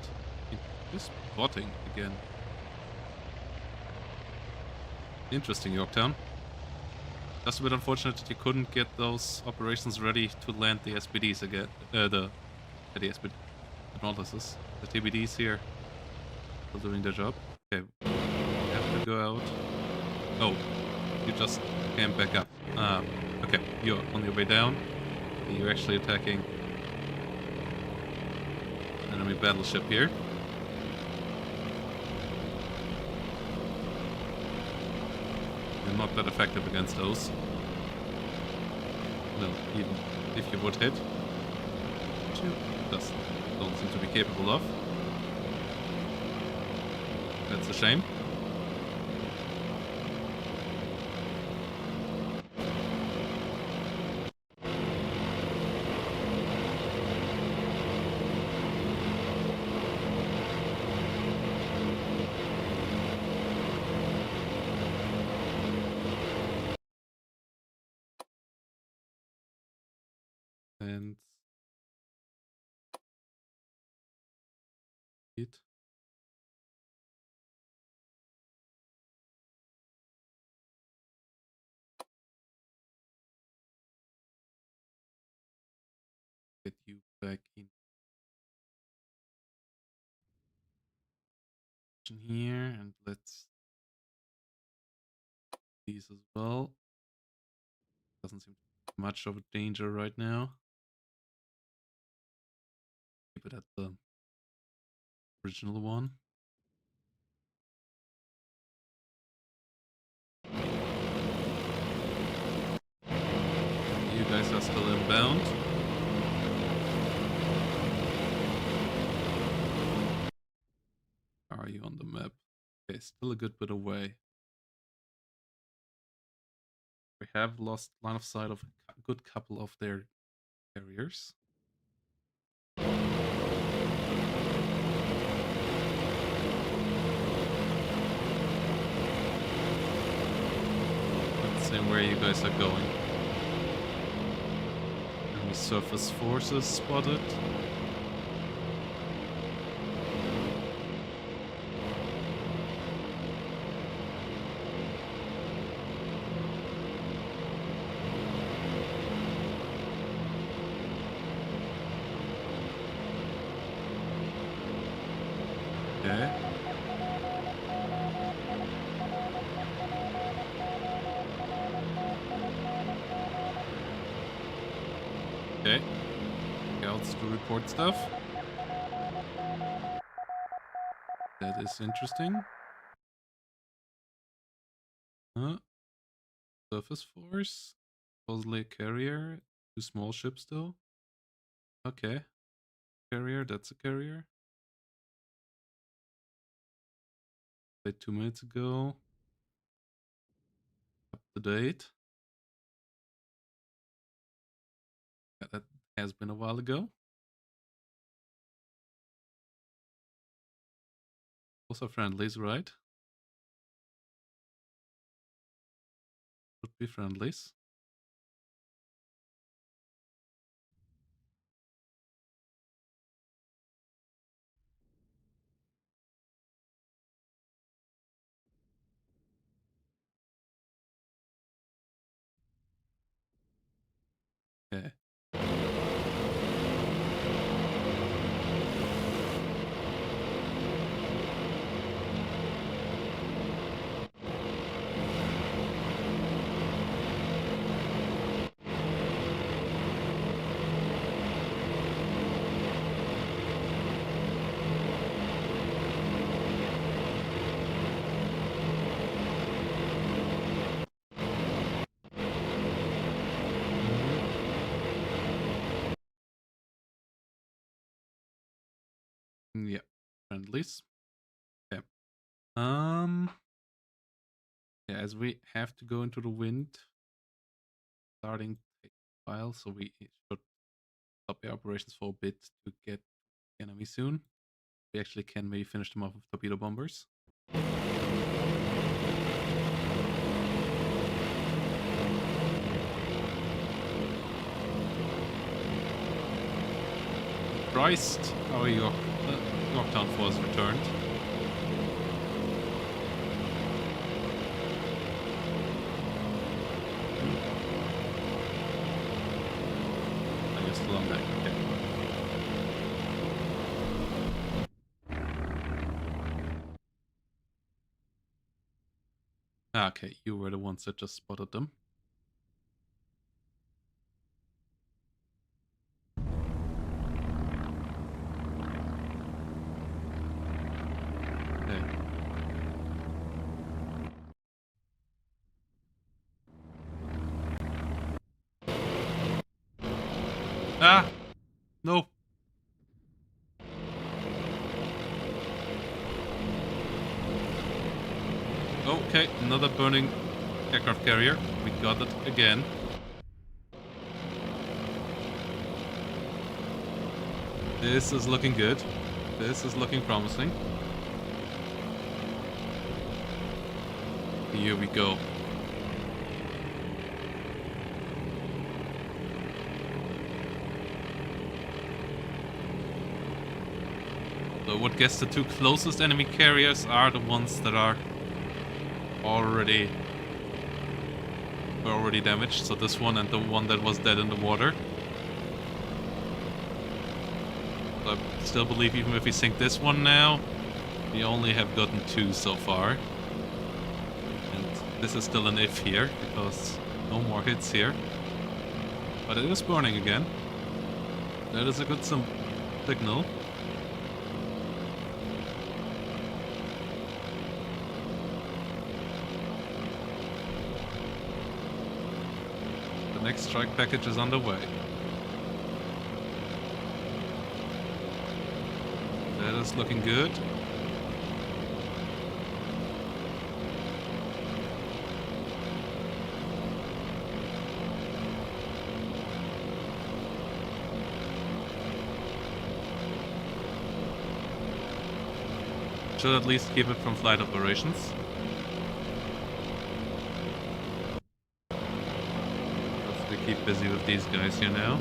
it is spotting again. Interesting, Yorktown. Just a bit unfortunate that you couldn't get those operations ready to land the SPDs again. The SPD, the Dauntlesses. The TBDs here still doing their job. Okay, have to go out. Oh, you just came back up. Okay, you're on your way down. You're actually attacking an enemy battleship here. You're not that effective against those. Well, even if you would hit, which you just don't seem to be capable of. That's a shame. And it. Get you back in here, and let's these as well. Doesn't seem to be much of a danger right now. Keep it at the original one. You guys are still inbound. Are you on the map? Okay, still a good bit away. We have lost line of sight of a good couple of their carriers. Let's see where you guys are going. Enemy surface forces spotted. Okay. Okay. Scouts to report stuff. That is interesting. Surface force. Supposedly a carrier. 2 small ships though. Okay. Carrier, that's a carrier. Played 2 minutes ago. Up to date. Yeah, that has been a while ago. Also friendlies, right? Would be friendlies. Okay. Yeah, friendlies. Okay. Yeah, as we have to go into the wind, starting to take a while, so we should stop the operations for a bit to get the enemy soon. We actually can maybe finish them off with torpedo bombers. Christ, our Yorktown force returned. Oh, you're still on deck. Okay. Okay, you were the ones that just spotted them. Okay. Ah! No! Okay, another burning aircraft carrier. We got it again. This is looking good. This is looking promising. Here we go. So I would guess the two closest enemy carriers are the ones that are already damaged. So this one and the one that was dead in the water. So I still believe even if we sink this one now, we only have gotten 2 so far. And this is still an if here, because no more hits here. But it is burning again. That is a good signal. The next strike package is underway. That is looking good. Should at least keep it from flight operations. Let's we keep busy with these guys here now.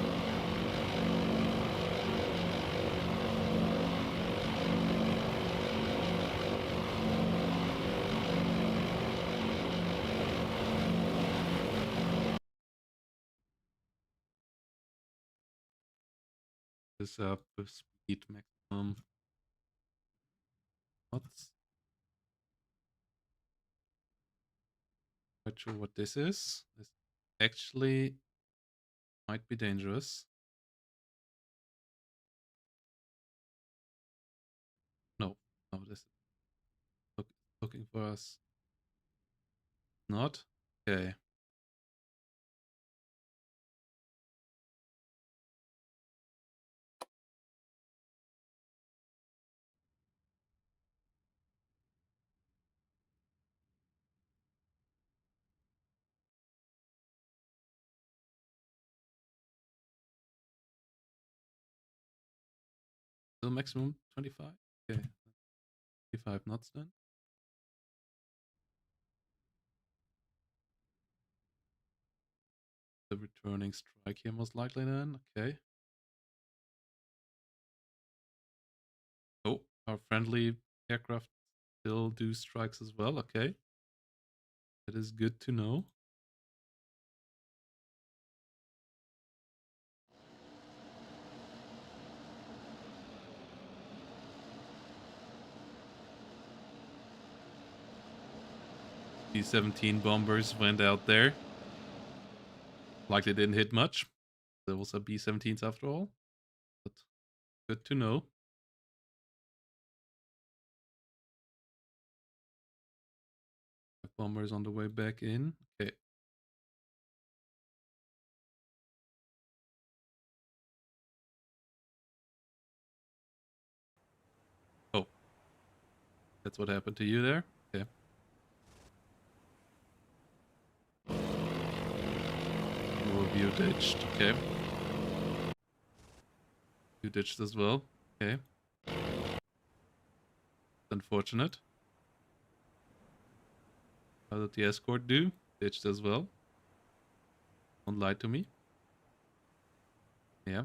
This up with speed maximum. What's not sure what this is. This actually might be dangerous. No, no, this is looking for us. Not okay. Still maximum 25. Okay, 25 knots then. The returning strike here most likely then. Okay. Oh, our friendly aircraft still do strikes as well. Okay. That is good to know. B-17 bombers went out there. Likely didn't hit much. There was a B-17s after all. But good to know. Bombers on the way back in. Okay. That's what happened to you there? Okay. You ditched, okay. You ditched as well, okay. Unfortunate. How did the escort do? Ditched as well. Don't lie to me. Yeah.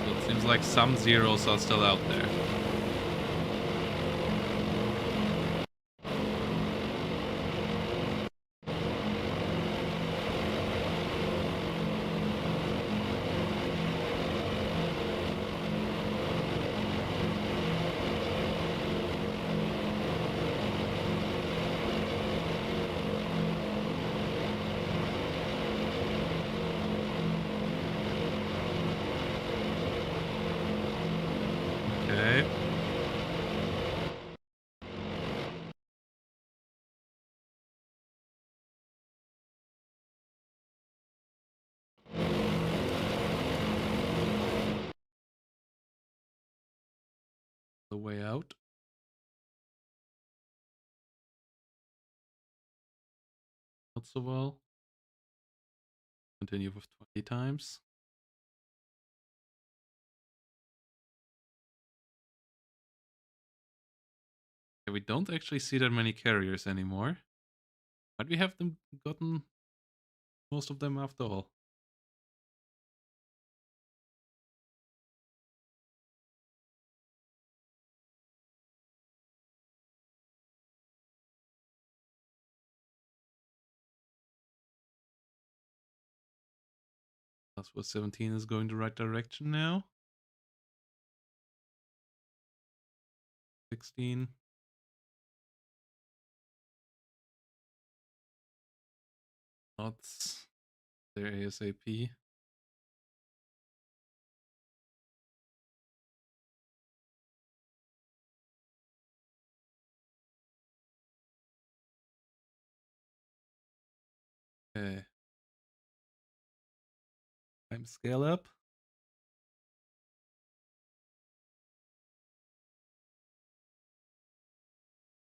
So it seems like some zeros are still out there. Okay. The way out. Not so well. Continue with 20 times. Okay, we don't actually see that many carriers anymore. Might we have them gotten most of them after all? Plus was 17 is going the right direction now. 16. Not there ASAP. Okay. Time scale up.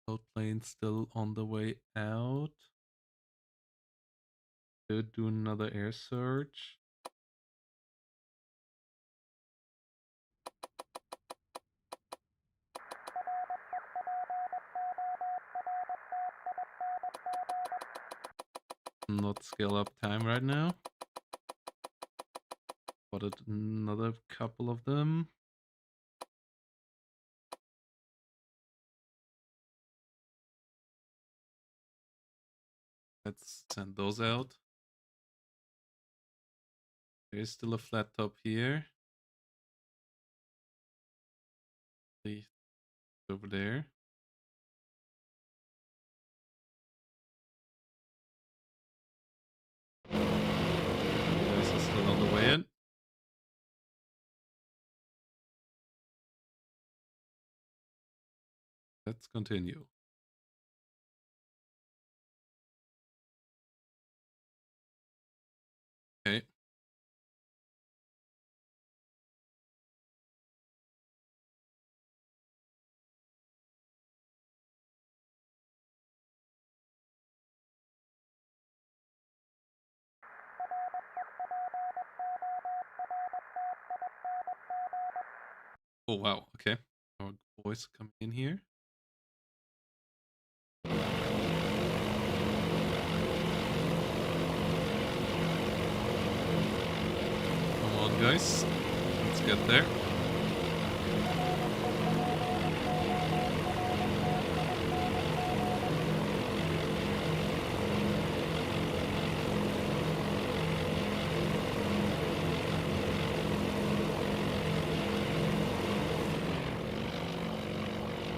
Boat plane still on the way out. Could do another air search. Not scale up time right now. Spotted another couple of them. Let's send those out. There's still a flat top here. See, over there. This is still on the way in. Let's continue. Okay. Oh wow, okay. Our boys coming in here. Come on guys. Let's get there.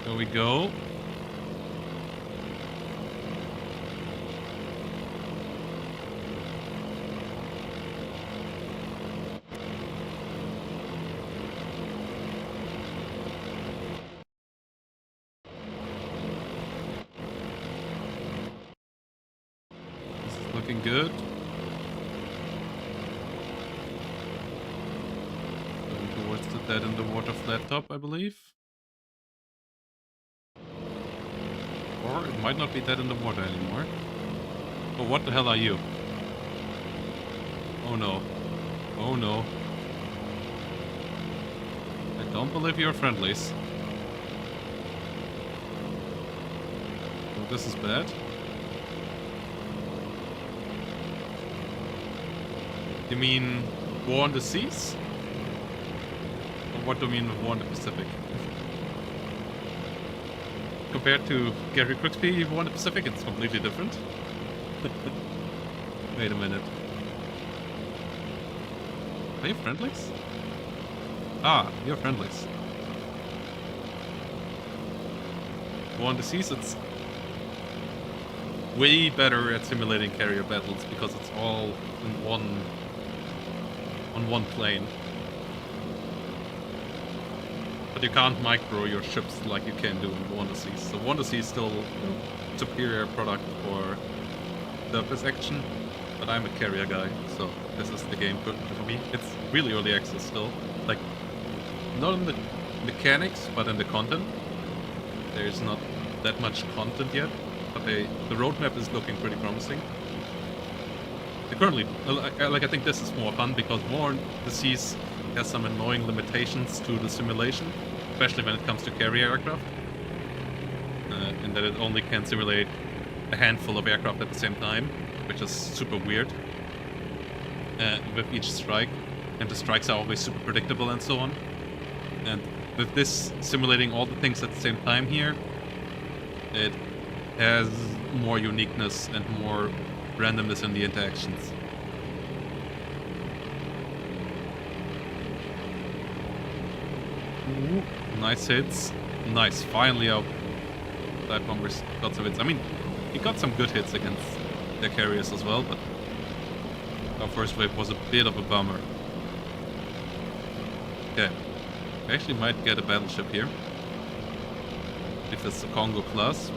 There we go. This is looking good. a dead in the water flat top, I believe. Or it might not be dead in the water anymore. Oh, what the hell are you? Oh no. Oh no. I don't believe you're friendlies. Oh, this is bad. You mean War on the Seas? Or what do you mean with War on the Pacific? Compared to Gary Crooksby War on the Pacific, it's completely different. Wait a minute. Are you friendlies? Ah, you're friendlies. War on the Seas, it's way better at simulating carrier battles because it's all in on one plane. But you can't micro your ships like you can do in War on the Seas. So War on the Seas is still a superior product for surface action. But I'm a carrier guy, so this is the game for me. It's really early access still. Like, not in the mechanics, but in the content. There's not that much content yet, but the roadmap is looking pretty promising. Currently, I think this is more fun because War on the Seas has some annoying limitations to the simulation, especially when it comes to carrier aircraft, in that it only can simulate a handful of aircraft at the same time, which is super weird with each strike, and the strikes are always super predictable and so on. And with this simulating all the things at the same time here, it has more uniqueness and more randomness in the interactions. Ooh, nice hits. Nice, finally our dive bombers got some hits. I mean, he got some good hits against their carriers as well, but our first wave was a bit of a bummer. Okay, we actually might get a battleship here. If it's the Congo class.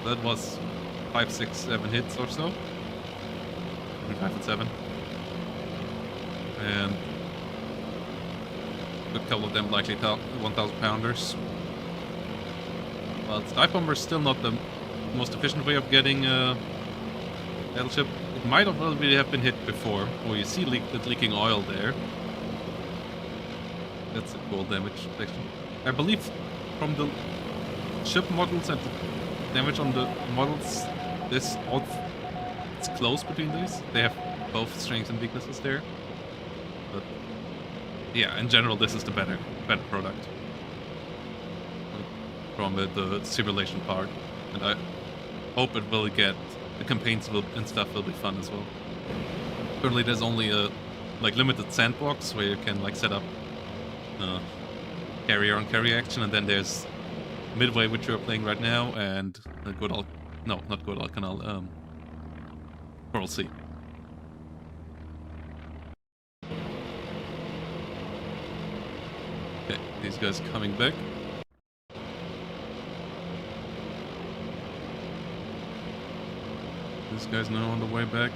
That was 5, 6, 7 hits or so. Between 5 and 7. And a couple of them likely 1,000 pounders. Well, dive bomber is still not the most efficient way of getting a battleship. It might have already have been hit before. Oh, you see leaking oil there. That's a cool damage section. I believe from the ship models and the damage on the models, it's close between these. They have both strengths and weaknesses there. But yeah, in general, this is the better product from the simulation part, and I hope it will get the campaigns and stuff will be fun as well. Currently, there's only a limited sandbox where you can set up carrier on carrier action, and then there's Midway, which you're playing right now, and not Guadalcanal, Coral Sea. Okay, these guys coming back. This guy's now on the way back.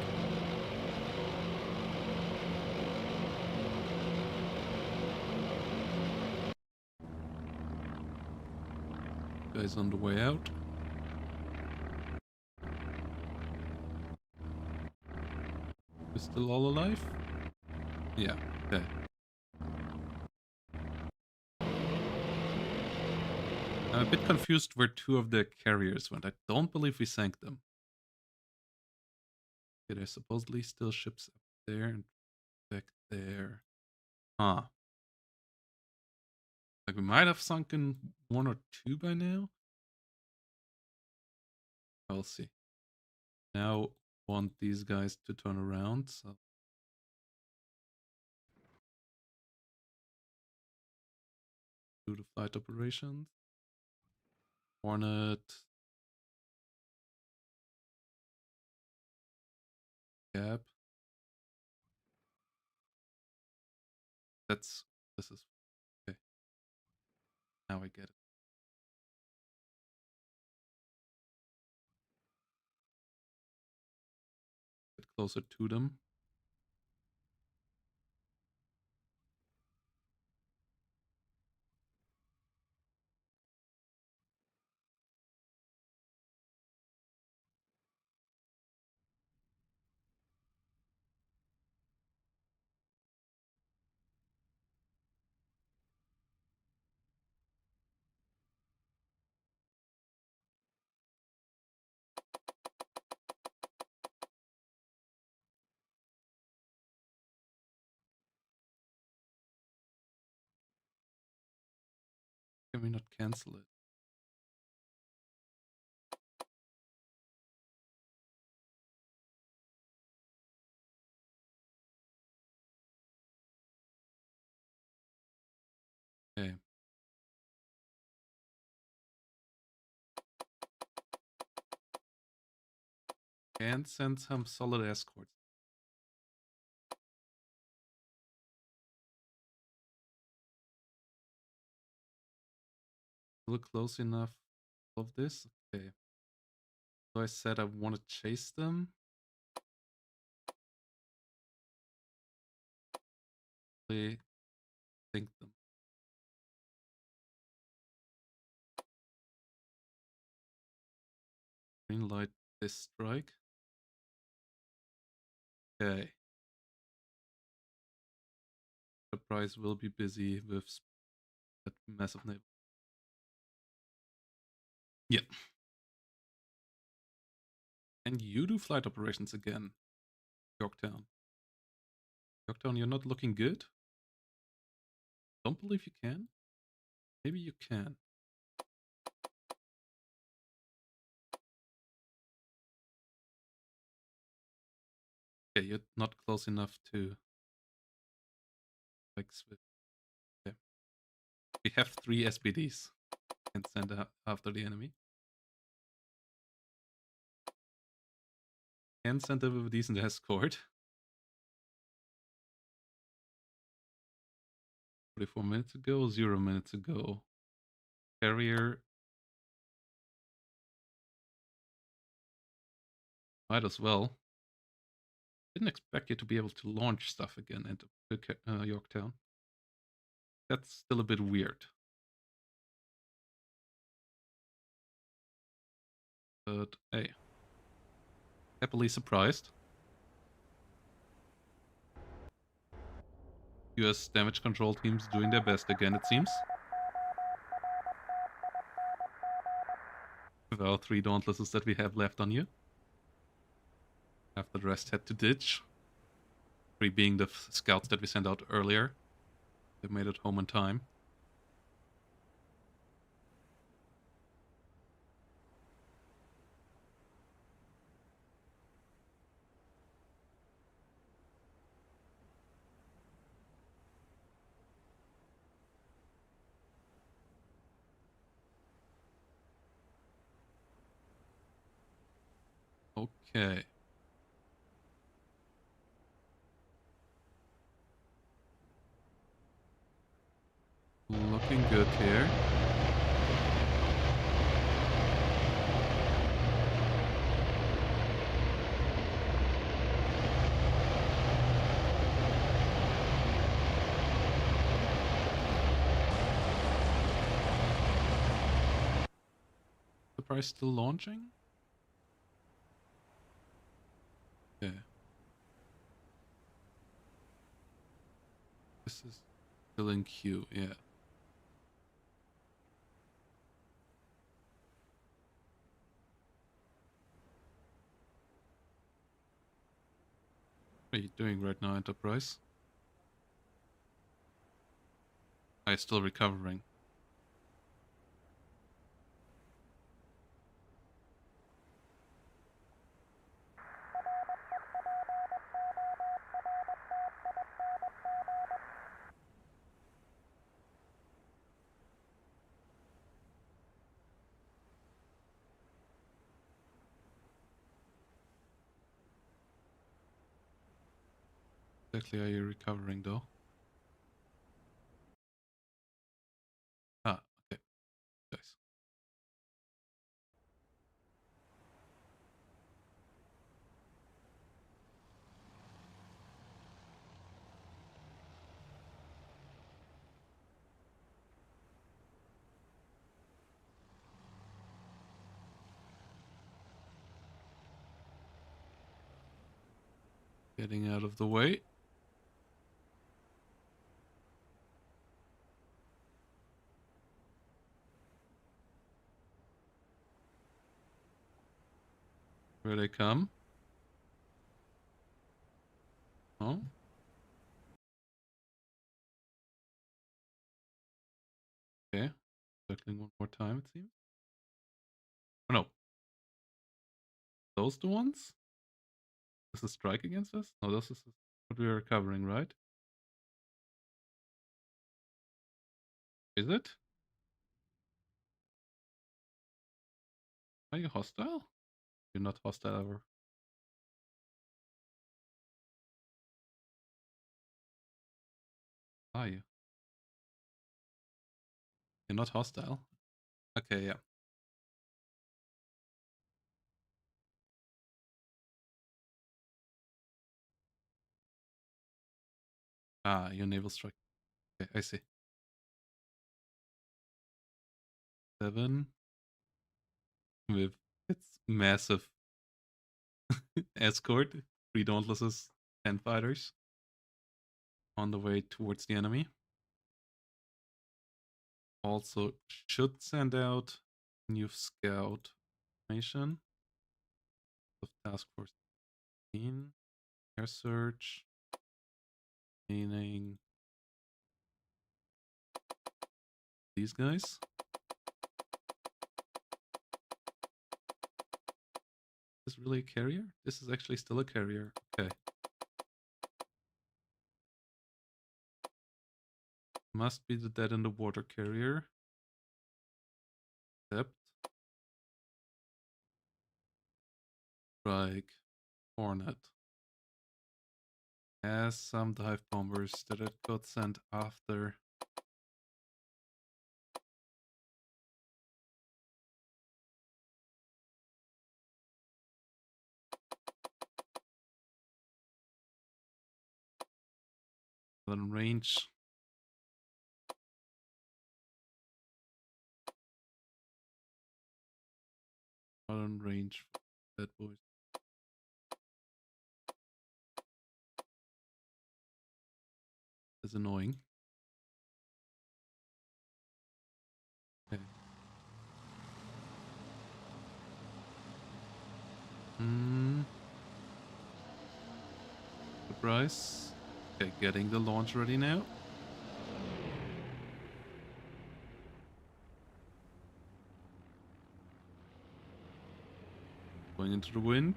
Guy's on the way out. Is still all alive? Yeah, okay. I'm a bit confused where two of the carriers went. I don't believe we sank them. Okay, there's supposedly still ships up there and back there. Huh. We might have sunken 1 or 2 by now. I'll see. Now want these guys to turn around, so do the flight operations. Hornet. Gap. This is okay. Now I get it. closer to them. Can we not cancel it? Okay. And send some solid escorts. Look close enough of this. Okay. So I said I want to chase them. They think them. Green light this strike. Okay. The prize will be busy with that massive naval. Yeah. And you do flight operations again, Yorktown. Yorktown, you're not looking good. Don't believe you can. Maybe you can. Okay, you're not close enough to like Swift. Okay. We have 3 SBDs and send after the enemy. Can send them with a decent escort. 44 minutes ago, 0 minutes ago. Carrier. Might as well. Didn't expect you to be able to launch stuff again into Yorktown. That's still a bit weird. But hey. Happily surprised. US damage control teams doing their best again, it seems. With our 3 Dauntlesses that we have left on you. After the rest had to ditch. 3 being the scouts that we sent out earlier. They made it home in time. Okay. Looking good here. The price still launching? Okay. This is still in queue, yeah. What are you doing right now, Enterprise? I'm still recovering. Exactly are you recovering though? Ah, okay. Nice. Getting out of the way. Here they come. Oh. Okay. Circling one more time, it seems. Oh no. Those the ones? Is a strike against us? No, this is what we are covering, right? Is it? Are you hostile? You're not hostile ever. Are you? You're not hostile? Okay, yeah. Ah, your naval strike. Okay, I see. 7 with its massive escort. 3 Dauntlesses, 10 fighters on the way towards the enemy. Also should send out new scout mission of Task Force 15. Air search. Meaning these guys. Is this really a carrier? This is actually still a carrier. Okay. Must be the dead in the water carrier. Except Strike Hornet has some dive bombers that it got sent after. Then range. Modern range for dead boys. Is annoying. Okay. Surprise. Okay, getting the launch ready now. Going into the wind.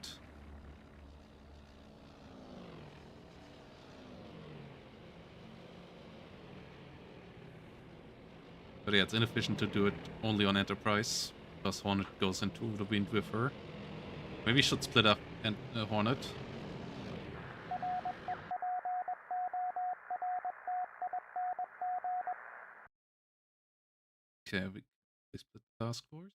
But yeah, it's inefficient to do it only on Enterprise, because Hornet goes into the wind with her. Maybe we should split up and Hornet. Okay, we split the task force.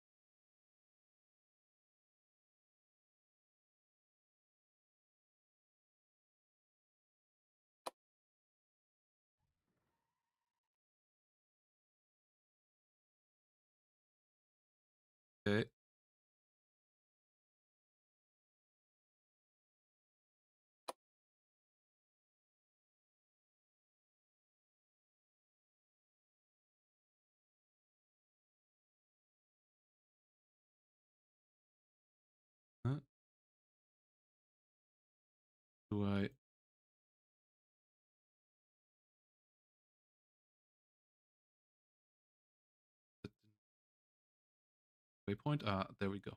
Okay. Do I waypoint? Ah, there we go.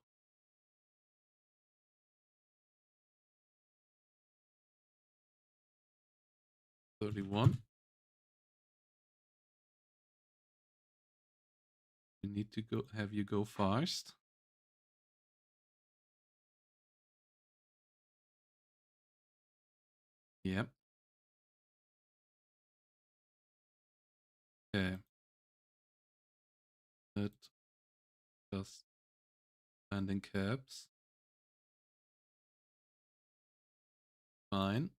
31. We need to go have you go fast. Yep. Okay. That just landing caps. Fine.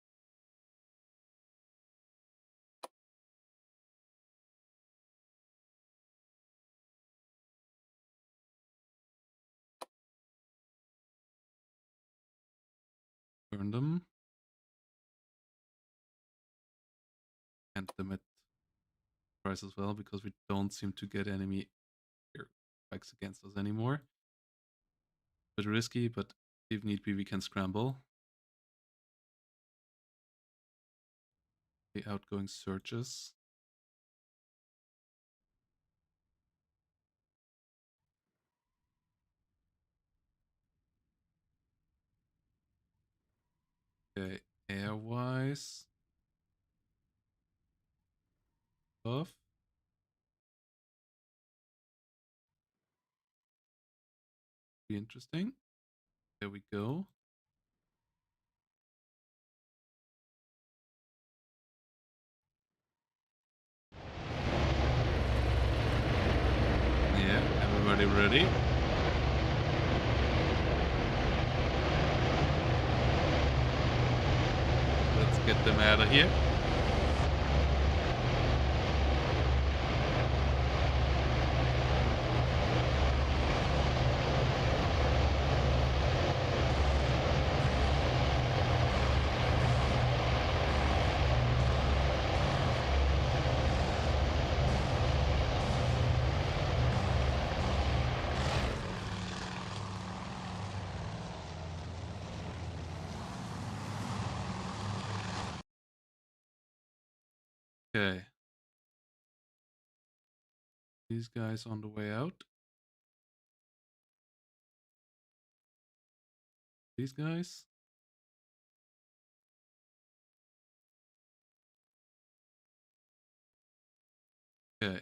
Burn them. can't limit price as well because we don't seem to get enemy air strikes against us anymore. Bit risky, but if need be, we can scramble. The outgoing searches. Okay, airwise. Buff. Be interesting. There we go. Yeah, everybody ready? Let's get them out of here. Okay. These guys on the way out. These guys. Okay.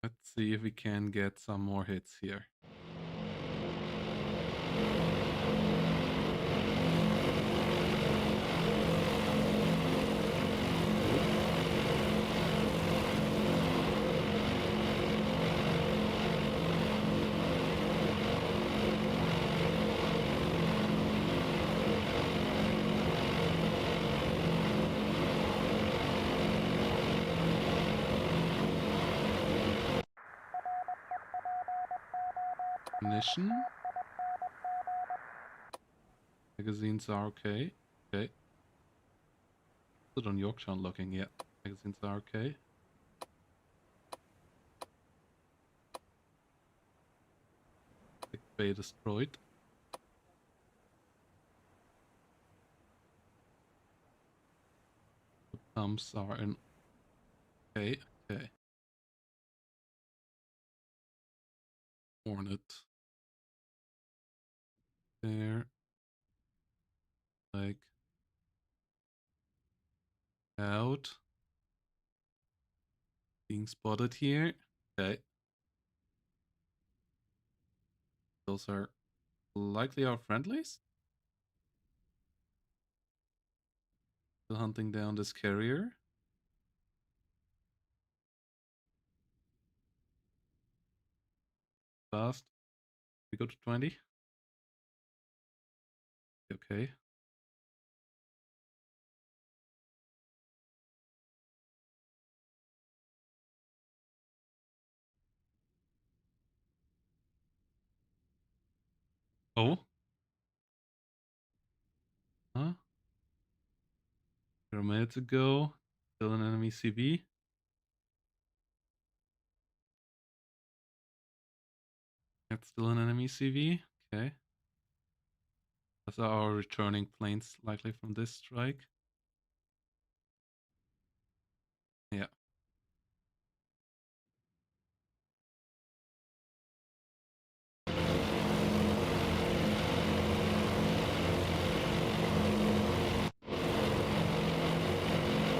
Let's see if we can get some more hits here. Ammunition. Magazines are okay. Okay. Put on Yorktown looking, yeah. Magazines are okay. Big Bay destroyed. The pumps are in. Okay, okay. Hornet. There. Like. Out. Being spotted here. Okay. Those are likely our friendlies. Still hunting down this carrier. Fast. We go to 20. Okay. Oh. Huh? A minute ago. Still an enemy CV. That's still an enemy CV. Okay. Those are our returning planes likely from this strike. Yeah.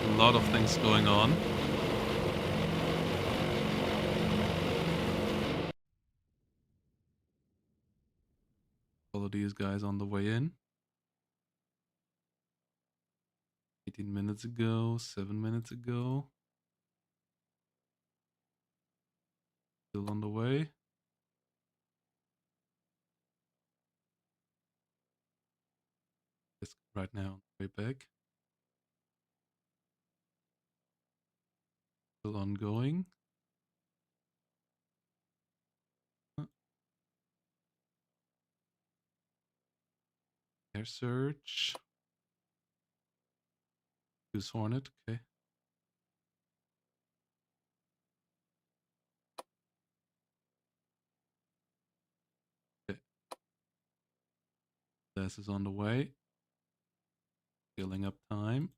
A lot of things going on. Follow these guys on the way in. 18 minutes ago, 7 minutes ago. Still on the way. Just right now on the way back. Still ongoing. Air search. Use Hornet, okay. Okay. This is on the way. Filling up time.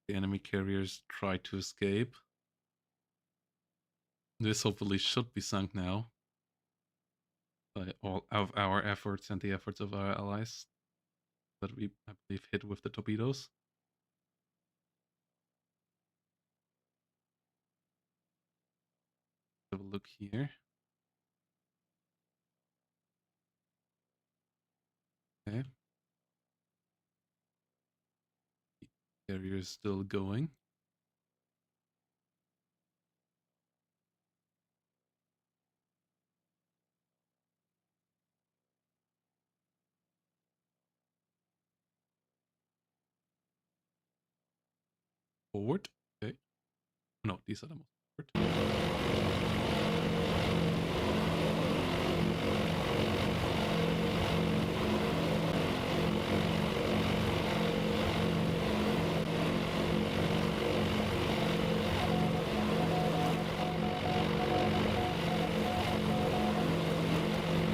The enemy carriers try to escape. This hopefully should be sunk now by all of our efforts and the efforts of our allies that we, I believe, hit with the torpedoes. Have a look here. Okay. The carrier is still going. Forward. Okay. No, these are the most forward.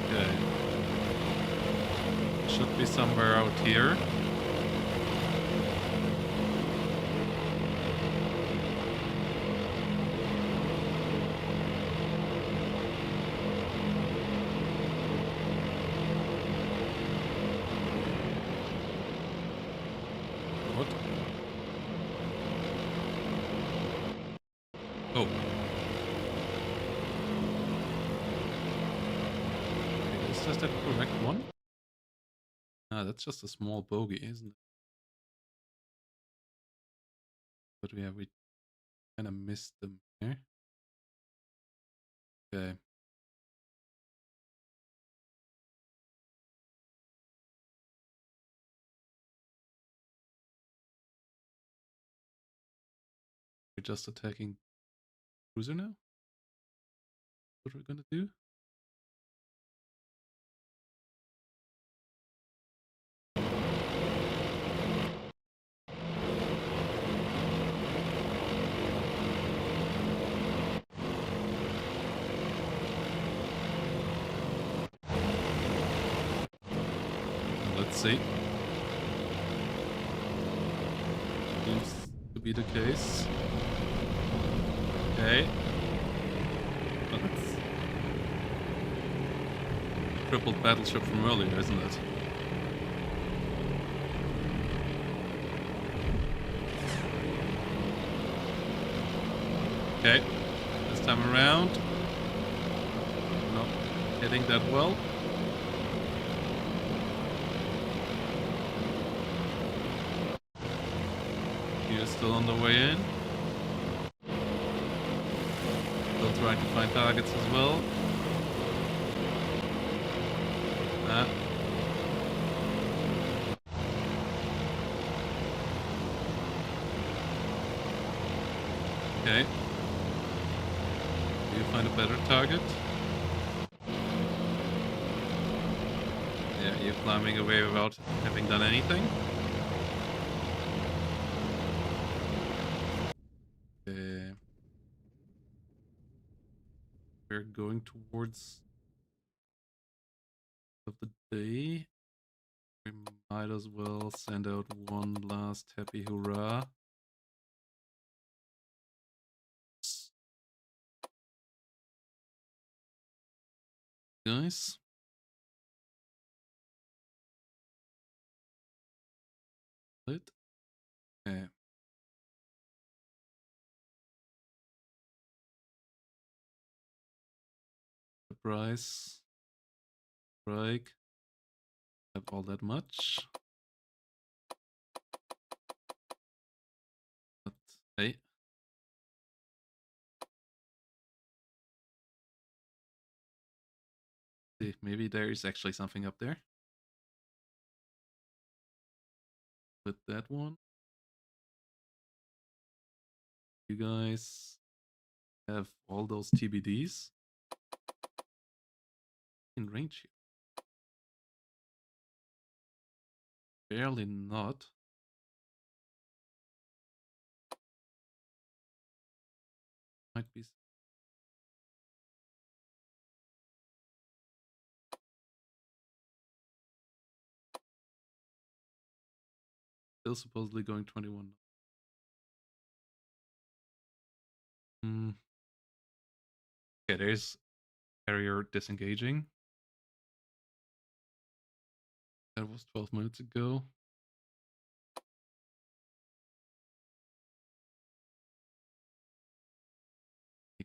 Okay. Should be somewhere out here. What? Oh. Okay, is that the correct one? Ah, that's just a small bogey, isn't it? But we kind of missed them here. Okay. We're just attacking cruiser now? What we're gonna do? Let's see. Seems to be the case. Okay. Well, that's crippled battleship from earlier, isn't it? Okay. This time around. Not hitting that well. You're still on the way in. Still trying to find targets as well. Ah. Okay. Do you find a better target? Yeah, you're climbing away without having done anything. Okay. We're going towards of the day. We might as well send out one last happy hurrah. Guys. Lit. Okay. Surprise. Strike. Have all that much. But hey. See, maybe there is actually something up there. Put that one. You guys have all those TBDs in range here? Barely not. Might be. Still supposedly going 21. Okay, there's carrier disengaging. That was 12 minutes ago.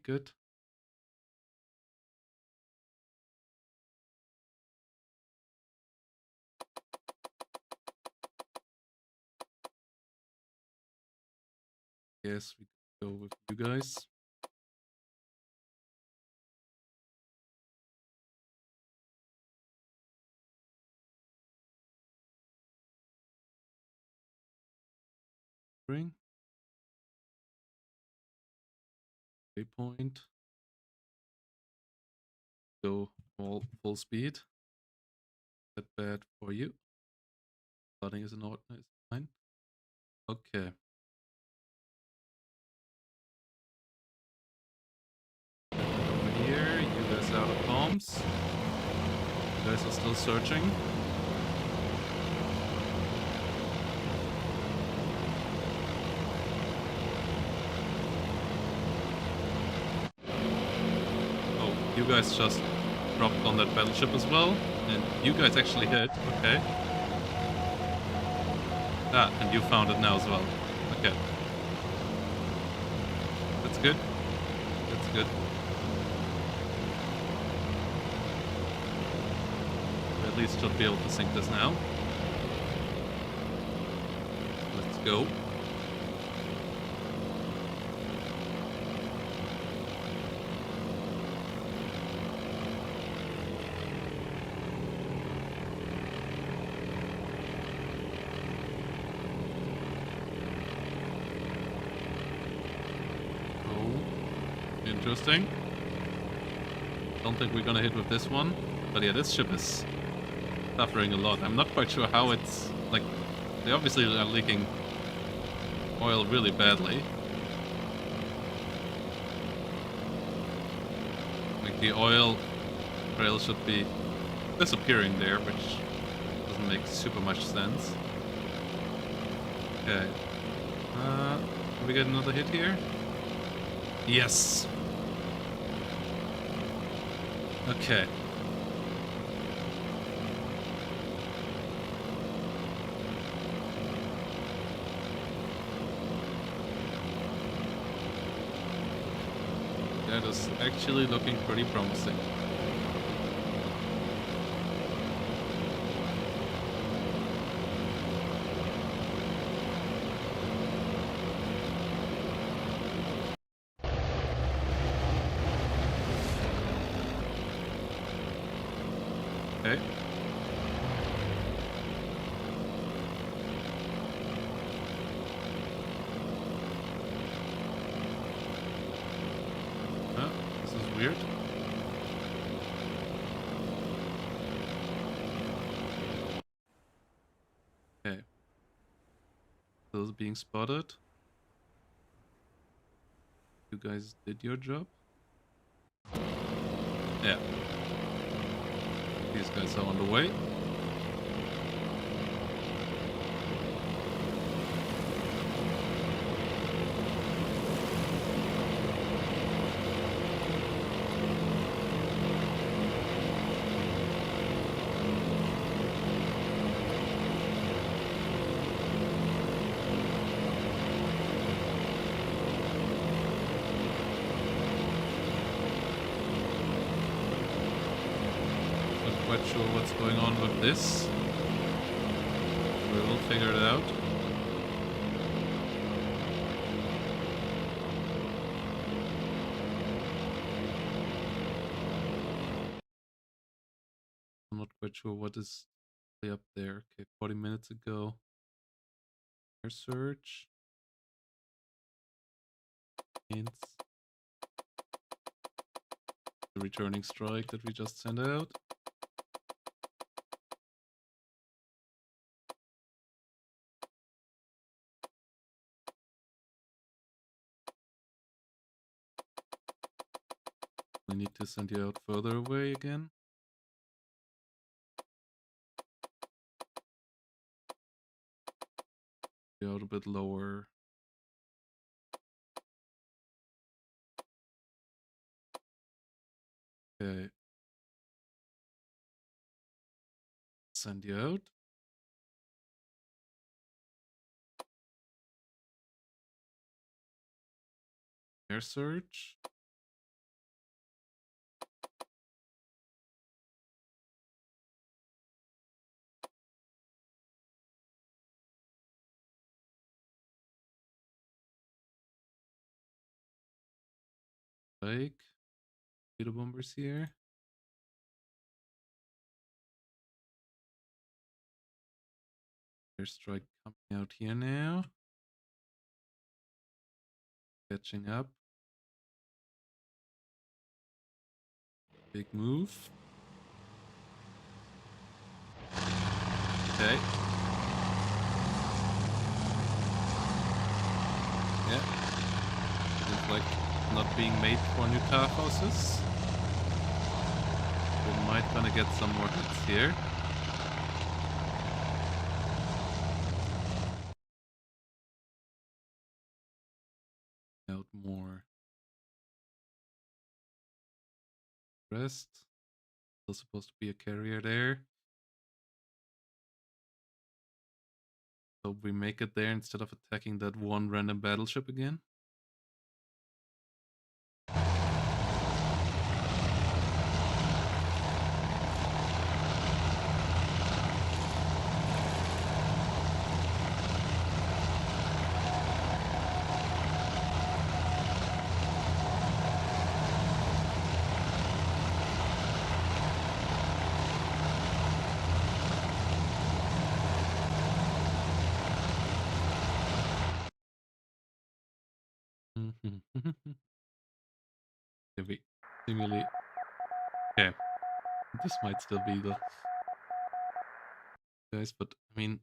Good. Yes, we go with you guys. Ring. Waypoint. Go all full speed. That bad for you. Starting is an order is fine. Okay. Over here, you guys out of bombs. You guys are still searching. Oh, you guys just dropped on that battleship as well. And you guys actually hit. Okay. Ah, and you found it now as well. Okay. That's good. That's good. We at least should be able to sink this now. Let's go. Interesting. Don't think we're gonna hit with this one. But yeah, this ship is suffering a lot. I'm not quite sure how it's... like, they obviously are leaking oil really badly. Like, the oil trail should be disappearing there, which doesn't make super much sense. Okay. Can we get another hit here? Yes! Okay. That is actually looking pretty promising. Okay. Oh, this is weird. Okay. Those being spotted. You guys did your job. Yeah. These guys are on the way. Quite sure what's going on with this. We will figure it out. I'm not quite sure what is up there. Okay, 40 minutes ago. Air search. Hints. The returning strike that we just sent out. We need to send you out further away again. You're out a bit lower. Okay. Send you out. Air search. Like torpedo bombers here. Airstrike coming out here now. Catching up. Big move. Okay. Yeah. Seems like not being made for new tower houses. We might gonna get some more hits here. Out more. Rest. Still supposed to be a carrier there. So we make it there instead of attacking that one random battleship again. Okay, we simulate. Okay, this might still be the guys, but I mean,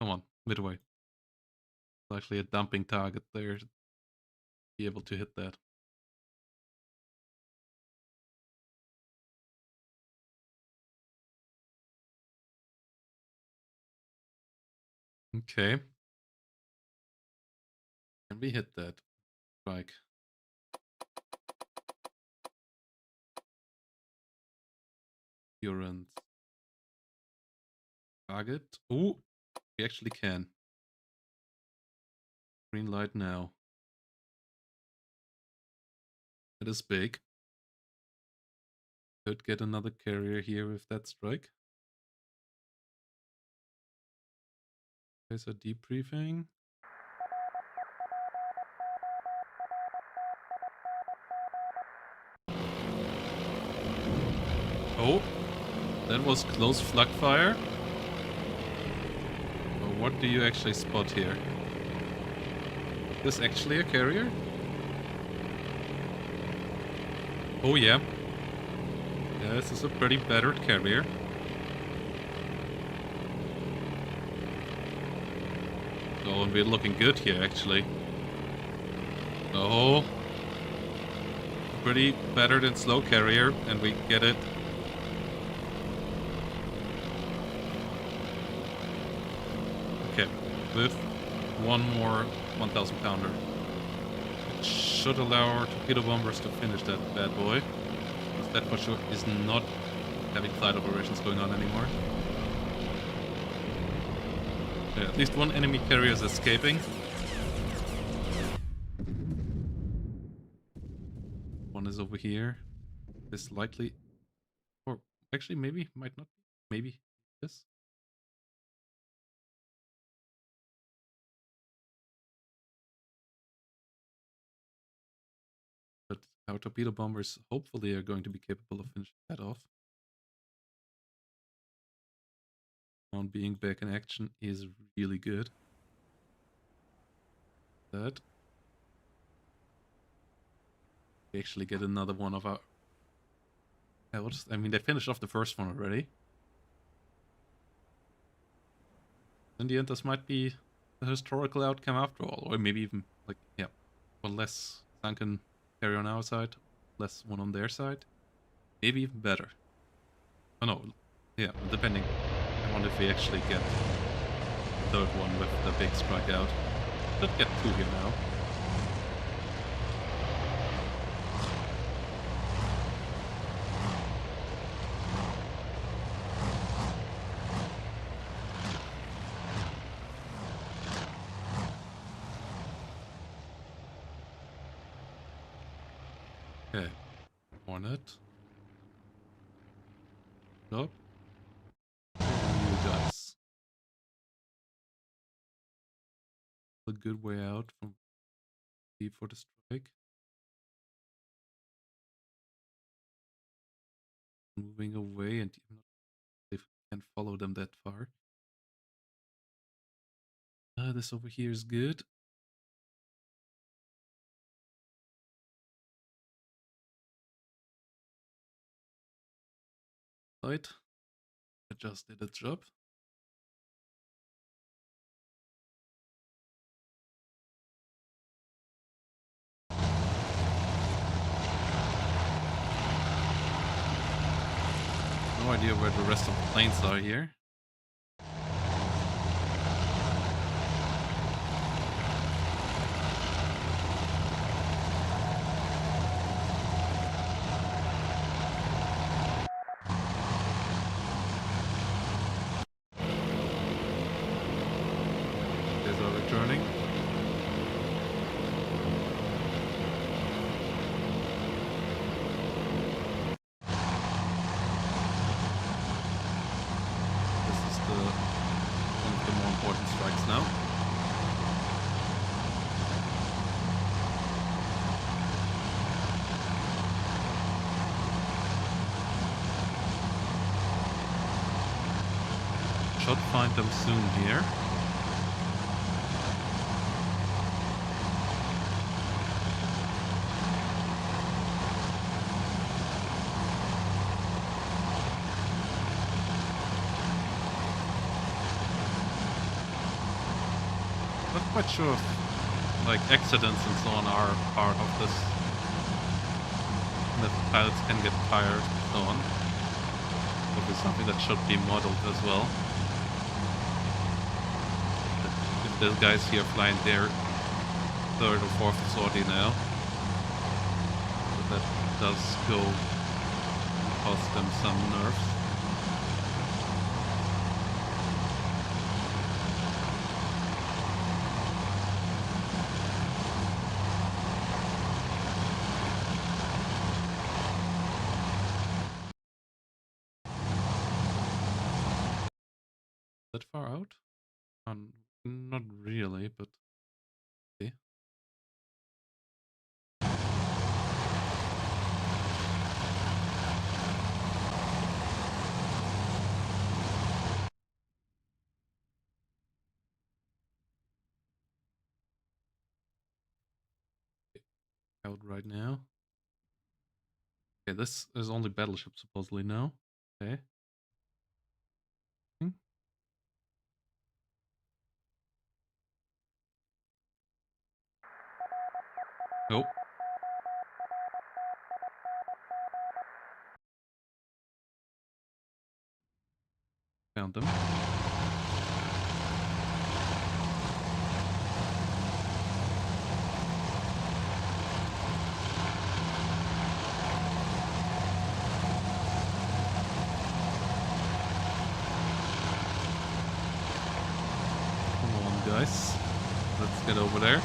come on, midway. It's actually a dumping target there to be able to hit that. Okay. Can we hit that? Strike. Endurance. Target. Oh, we actually can. Green light now. It is big. Could get another carrier here with that strike. Guys are debriefing. Oh, that was close flak fire. Oh, what do you actually spot here? Is this actually a carrier? Oh yeah. Yeah, this is a pretty battered carrier. Oh, and we're looking good here, actually. Oh. Pretty battered and slow carrier, and we get it. Okay, with one more 1,000 pounder. It should allow our torpedo bombers to finish that bad boy. Because that for sure is not having flight operations going on anymore. Yeah, at least one enemy carrier is escaping. One is over here. This likely... Or actually maybe, might not be. Maybe this. But our torpedo bombers hopefully are going to be capable of finishing that off. On being back in action is really good. That. We actually get another one of our Yeah, I mean, they finished off the first one already. In the end, this might be a historical outcome after all, or maybe even like, yeah, one less sunken carrier on our side, less one on their side. Maybe even better. Oh no, yeah, depending. I wonder if we actually get the third one with the big strike out. Should get two here now. Okay, Hornet. Up. You guys. A good way out from B for the strike. Moving away, and even if we can follow them that far. This over here is good. Right. It just did its job. No idea where the rest of the planes are here. These are returning. This is one of the more important strikes now. Should find them soon here. Not quite sure if like accidents and so on are part of this. And if pilots can get tired and so on. Would be something that should be modeled as well. If those guys here flying their third or fourth sortie now, but that does go and cost them some nerves. That far out? Not really, but okay. Out right now. Okay, this is only battleship supposedly now. Okay. Nope. Found them. Come on, guys. Let's get over there.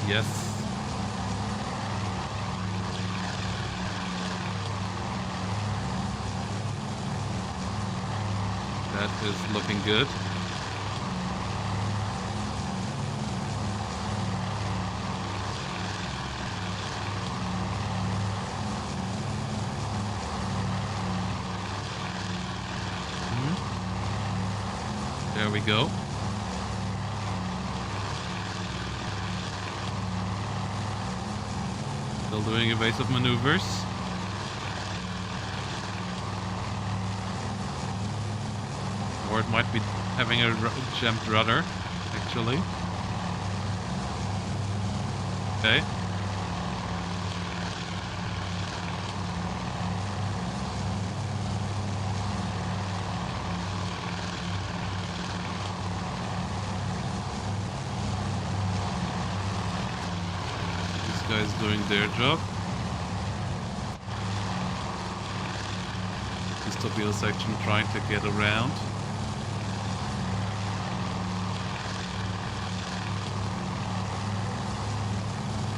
Yes. That is looking good. There we go. Still doing evasive maneuvers. Or it might be having a jammed rudder, actually. Okay. These guys doing their job. This torpedo section trying to get around.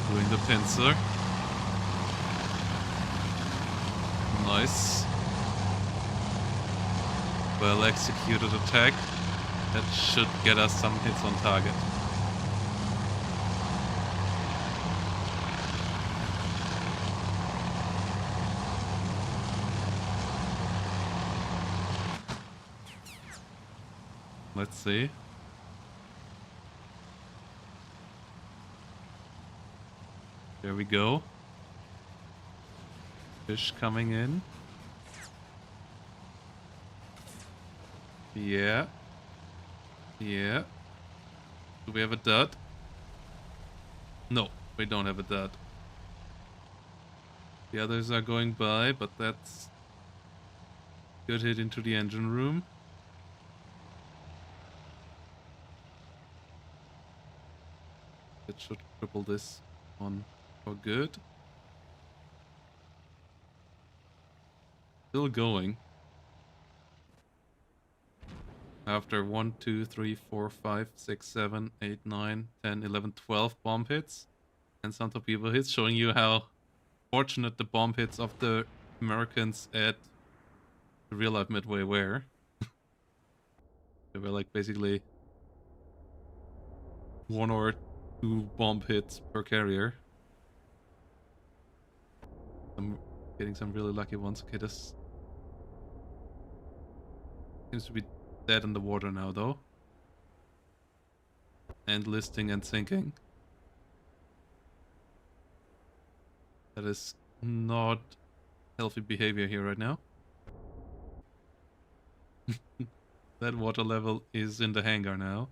Doing the pincer. Nice. Well executed attack. That should get us some hits on target. Let's see. There we go. Fish coming in. Yeah. Yeah. Do we have a dud? No, we don't have a dud. The others are going by, but that's good hit into the engine room. That should cripple this one for good. Still going. After 1, 2, 3, 4, 5, 6, 7, 8, 9, 10, 11, 12 bomb hits and some torpedo hits, showing you how fortunate the bomb hits of the Americans at the real life Midway were. They were like basically 1 or 2 bomb hits per carrier. I'm getting some really lucky ones. Okay, this seems to be dead in the water now, though. And listing and sinking. That is not healthy behavior here right now. That water level is in the hangar now.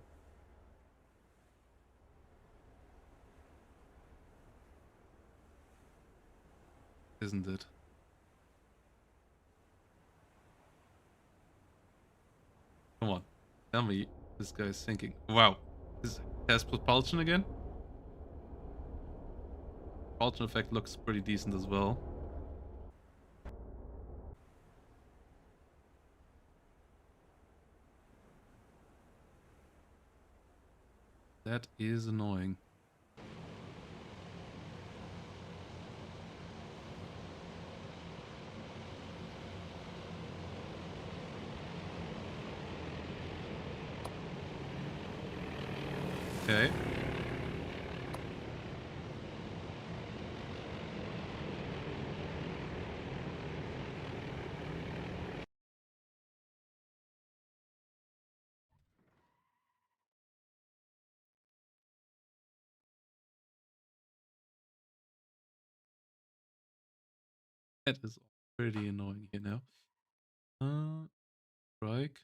Isn't it? Come on. Tell me this guy's sinking. Wow. This has propulsion again? Propulsion effect looks pretty decent as well. That is annoying. Okay. That is pretty annoying here now. Strike.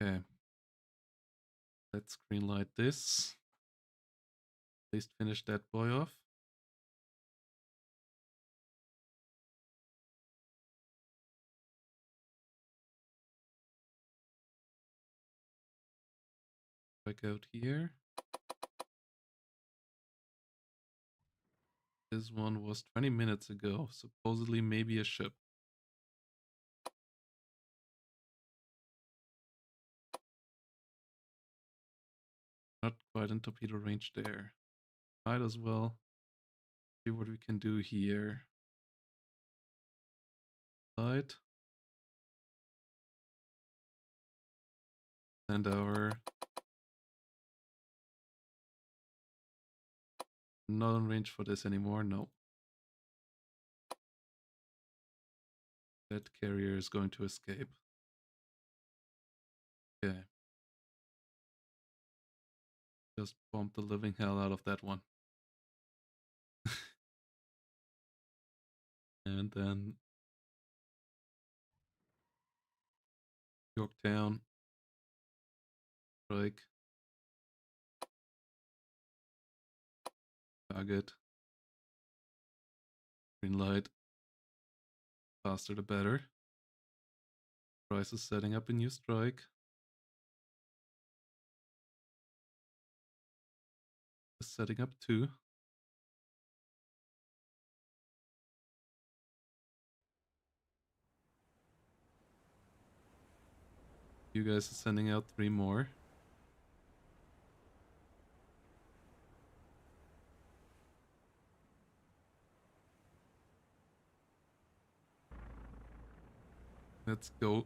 Okay. Let's greenlight this. At least finish that boy off. Strike out here. This one was 20 minutes ago. Supposedly maybe a ship. Not quite in torpedo range there. Might as well see what we can do here. Side. And our not in range for this anymore, no. That carrier is going to escape. Okay. Just bombed the living hell out of that one. And then Yorktown. Strike. Target. Green light. Faster the better. Price is setting up a new strike. Setting up 2. You guys are sending out 3 more. Let's go.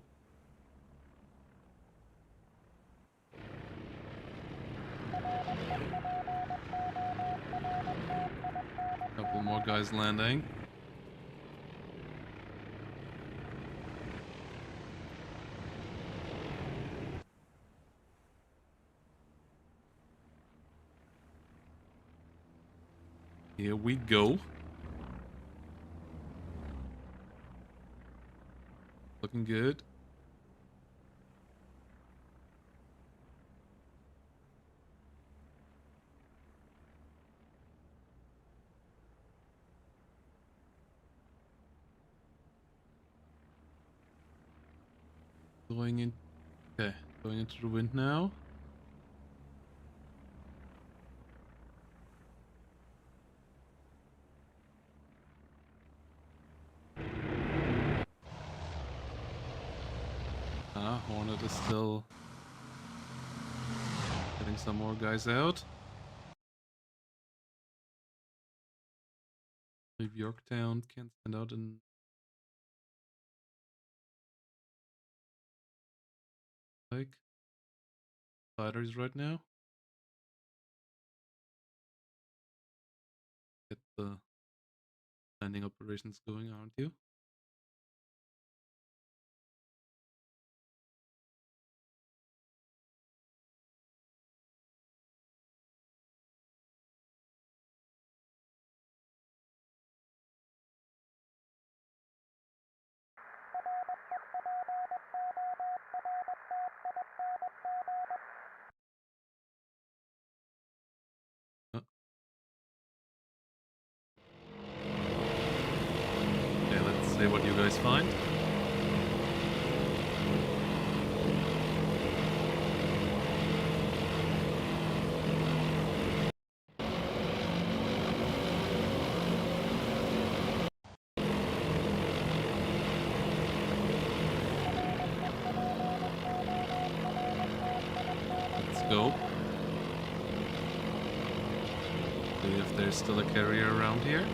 Couple more guys landing. Here we go. Looking good. Going in. Okay, going into the wind now. Hornet is still getting some more guys out. Leave Yorktown can't send out in like fighters right now. Get the landing operations going, aren't you? Uh, Okay, let's see what you guys find. Let's go. See if there's still a carrier around here.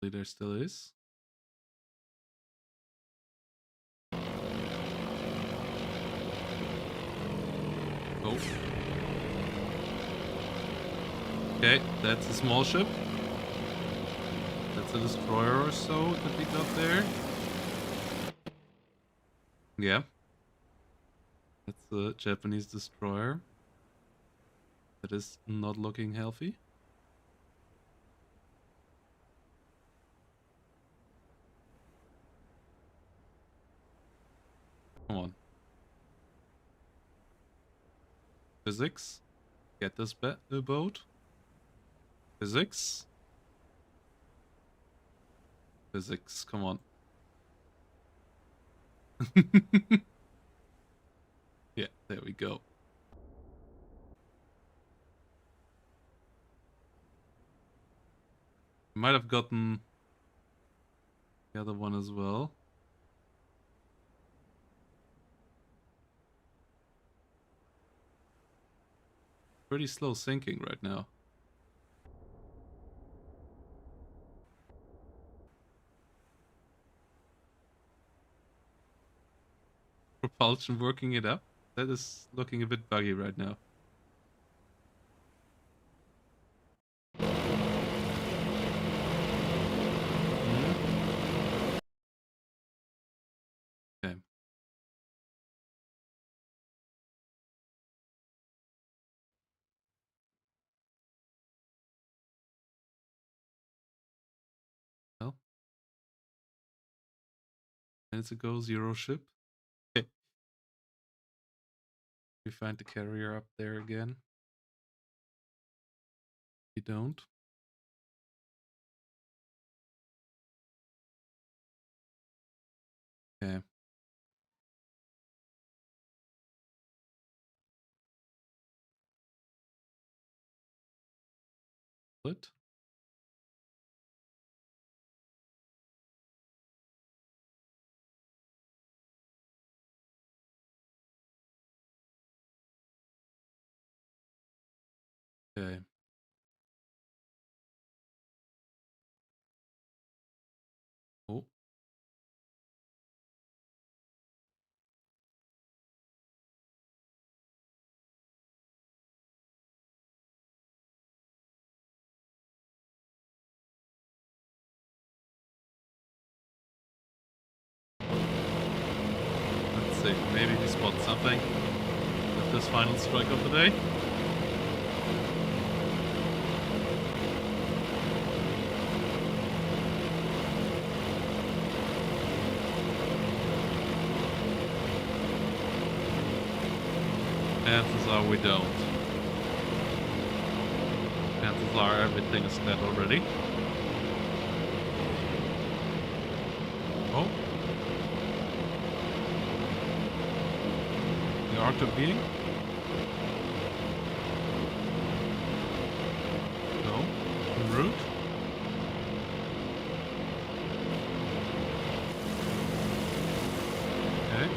There still is. Oh. Okay, that's a small ship. That's a destroyer or so that we got there. Yeah. That's a Japanese destroyer. That is not looking healthy. Come on. Physics. Get this boat. Physics. Physics, come on. Yeah, there we go. Might have gotten the other one as well. Pretty slow sinking right now. Propulsion working it up. That is looking a bit buggy right now. Minutes ago, 0 ship. Okay. We find the carrier up there again. We don't. Okay. What? Okay. Oh. Let's see. Maybe we spot something with this final strike of the day. Chances are we don't. Chances are everything is dead already. Oh. The Arctic being? No. En route? Okay.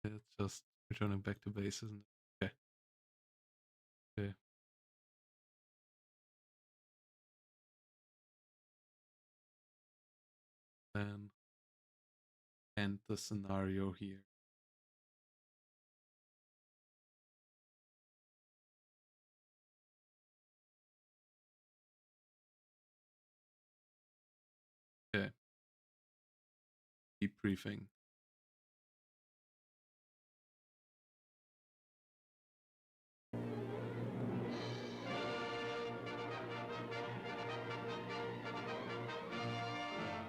It's just returning back to base, isn't it? Okay. Okay. Then end the scenario here. Okay. Debriefing.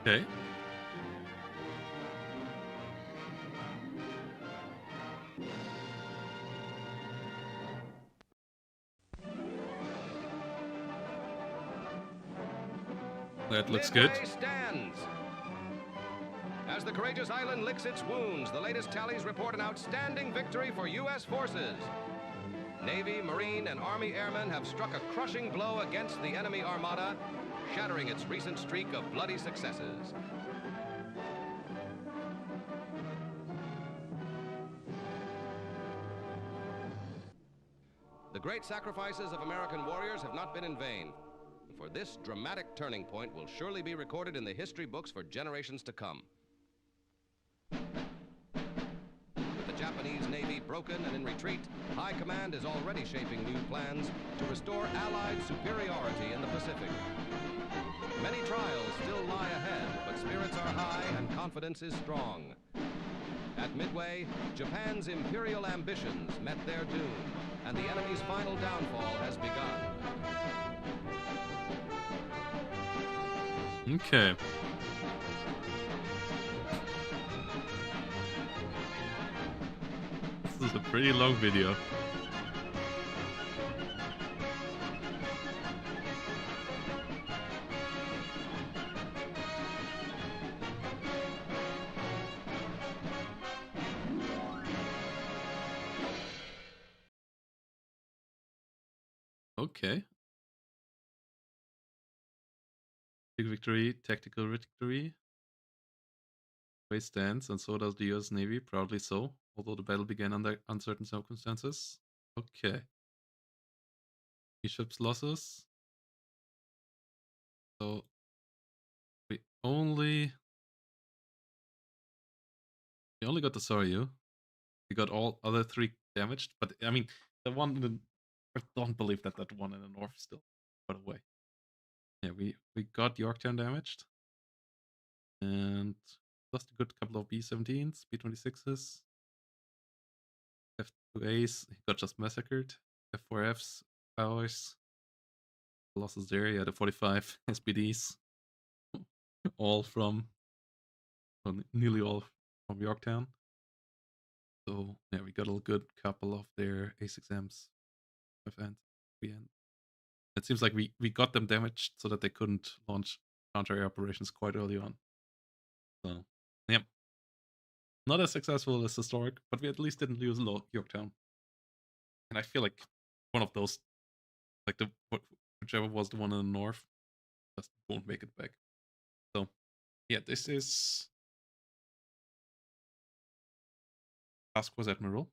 Okay. That looks good. Midway stands. As the courageous island licks its wounds, the latest tallies report an outstanding victory for U.S. forces. Navy, Marine, and Army airmen have struck a crushing blow against the enemy armada, shattering its recent streak of bloody successes. The great sacrifices of American warriors have not been in vain. For this dramatic turning point will surely be recorded in the history books for generations to come. With the Japanese Navy broken and in retreat, High Command is already shaping new plans to restore Allied superiority in the Pacific. Many trials still lie ahead, but spirits are high and confidence is strong. At Midway, Japan's imperial ambitions met their doom, and the enemy's final downfall has begun. Okay. This is a pretty long video. Okay. Big victory, tactical victory. Way stands, and so does the US Navy, proudly so, although the battle began under uncertain circumstances. Okay. Ships losses. So we only got the Soryu. We got all other 3 damaged, but I mean the one in the I don't believe that one in the north still got away. Yeah, we got Yorktown damaged. And lost a good couple of B-17s, B-26s. F2As, he got just massacred. F4Fs, powers, losses there. Yeah, the 45 SPDs, all from, well, nearly all from Yorktown. So yeah, we got a good couple of their A6Ms and it seems like we got them damaged so that they couldn't launch counter-air operations quite early on. So yeah, not as successful as historic, but we at least didn't lose Yorktown. And I feel like one of those, like whichever was the one in the north, just won't make it back. So yeah, this is Task Force Admiral.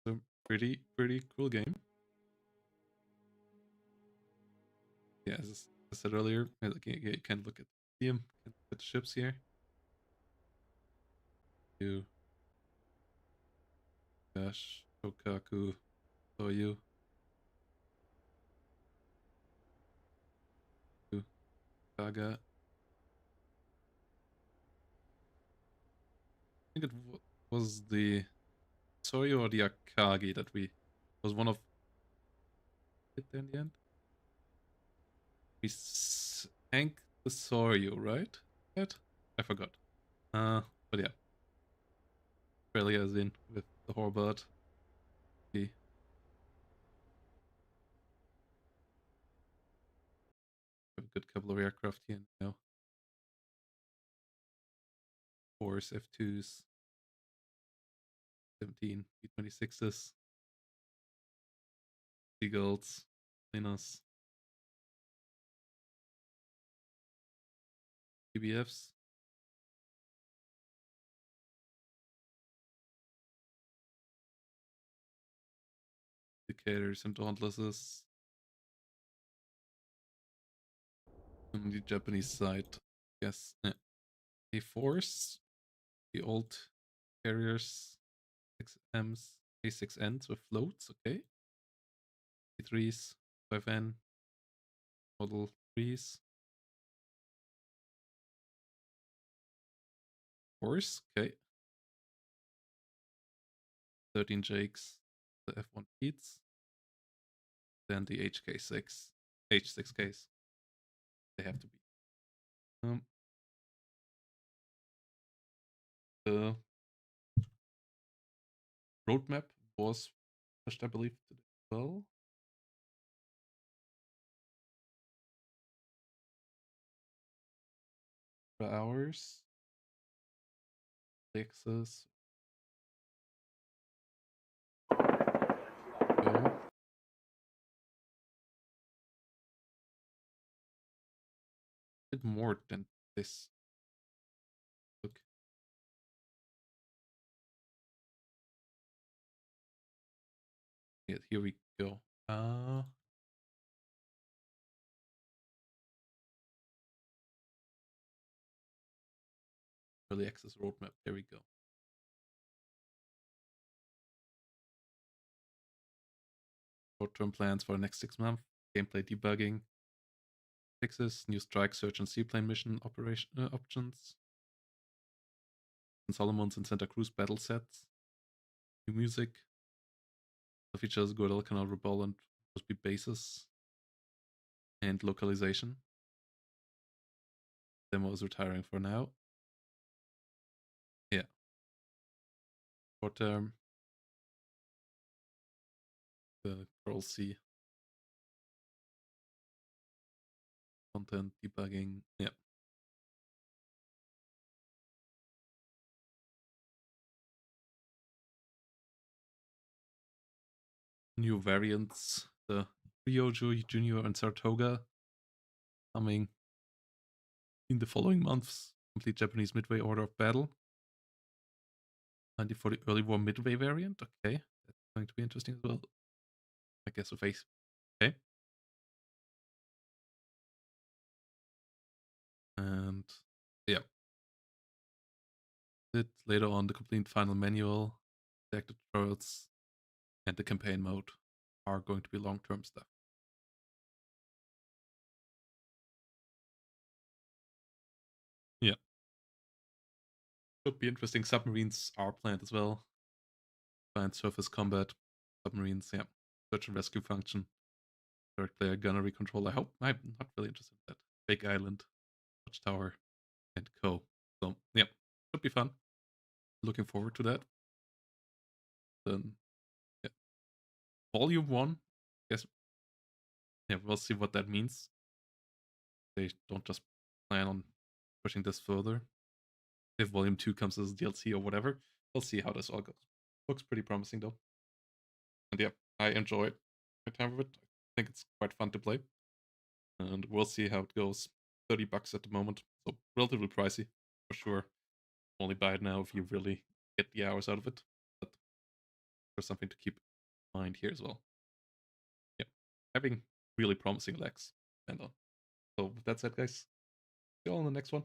So pretty cool game. Yeah, as I said earlier, you can look at the ships here. You, Gosh, Shokaku, Soyu, Kaga. I think it was the Soyu or the Akagi that was one of it in the end. We sank the Soryu, right? That? I forgot. But yeah. Australia is in with the Horbird. We have a good couple of aircraft here now. Force F2s, 17 B-26s, Seagulls, Linus, PBFs. Indicators and Dauntlesses. On the Japanese side, yes. Yeah. The Force, the old carriers, 6Ms, A6Ns with floats, okay. P3s, 5N, Model 3s. Force, okay. 13 Jakes, the F1 Peats, then the HK6, H6Ks. They have to be. The roadmap was pushed, I believe, today as well. For hours. Access. Go. Did more than this. Look. Yeah, here we go. Early access roadmap. There we go. Short-term plans for the next 6 months. Gameplay debugging. Fixes. New strike, search, and seaplane mission operation options. And Solomon's and Santa Cruz battle sets. New music. The features Guadalcanal Rebel and Mosby bases. And localization. Demo is retiring for now. Yeah. Short term. The Control C. Content debugging. Yeah. New variants. The Rio, Junior, and Saratoga coming in the following months. Complete Japanese midway order of battle. 1940 early war midway variant. Okay, that's going to be interesting as well. I guess a face. Okay. And yeah. Later on, the complete final manual, the active tutorials, and the campaign mode are going to be long-term stuff. Yeah. Should be interesting. Submarines are planned as well. Planned surface combat. submarines, yeah. Search and rescue function. Third player gunnery control. I'm not really interested in that. Big Island, Watchtower, and Co. So, yeah, should be fun. Looking forward to that. Then, yeah. Volume 1, guess, yeah, we'll see what that means. They don't just plan on pushing this further. If Volume 2 comes as DLC or whatever, we'll see how this all goes. Looks pretty promising though. And yeah, I enjoyed my time with it. I think it's quite fun to play. And we'll see how it goes. $30 at the moment, so relatively pricey for sure. Only buy it now if you really get the hours out of it. But there's something to keep in mind here as well. Yeah, having really promising legs. And so with that said, guys, see you all in the next one.